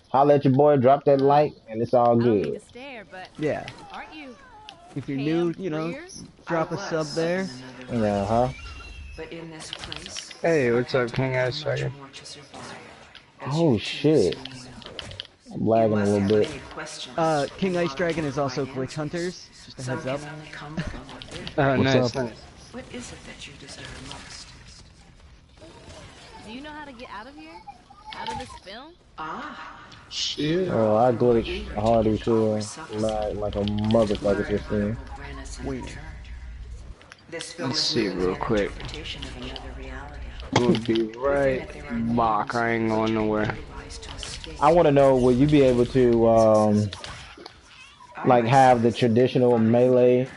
Holler at your boy, drop that like, and it's all I don't mean to good. stare, but Yeah. aren't you? If you're new, you know, drop a sub there. Yeah, huh? But in this place, Hey, what's up, King Ice Dragon? more to survive. Oh shit. I'm lagging a little bit. King Ice Dragon is also Glitch Hunters, just a Some heads up. can only come from within. Oh, What's nice, up? nice. What is it that you desire most? Do you know how to get out of here? Out of this film? Ah, Shit. Oh, I glitch hard as hell, like a motherfucker just then. Wait. this film Let's is see really real an quick. interpretation of another reality. We'll be right back. I ain't going nowhere. Device to escape. I want to know, will you be able to, like, have the traditional melee,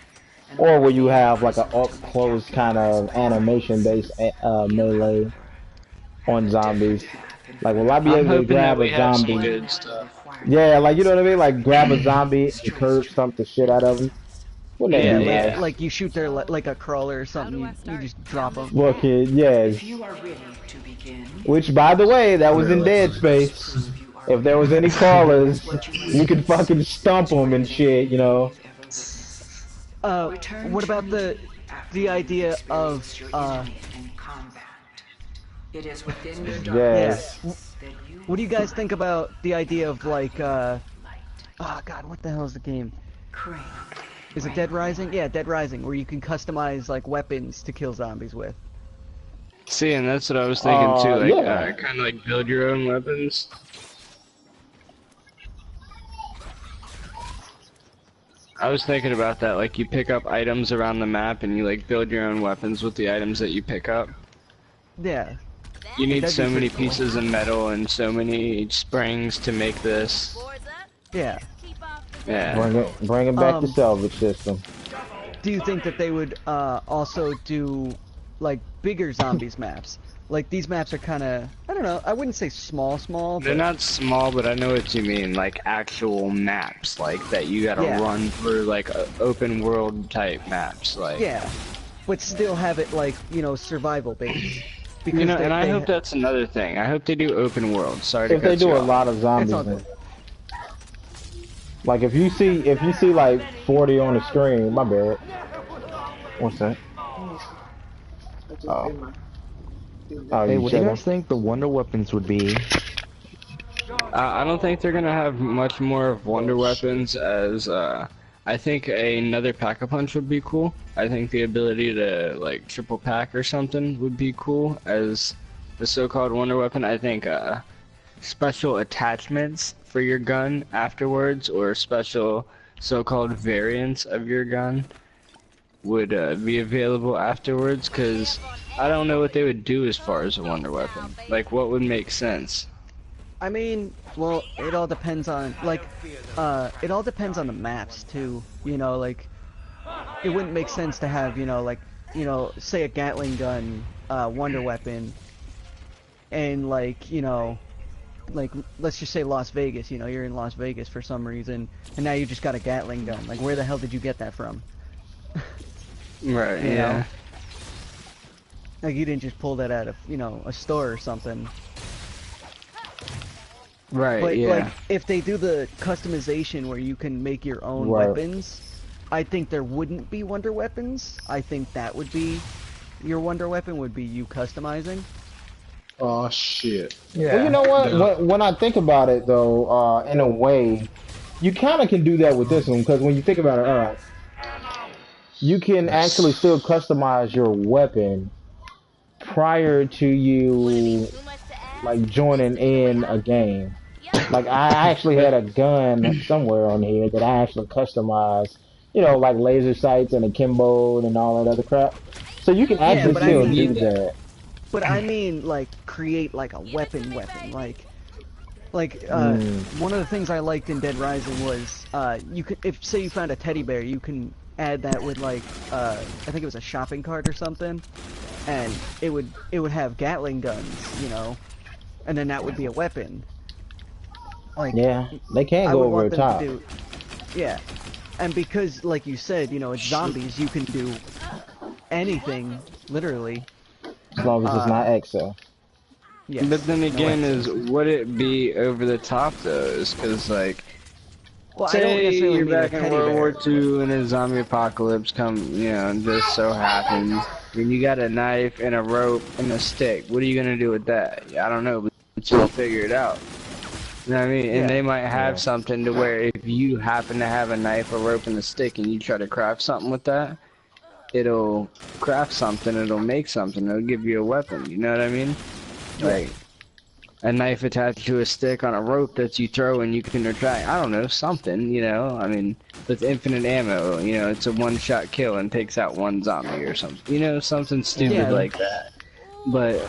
or will you have like a up close kind of animation based melee on zombies? Like, will I be I'm able to hoping that grab we a have some zombie? good stuff. Yeah, like you know what I mean? Like grab a zombie and curb stomp the shit out of him. Wouldn't that Yeah, be like nice? like you shoot their like a crawler or something. You just drop them. Well, kid, yes. If you are ready to begin, Which, by the way, that was in Dead let's Space. prove you are If there was ready. any crawlers, What you must you do could fucking stomp is them and reveal shit, you know? all you've ever witnessed. Uh, Return what to about me after the you've idea of experienced your enemy in combat. It is within your yeah. Yes. that you What do you guys think about the idea of like oh god, what the hell is the game? crane. Is it Dead Rising? Yeah, Dead Rising, where you can customize like weapons to kill zombies with. See, and that's what I was thinking too. Like, Yeah. kind of like build your own weapons. I was thinking about that. Like, you pick up items around the map, and you like build your own weapons with the items that you pick up. Yeah. You need That'd so be many pretty cool. pieces of metal and so many springs to make this. Yeah. Yeah. Bring it back to Um, salvage system. Do you think that they would also do like bigger zombies maps? Like these maps are kind of, I don't know, I wouldn't say small, They're but not small, but I know what you mean. Like actual maps, like that you gotta Yeah. run through, like open world type maps. Like, yeah, but still have it like, you know, survival based. Because you know, and I they hope that's another thing. I hope they do open world. Sorry to If they cut do you a off. lot of zombies, It's all in good. it. Like if you see like 40 on the screen, my bad. What's that? I just Oh. did my. Oh, Hey, you what do you checking? guys think the wonder weapons would be? I don't think they're gonna have much more of wonder weapons as I think another pack-a-punch would be cool. I think the ability to like triple pack or something would be cool as the so-called wonder weapon. I think special attachments for your gun afterwards, or special so-called variants of your gun would be available afterwards, because I don't know what they would do as far as a wonder weapon. Like, what would make sense? I mean, well, it all depends on like, it all depends on the maps too. You know, like, it wouldn't make sense to have, you know, like, you know, say a Gatling gun, wonder weapon, and like, you know, like let's just say Las Vegas. You know, you're in Las Vegas for some reason, and now you just got a Gatling gun. Like, where the hell did you get that from? Right. You Yeah. know? Like, you didn't just pull that out of, you know, a store or something. Right. But yeah. like, if they do the customization where you can make your own Right. weapons, I think there wouldn't be wonder weapons. I think that would be your wonder weapon, would be you customizing. Oh shit. Yeah. Well, you know what? Yeah. When I think about it, though, in a way, you kind of can do that with this one because when you think about it, you can actually still customize your weapon prior to you like joining in a game. Like I actually had a gun somewhere on here that I actually customized, you know, like laser sights and akimbo and all that other crap. So you can actually but I still mean- do that. But I mean, like, create like a weapon, like, one of the things I liked in Dead Rising was, you could, if say you found a teddy bear, you can add that with like, I think it was a shopping cart or something, and it would have Gatling guns, you know, and then that would be a weapon. Like, Yeah, they can I go would over want the them top. to do, yeah, and because like you said, you know, it's zombies, you can do anything, literally. As long as it's not EXO. Yes. But then no again, access. would it be over the top though? Because like, Well, I don't say necessarily you're mean a back in teddy World bear. War II and a zombie apocalypse come, you know, and just so happens, and you got a knife and a rope and a stick. What are you gonna do with that? I don't know, but you'll figure it out. You know what I mean? Yeah. And they might have something to where if you happen to have a knife, a rope, and a stick, and you try to craft something with that, it'll craft something, it'll make something, it'll give you a weapon, you know what I mean? Like, a knife attached to a stick on a rope that you throw and you can retract, I don't know, something, you know? I mean, with infinite ammo, you know, it's a one-shot kill and takes out one zombie or something, you know, something stupid Yeah. like that. But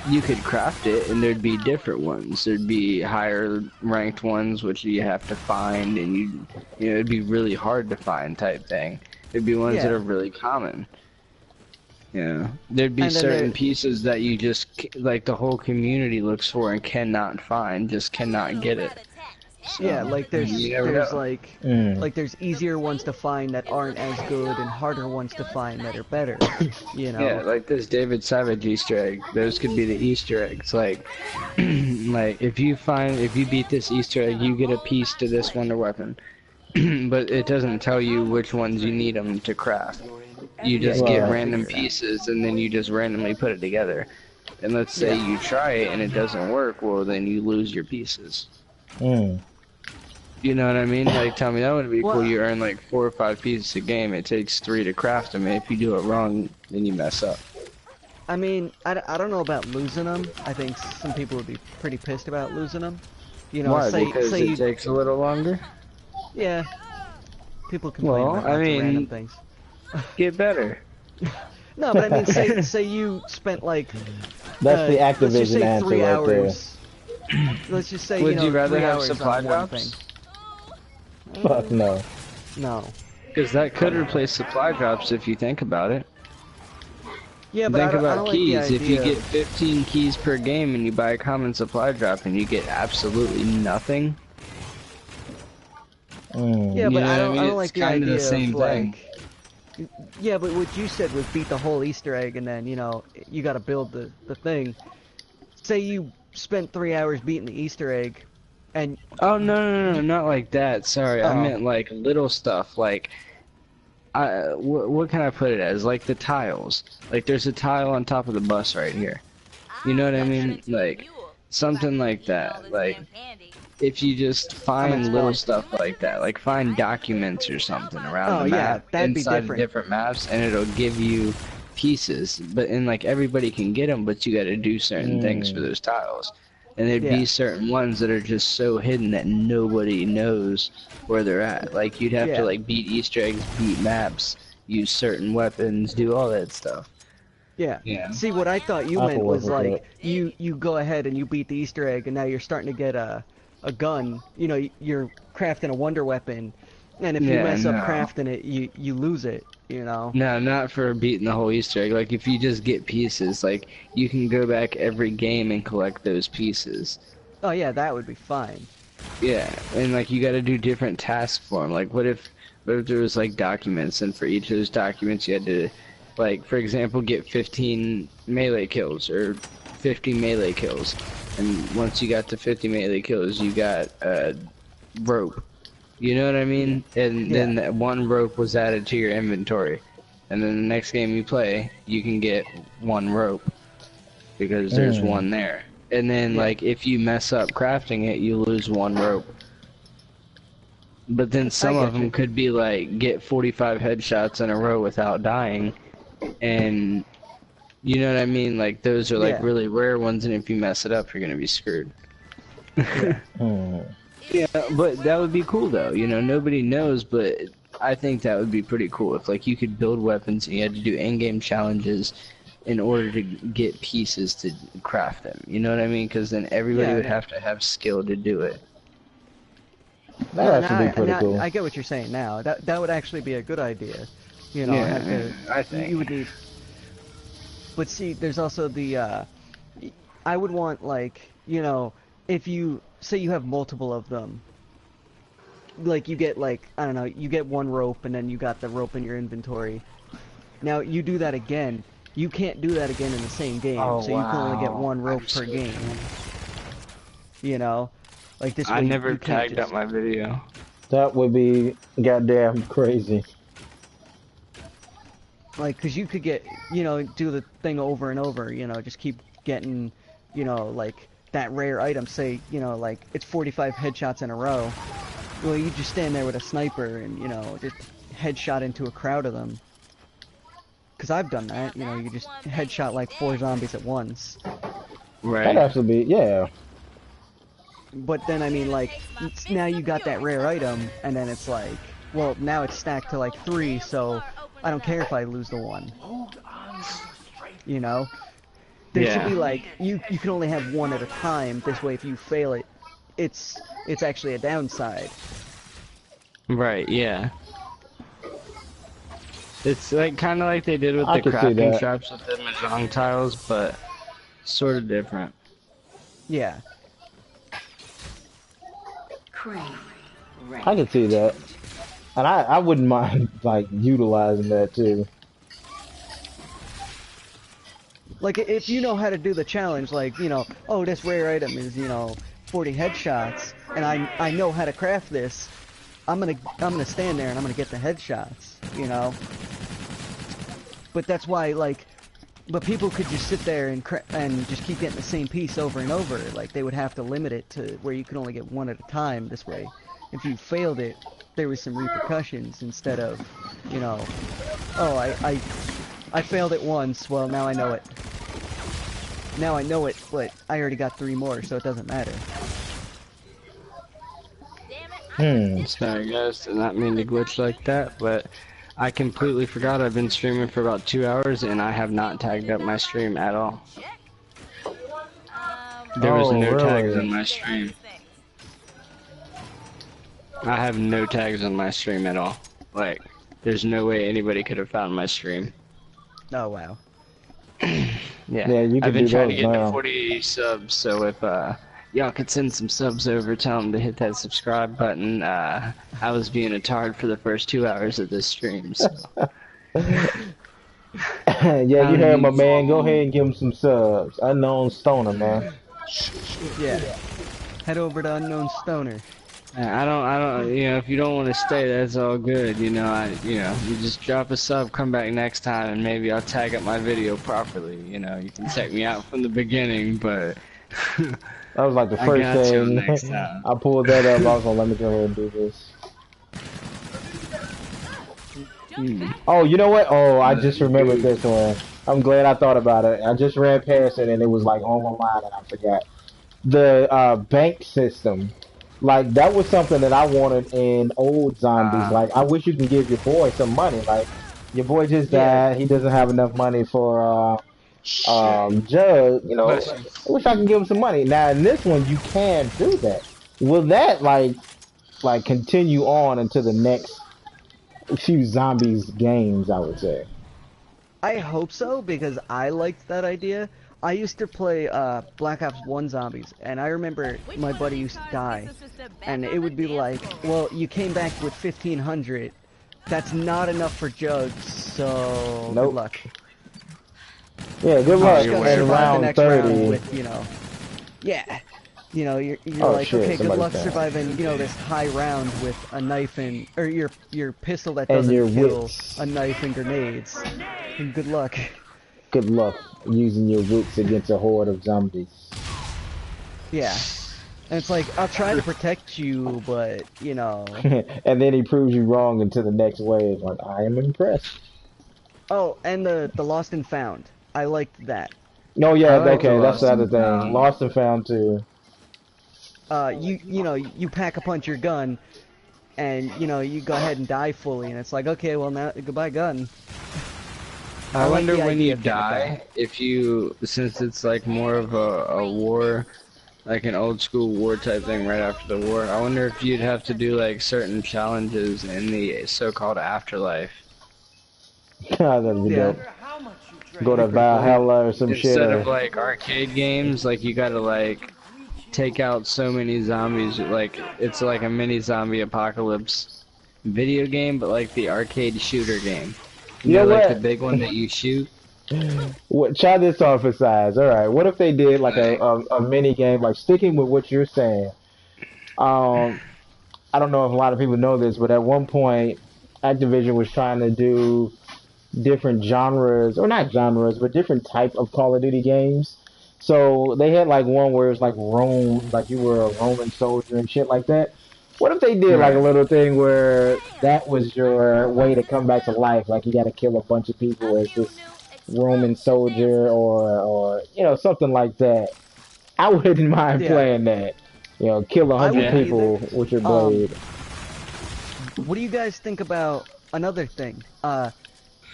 you could craft it and there'd be different ones. There'd be higher ranked ones which you have to find, and you know, it'd be really hard to find type thing. There'd be ones that Yeah. are really common. Yeah, there'd be And then certain there- pieces that you just like the whole community looks for and cannot find, just cannot get it. So, Yeah, like there's you never know. like there's easier ones to find that aren't as good and harder ones to find that are better. You know. Yeah, like this David Savage Easter egg. Those could be the Easter eggs. Like, like if you beat this Easter egg, you get a piece to this wonder weapon. But it doesn't tell you which ones you need them to craft. You just get random pieces and then you just randomly put it together. And let's say you try it and it doesn't work, well then you lose your pieces. You know what I mean? Like, tell me that would be cool. You earn like 4 or 5 pieces a game. It takes 3 to craft them. And if you do it wrong, then you mess up. I mean, I don't know about losing them. I think some people would be pretty pissed about losing them. You know, why? Because it takes a little longer? Yeah. People complain about random things. Get better. No, but I mean, say you spent like... That's the Activision let's just say answer 3 right there. hours. Let's just say, Would you rather 3 have hours supply on one drops? thing. Fuck no. No. Because that could replace supply drops if you think about it. Yeah, but think I about don't keys. like the If you idea. get 15 keys per game and you buy a common supply drop and you get absolutely nothing. Yeah, but I don't like the idea the same of like... Yeah, but what you said was beat the whole Easter egg and then, you know, you gotta build the thing. Say you spent 3 hours beating the Easter egg, and... Oh, no, not like that. Sorry, I meant like little stuff. Like, what can I put it as? Like the tiles. Like, there's a tile on top of the bus right here. You know what I mean? Like, something like that. Like, if you just find little stuff like that, like find documents or something around the map inside different maps, and it'll give you pieces. But and like everybody can get them, but you got to do certain things for those tiles. And there'd be certain ones that are just so hidden that nobody knows where they're at. Like you'd have to like beat Easter eggs, beat maps, use certain weapons, do all that stuff. Yeah. See, what I thought you meant was like you go ahead and you beat the Easter egg, and now you're starting to get a gun. You know, you're crafting a wonder weapon, and if you mess up crafting it, you lose it. You know. No, not for beating the whole Easter egg. Like if you just get pieces, like you can go back every game and collect those pieces. Oh yeah, that would be fine. Yeah, and like you got to do different tasks for them. Like what if there was like documents, and for each of those documents you had to, like for example, get 15 melee kills or 50 melee kills. And once you got to 50 melee kills, you got a rope. You know what I mean? And then that one rope was added to your inventory. And then the next game you play, you can get one rope. Because there's one there. And then, like, if you mess up crafting it, you lose one rope. But then some of them could be, like, get 45 headshots in a row without dying. And... you know what I mean? Like, those are, like, really rare ones, and if you mess it up, you're gonna be screwed. Yeah, but that would be cool, though. You know, nobody knows, but I think that would be pretty cool if, like, you could build weapons and you had to do in-game challenges in order to get pieces to craft them. You know what I mean? Because then everybody would have to have skill to do it. That would actually be pretty cool. I get what you're saying now. That would actually be a good idea. You know, I think you would need... But see, there's also the, I would want, like, you know, if you, say you have multiple of them, like, you get, like, I don't know, you get one rope, and then you got the rope in your inventory. Now, you do that again, you can't do that again in the same game, so you can only get one rope per game. You know? Like, this way I never you can't tagged up my video. That would be goddamn crazy. Like, because you could get, you know, do the thing over and over, you know, just keep getting, you know, like, that rare item, say, you know, like, it's 45 headshots in a row. Well, you just stand there with a sniper and, you know, just headshot into a crowd of them. Because I've done that, you know, you just headshot, like, 4 zombies at once. Right. That'd actually be, yeah. But then, I mean, like, now you got that rare item, and then it's like, well, now it's stacked to, like, 3, so... I don't care if I lose the one. You know? There should be like, you can only have one at a time, this way if you fail it, it's actually a downside. Right, yeah. It's like kind of like they did with the crafting shops with the Mahjong tiles, but sort of different. Yeah. I can see that. And I wouldn't mind, like, utilizing that, too. Like, if you know how to do the challenge, like, you know, oh, this rare item is, you know, 40 headshots, and I know how to craft this, I'm gonna stand there and I'm gonna get the headshots, you know? But that's why, like, but people could just sit there and just keep getting the same piece over and over. Like, they would have to limit it to where you could only get one at a time this way. If you failed it, there was some repercussions instead of, you know, oh, I failed it once, well, now I know it. Now I know it, but I already got 3 more, so it doesn't matter. Sorry guys, did not mean to glitch like that, but I completely forgot I've been streaming for about 2 hours and I have not tagged up my stream at all. There was no tags on my stream. I have no tags on my stream at all. Like, there's no way anybody could have found my stream. Oh, wow. Yeah, you can I've been do trying to those get to now. 40 subs, so if y'all could send some subs over, tell them to hit that subscribe button. I was being a tard for the first 2 hours of this stream, so. Yeah, you heard my man. Go ahead and give him some subs. Unknown Stoner, man. Yeah. Head over to Unknown Stoner. I don't, you know, if you don't want to stay, that's all good, you know, you just drop a sub, come back next time, and maybe I'll tag up my video properly, you know, you can check me out from the beginning, but... That was like the first thing. I pulled that up, I was like, let me go ahead and do this. Oh, you know what? Oh, I just remembered this one. I'm glad I thought about it. I just ran past it, and it was like on my mind, and I forgot. The bank system. Like, that was something that I wanted in old zombies. Like, I wish you can give your boy some money. Like, your boy just died. He doesn't have enough money for, Jug, you know. I wish I could give him some money. Now, in this one, you can do that. Will that, like continue on into the next few zombies games, I would say? I hope so, because I liked that idea. I used to play Black Ops 1 zombies, and I remember my buddy used to die, and it would be like, well, you came back with 1,500. That's not enough for Jugs, so good luck. Yeah, good luck. You're gonna survive the next round with, you know, yeah. You know, you're like, shit, okay, good luck surviving, you know, this high round with a knife and, or your pistol that doesn't kill, a knife and grenades. And good luck. Good luck using your wits against a horde of zombies. Yeah. And it's like, I'll try to protect you, but, you know... And then he proves you wrong into the next wave. Like, I am impressed. Oh, and the Lost and Found. I liked that. No, yeah, okay, that's the other thing. Lost and Found, too. You know, you pack a punch your gun, and, you know, you go ahead and die fully, and it's like, okay, well, now, goodbye gun. I wonder when you die, if you, since it's like more of a war, like an old school war type thing right after the war, I wonder if you'd have to do like certain challenges in the so-called afterlife. That'd be dope. Go to Valhalla or some shit. Instead of like arcade games, like you gotta like take out so many zombies, like it's like a mini zombie apocalypse video game, but like the arcade shooter game. You know, like the big one that you shoot? Try this on for size. Alright, what if they did like a mini game, like sticking with what you're saying? I don't know if a lot of people know this, but at one point, Activision was trying to do different genres, or not genres, but different type of Call of Duty games. So they had like one where it's like Rome, like you were a Roman soldier and shit like that. What if they did like a little thing where that was your way to come back to life? Like you got to kill a bunch of people as this Roman soldier, or you know, something like that. I wouldn't mind playing that. You know, kill 100 people with your blade. What do you guys think about another thing?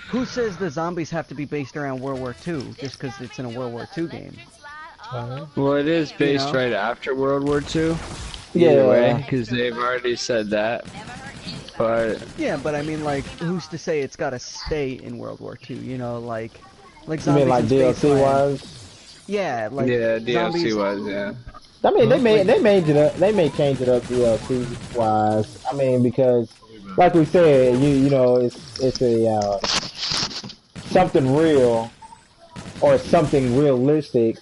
Who says the zombies have to be based around World War II just because it's in a World War II game? Well, it is based right after World War II. Yeah, either way, because they've already said that. But yeah, but I mean, like, who's to say it's got to stay in World War II? You know, like zombies. You mean like DLC wise? Yeah, like DLC wise, yeah. I mean, they may change it up DLC wise. I mean, because like we said, you know, it's a something real or something realistic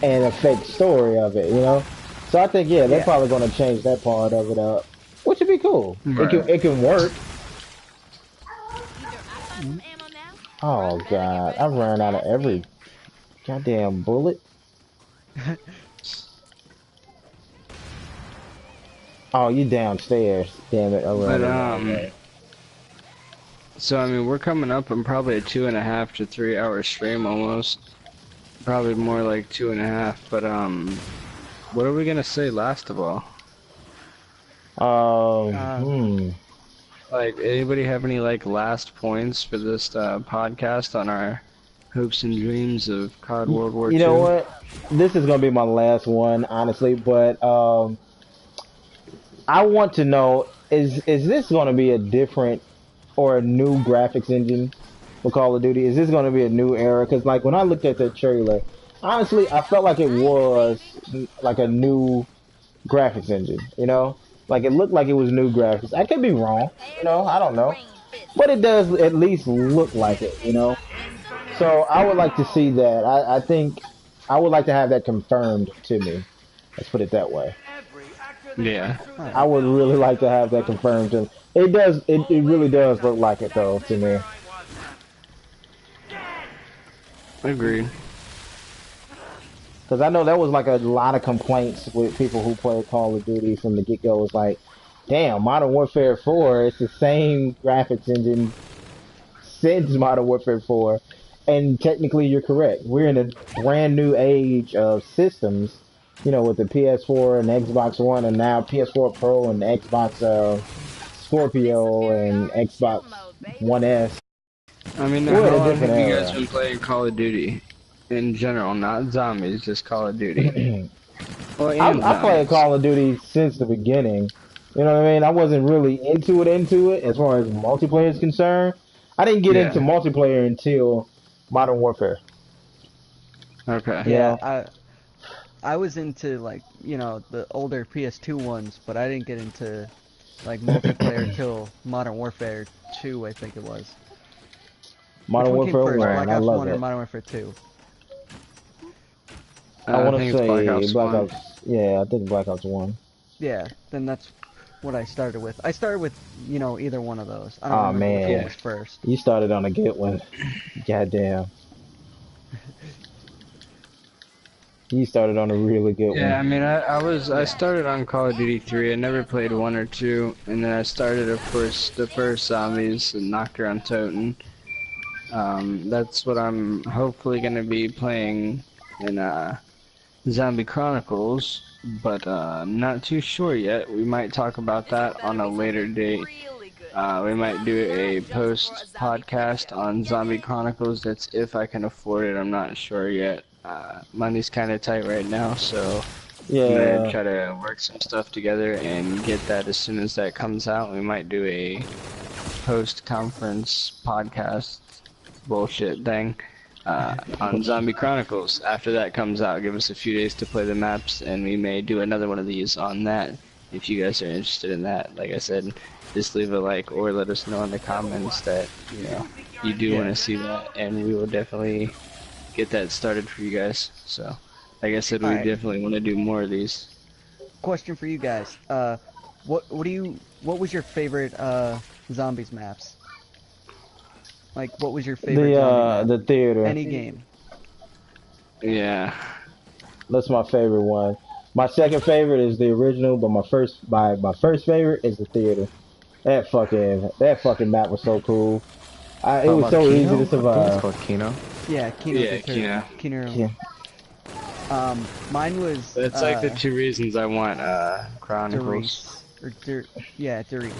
and a fake story of it, you know. So I think they're probably gonna change that part of it up, which would be cool. Right. It can work. Oh god, I ran out of every goddamn bullet. Oh, you downstairs. Damn it. So, I mean, we're coming up on probably a 2.5 to 3 hour stream almost. Probably more like 2.5, but, what are we gonna say last of all? Like, anybody have any, like, last points for this, podcast on our hopes and dreams of COD World War II? You know what? This is gonna be my last one, honestly, but, I want to know, is this going to be a different or a new graphics engine for Call of Duty? Is this going to be a new era? Because, like, when I looked at the trailer, honestly, I felt like it was, like, a new graphics engine, you know? Like, it looked like it was new graphics. I could be wrong, you know? I don't know. But it does at least look like it, you know? So, I would like to see that. I think I would like to have that confirmed to me. Let's put it that way. Yeah. I would really like to have that confirmed. To it does. It really does look like it, though, to me. Agreed. Because I know there was like a lot of complaints with people who played Call of Duty from the get-go. It was like, damn, Modern Warfare 4, it's the same graphics engine since Modern Warfare 4. And technically, you're correct. We're in a brand new age of systems. You know, with the PS4 and Xbox One, and now PS4 Pro and Xbox Scorpio and Xbox One S. I mean, how long have you guys been playing Call of Duty? In general, not zombies, just Call of Duty. I played Call of Duty since the beginning. You know what I mean? I wasn't really into it as far as multiplayer is concerned. I didn't get into multiplayer until Modern Warfare. Okay. Yeah, I was into, like, you know, the older PS2 ones, but I didn't get into, like, multiplayer till Modern Warfare 2, I think it was. Modern Warfare 1, Black I Ops love 1 it. or Modern Warfare 2? I want to say Black Ops. Yeah, I think Black Ops 1. Yeah, then that's what I started with. I started with, you know, either one of those. I don't remember which one was first. You started on a good one. Goddamn. You started on a really good one. Yeah, I mean, I started on Call of Duty 3. I never played 1 or 2, and then I started, of course, the first Zombies and knocked around Toten. That's what I'm hopefully going to be playing in Zombie Chronicles, but I'm not too sure yet. We might talk about that on a later date. We might do a post podcast on Zombie Chronicles. That's if I can afford it. I'm not sure yet. Money's kind of tight right now, so I'm gonna try to work some stuff together and get that as soon as that comes out. We might do a post-conference podcast bullshit thing on Zombie Chronicles. After that comes out, give us a few days to play the maps, and we may do another one of these on that. If you guys are interested in that, like I said, just leave a like or let us know in the comments that you do want to see that, and we will definitely get that started for you guys. So, like I said, we definitely want to do more of these. Question for you guys: what was your favorite zombies maps? Like, what was your favorite? The theater. Any game. Yeah. That's my favorite one. My second favorite is the original, but my first favorite is the theater. That fucking map was so cool. It was so easy to survive. It's called Kino. Yeah, Kino. Kino. Mine was. That's like the two reasons I want Chronicles. Derice.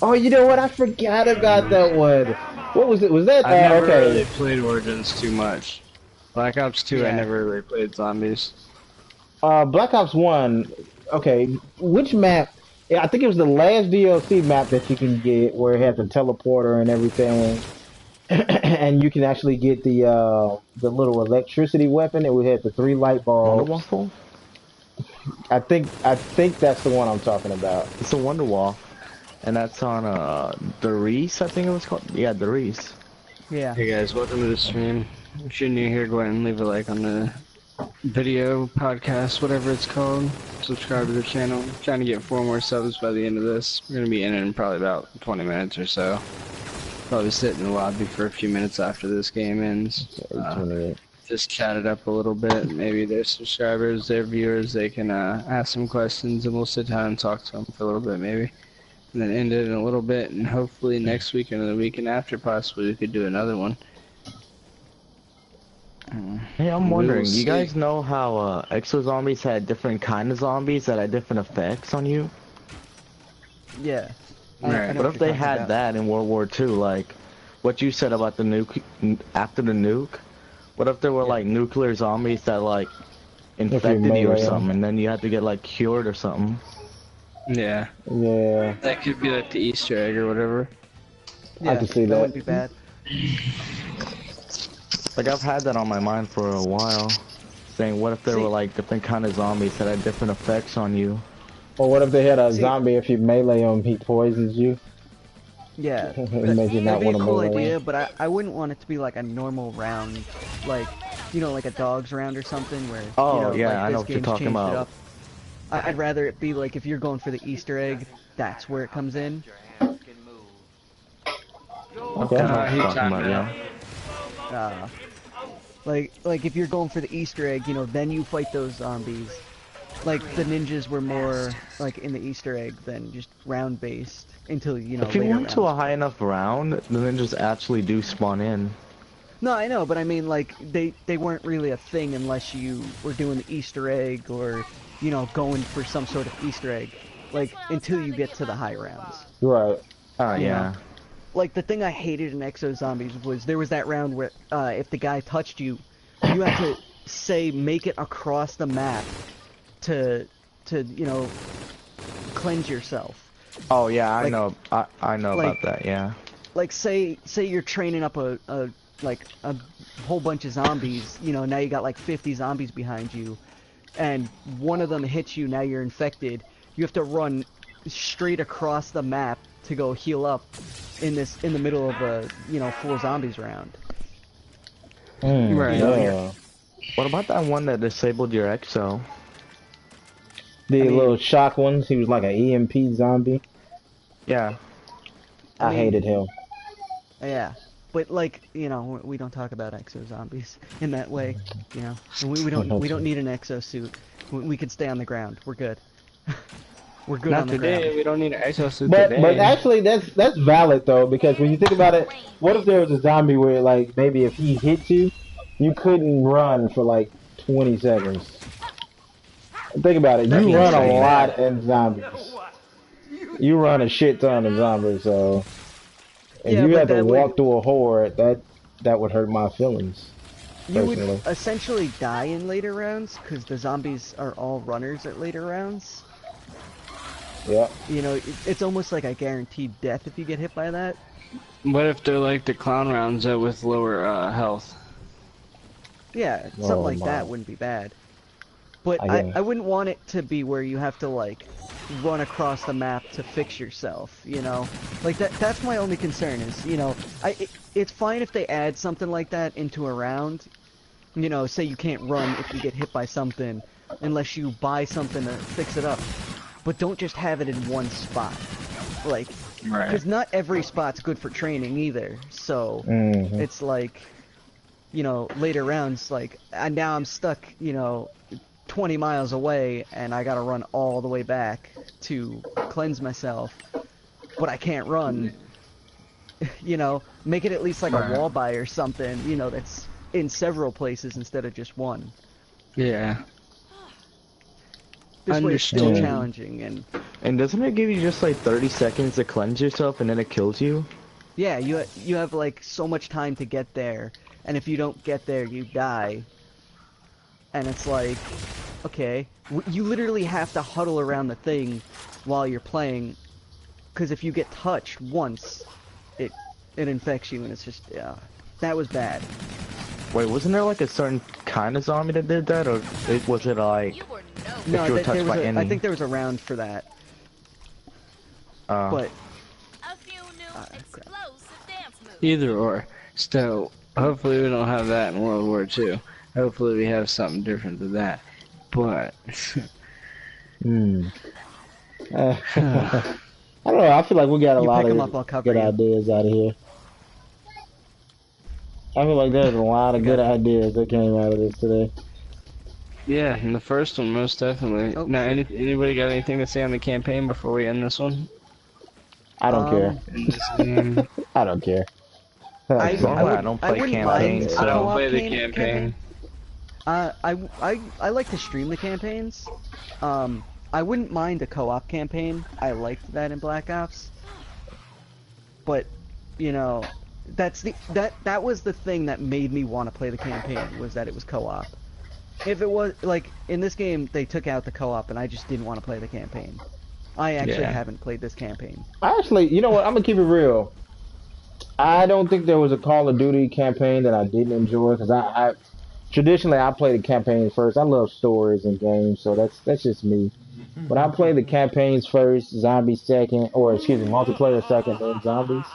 Oh, you know what? I forgot about that one. What was it? Was that I never okay? really played Origins too much. Black Ops 2, I never really played zombies. Black Ops 1. Okay, which map? Yeah, I think it was the last DLC map that you can get where it had the teleporter and everything. and you can actually get the little electricity weapon, and we had the 3 light Wonder bulbs. Waffle? I think that's the one I'm talking about. It's a Wonder Waffle. And that's on the Reese, I think it was called. Yeah, the Reese. Yeah. Hey guys, welcome to the stream. If you're new here, go ahead and leave a like on the video, podcast, whatever it's called. Subscribe to the channel. I'm trying to get 4 more subs by the end of this. We're gonna be in probably about 20 minutes or so. Probably sit in the lobby for a few minutes after this game ends. Just chat it up a little bit. Maybe their subscribers, their viewers, they can ask some questions, and we'll sit down and talk to them for a little bit, maybe. And then end it in a little bit, and hopefully next week and the weekend after, possibly we could do another one. Hey, I'm wondering, you guys know how Exo Zombies had different kind of zombies that had different effects on you? Yeah. Right. What if they had that in World War II, like what you said about the nuke after the nuke? What if there were like nuclear zombies that like infected you or something, and then you had to get like cured or something? Yeah. Yeah. That could be like the Easter egg or whatever. Yeah, I can see that. Wouldn't be bad. Like I've had that on my mind for a while, saying what if there were like different kind of zombies that had different effects on you? Or what if they had a zombie, if you melee him, he poisons you? Yeah, It made you not that'd be a want to cool melee him. idea, but I wouldn't want it to be like a normal round, like, you know, like a dog's round or something where, Oh, you know, yeah, like I know this what you're game's talking changed it about. up. I'd rather it be like if you're going for the Easter egg, that's where it comes in. Okay, I know what you're talking about, yeah. Like if you're going for the Easter egg, you know, then you fight those zombies. Like the ninjas were more like in the Easter egg than just round based until, you know, If you later went to rounds. a high enough round, the ninjas actually do spawn in. No, I know, but I mean, like, they weren't really a thing unless you were doing the Easter egg or, you know, going for some sort of Easter egg. Like, until you get to the high rounds. Right. Oh, yeah. Know? Like, the thing I hated in Exo Zombies was there was that round where, if the guy touched you, you had to, say, make it across the map to you know, cleanse yourself. Oh, yeah, I Like, know. I know like, about that, yeah. Like, say you're training up a whole bunch of zombies, you know, now you got like 50 zombies behind you, and one of them hits you, now you're infected. You have to run straight across the map to go heal up in the middle of a, you know, 4 zombies round. Right. Yeah. What about that one that disabled your Exo? The little shock ones, he was like an EMP zombie. Yeah. I hated him. Yeah. But like, you know, we don't talk about exo zombies in that way, you know. We don't need an exo suit. We can stay on the ground. We're good. We're good Not on the today. ground. We don't need an exosuit But today. but actually that's valid though, because when you think about it, what if there was a zombie where like maybe if he hit you, you couldn't run for like 20 seconds. Think about it. You run a lot in zombies. You run a shit ton of zombies, so if you had to walk through a horde, that would hurt my feelings. You would essentially die in later rounds because the zombies are all runners at later rounds. Yeah. You know, it's almost like a guaranteed death if you get hit by that. What if they're like the clown rounds with lower health? Yeah, something like that wouldn't be bad. But I wouldn't want it to be where you have to, like, run across the map to fix yourself, you know? Like, that's my only concern is, you know, it's fine if they add something like that into a round. You know, say you can't run if you get hit by something unless you buy something to fix it up. But don't just have it in one spot. Like, because not every spot's good for training either. So, it's like, you know, later rounds, like, now I'm stuck, you know, 20 miles away, and I gotta run all the way back to cleanse myself, but I can't run. You know, make it at least like a wall buy or something, you know, that's in several places instead of just one. Yeah. This way it's still challenging, and doesn't it give you just like 30 seconds to cleanse yourself and then it kills you? Yeah, you have like so much time to get there, and if you don't get there, you die. And it's like, okay, you literally have to huddle around the thing while you're playing, because if you get touched once, it infects you, and it's just that was bad. Wait, wasn't there like a certain kind of zombie that did that, or was it like No, if you were touched by any? I think there was a round for that. But either or. So hopefully we don't have that in World War II. Hopefully we have something different than that. But I don't know. I feel like we got a lot of good ideas out of here. I feel like there's a lot of good ideas that came out of this today. Yeah, and the first one most definitely. Now, anybody got anything to say on the campaign before we end this one? I don't care. I don't care. I don't play campaigns, so I don't play the campaign. I like to stream the campaigns. I wouldn't mind a co-op campaign. I liked that in Black Ops. But, you know, that was the thing that made me want to play the campaign, was that it was co-op. If it was, like, in this game, they took out the co-op, and I just didn't want to play the campaign. I actually haven't played this campaign. Actually, you know what? I'm gonna keep it real. I don't think there was a Call of Duty campaign that I didn't enjoy, because I traditionally I play the campaigns first. I love stories and games, so that's just me. But I play the campaigns first, zombies second, or excuse me, multiplayer second, then zombies.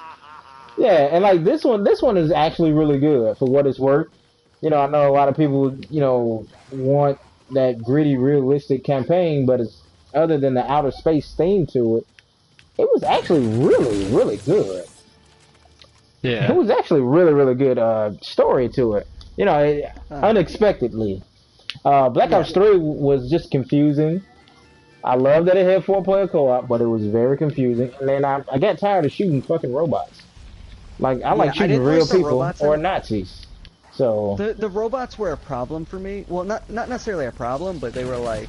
Yeah, and like this one is actually really good for what it's worth. You know, I know a lot of people, you know, want that gritty, realistic campaign, but it's, other than the outer space theme to it, it was actually really, really good. Yeah. It was actually really, really good story to it. You know, unexpectedly. Black Ops 3 was just confusing. I love that it had 4-player co-op, but it was very confusing. And then I got tired of shooting fucking robots. Like, I like shooting real people or Nazis. So the robots were a problem for me. Well, not necessarily a problem, but they were like,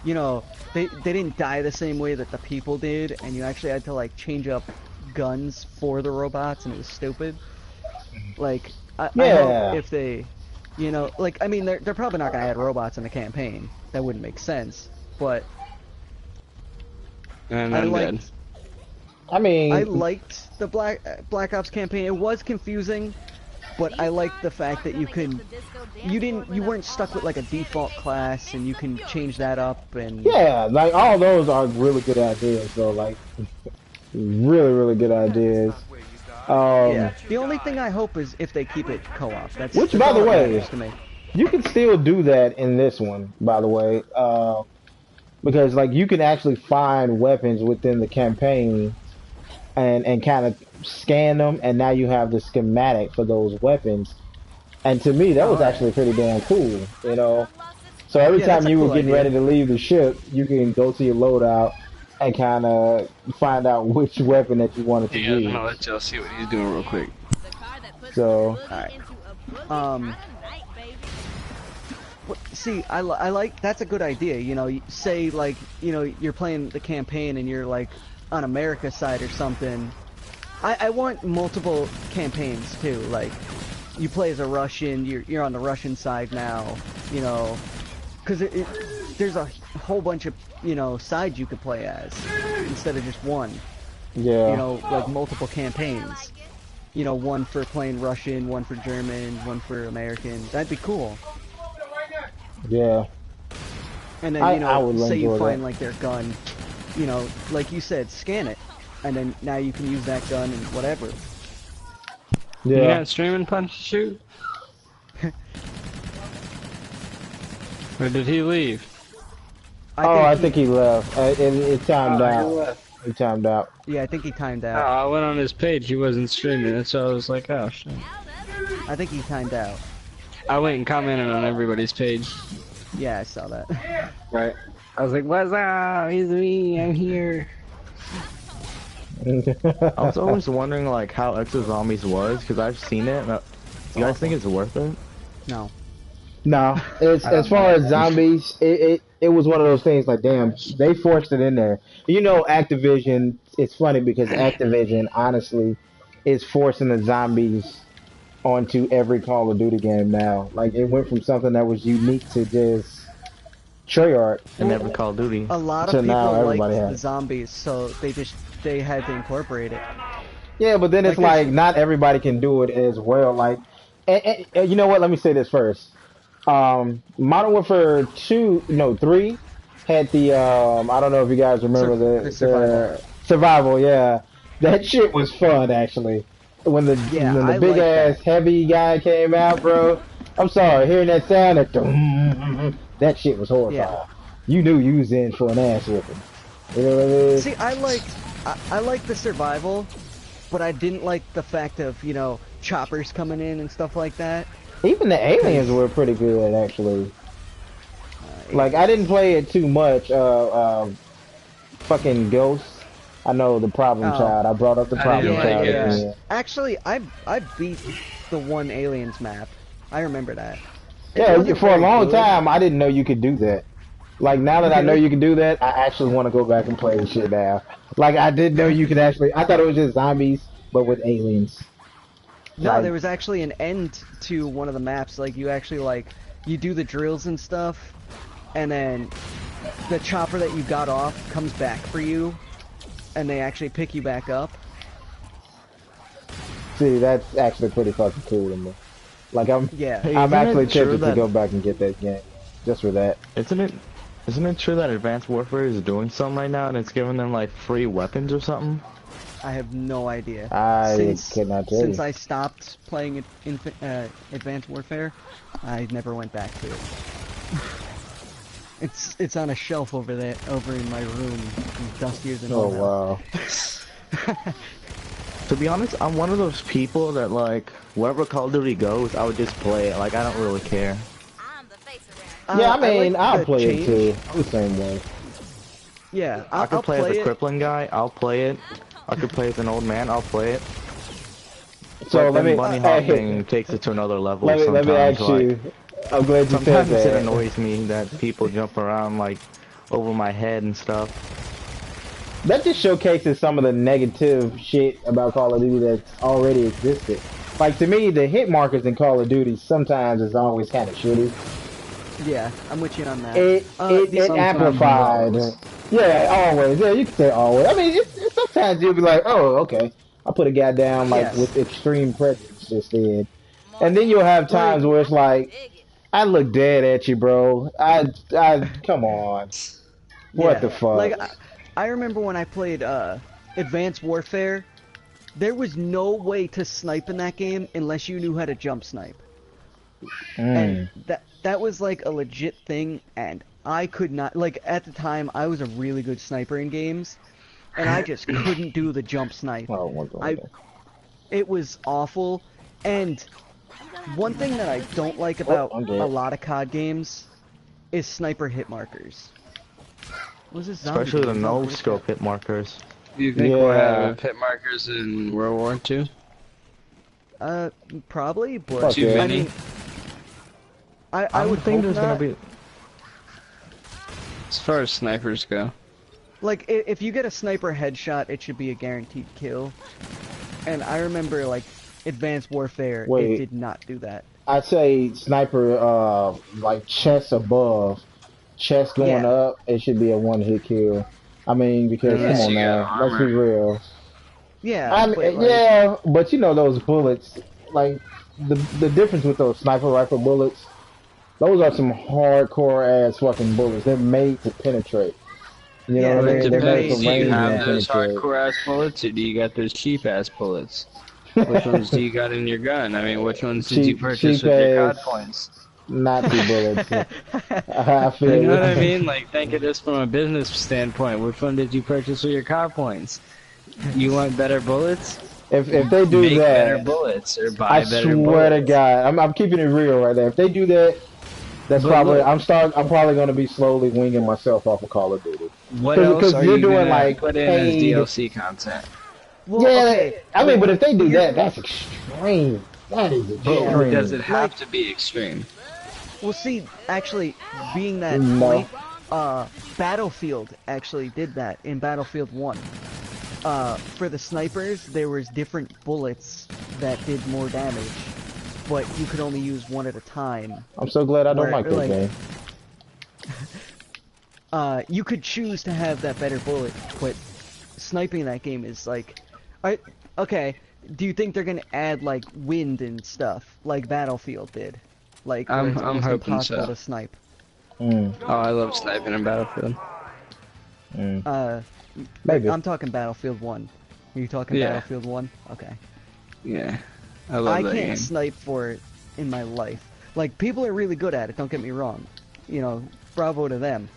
you know, they didn't die the same way that the people did, and you actually had to like change up guns for the robots, and it was stupid. Like, I hope if they, you know, like, I mean, they're probably not gonna add robots in the campaign. That wouldn't make sense. But and I'm dead. I mean, I liked the Black Ops campaign. It was confusing, but I liked the fact that you weren't stuck with like a default class, and you can change that up. And yeah, like all those are really good ideas. So like, really, really good ideas. Yeah. The only thing I hope is if they keep it co-op. Which, by the way, you can still do that in this one. By the way, because like you can actually find weapons within the campaign and kind of scan them, and now you have the schematic for those weapons. And to me, that was actually pretty damn cool, you know. So every time you were getting ready to leave the ship, you can go to your loadout and kind of find out which weapon that you wanted to use. I'm gonna let y'all see what he's doing real quick. So, see, I like, that's a good idea. You know, say like, you know, you're playing the campaign and you're like on America's side or something. I want multiple campaigns too. Like, you play as a Russian, you're on the Russian side now. You know, because there's a whole bunch of, you know, sides you could play as instead of just one. Yeah. You know, like multiple campaigns. You know, one for playing Russian, one for German, one for American. That'd be cool. Yeah. And then, you know, say you find like their gun, you know, like you said, scan it, and then now you can use that gun and whatever. Yeah. You got streaming punch shoot? Or did he leave? I think he left. It timed out. He timed out. Yeah, I think he timed out. Oh, I went on his page. He wasn't streaming. That's why I was like, oh shit. I think he timed out. I went and commented on everybody's page. Yeah, I saw that. Right. I was like, what's up? It's me. I'm here. I was always wondering like how Exo Zombies was, because I've seen it. And you guys think it's worth it? No. No, it's as far as zombies, it was one of those things like, damn, they forced it in there. You know, Activision, it's funny because Activision, honestly, is forcing the zombies onto every Call of Duty game now. Like, it went from something that was unique to just Treyarch and every Call of Duty. A lot of people like the zombies, so they had to incorporate it. Yeah, but then it's like not everybody can do it as well. Like, and you know what? Let me say this first. Modern Warfare 2, no, 3 had the I don't know if you guys remember The survival. the survival. Yeah, that shit was fun actually. When the I big like ass that. heavy guy came out, bro. I'm sorry, hearing that sound, that shit was Yeah. horrifying. You knew you was in for an ass whooping. You know what I mean? See, I liked the survival, but I didn't like the fact of, you know, choppers coming in and stuff like that. Even the aliens were pretty good, actually. Like, I didn't play it too much. Fucking Ghosts. I know the problem child. I brought up the problem child again. Actually, I beat the one aliens map. I remember that. Yeah, for a long time, I didn't know you could do that. Like, now that I know you can do that, I actually want to go back and play the shit now. Like, I didn't know you could actually... I thought it was just zombies, but with aliens. No, like, there was actually an end to one of the maps. Like, you actually, like, you do the drills and stuff, and then the chopper that you got off comes back for you, and they actually pick you back up. See, that's actually pretty fucking cool to me. Like, I'm Hey, actually tempted to go back and get that game. Just for that. Isn't it true that Advanced Warfare is doing something right now and it's giving them like free weapons or something? I have no idea. I cannot tell Since you. I stopped playing Advanced Warfare, I never went back to it. It's on a shelf over in my room, dustier than all. Oh wow. To be honest, I'm one of those people that like wherever Call of Duty goes, I would just play it. Like I don't really care. Yeah, I mean, like I'll the play change. it too. I'm the same way. Yeah, I could play as a crippling guy. I'll play it. I could play as an old man. I'll play it. So but let me. bunny hopping takes it to another level. Let me ask you. I'm glad you said sometimes that. it annoys me that people jump around like over my head and stuff. That just showcases some of the negative shit about Call of Duty that's already existed. Like to me, the hit markers in Call of Duty sometimes is always kind of shitty. Yeah, I'm with you on that. It amplified. Yeah, always. Yeah, you can say always. I mean, sometimes you'll be like, oh, okay. I'll put a guy down like with extreme prejudice instead. And then you'll have times where it's like, I look dead at you, bro. I come on. What the fuck? Like, I remember when I played Advanced Warfare, there was no way to snipe in that game unless you knew how to jump snipe. And that was like a legit thing, and I could not, like, at the time I was a really good sniper in games, and I just couldn't do the jump snipe. It was awful. And one thing that I don't like about a lot of COD games is sniper hit markers. Especially the no scope hit markers. Do you think we'll have hit markers in World War II? Probably, but too many. I would think hope there's not. gonna be. As far as snipers go. Like, if you get a sniper headshot, it should be a guaranteed kill. And I remember, like, Advanced Warfare, it did not do that. I'd say sniper, like chest above, chest going up, it should be a one-hit kill. I mean, because come on now, let's be real. Yeah, I mean, but you know those bullets, like the difference with those sniper rifle bullets, those are some hardcore ass fucking bullets. They're made to penetrate. You know what I mean? They're made to do you have range those penetrate. hardcore ass bullets, or do you got those cheap ass bullets? Which ones do you got in your gun? I mean, which ones did you purchase with your COD points? Nazi bullets. I feel you know what I mean? Like, think of this from a business standpoint. Which one did you purchase with your COD points? You want better bullets? If they do Make that, better bullets or buy better bullets. I swear to God, I'm keeping it real right there. If they do that, that's probably I'm probably going to be slowly winging myself off of Call of Duty. What else are you doing gonna like put in as DLC content? Well, yeah, I mean, but if they do that, that's extreme. That is extreme. Does it have to be extreme? Well, see, actually, being that point, Battlefield actually did that in Battlefield 1. For the snipers, there was different bullets that did more damage, but you could only use one at a time. I'm so glad I don't like that game. You could choose to have that better bullet, but sniping in that game is like... Okay, do you think they're gonna add like wind and stuff like Battlefield did? Like where it's I'm almost hoping impossible so. to snipe. Oh, I love sniping in Battlefield. Maybe. I'm talking Battlefield 1. Are you talking Yeah. Battlefield 1? Okay. Yeah, I love I that can't game. snipe for it in my life. Like, people are really good at it, don't get me wrong. You know, bravo to them.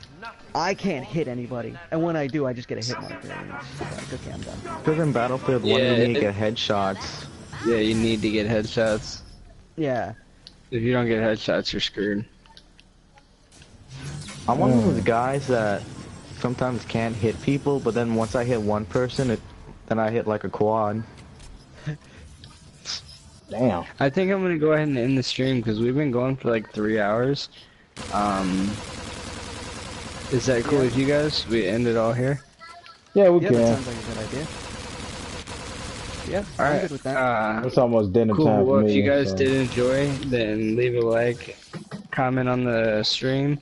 I can't hit anybody, and when I do, I just get a hit marker, and it's just like, okay, I'm done. Because in Battlefield 1, you need to get headshots. Yeah, you need to get headshots. Yeah. If you don't get headshots, you're screwed. I'm one of those guys that sometimes can't hit people, but then once I hit one person, then I hit like a quad. Damn. I think I'm gonna go ahead and end the stream because we've been going for like 3 hours. Is that cool with you guys? We end it all here? Yeah, we can. That sounds like a good idea. Yeah, I'm good with that. It's almost dinner Cool. time for Well, me. if you guys so. did enjoy, then leave a like, comment on the stream,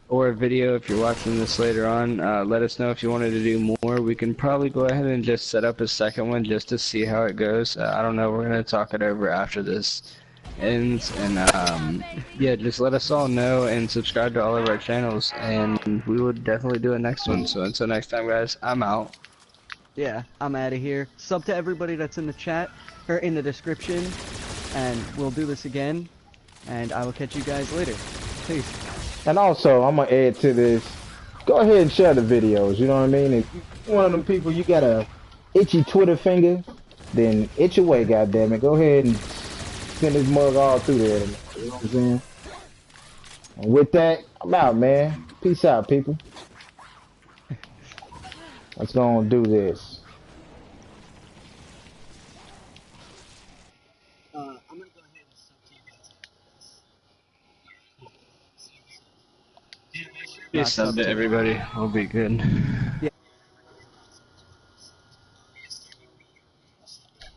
or a video if you're watching this later on. Let us know if you wanted to do more. We can probably go ahead and just set up a second one just to see how it goes. I don't know. We're gonna talk it over after this ends, and yeah, just let us all know and subscribe to all of our channels, and we will definitely do a next one. So until next time, guys, I'm out. Yeah, I'm out of here. Sub to everybody that's in the chat, or in the description, and we'll do this again, and I will catch you guys later. Peace. And also, I'm gonna add to this. Go ahead and share the videos. You know what I mean? If you're one of them people, you got a itchy Twitter finger, then itch away, goddammit. Go ahead and send this mug all through there. You know what I'm saying? And with that, I'm out, man. Peace out, people. Let's go and do this. I'm gonna go ahead and sub to you guys. Be sub to everybody. We'll be good. Yeah.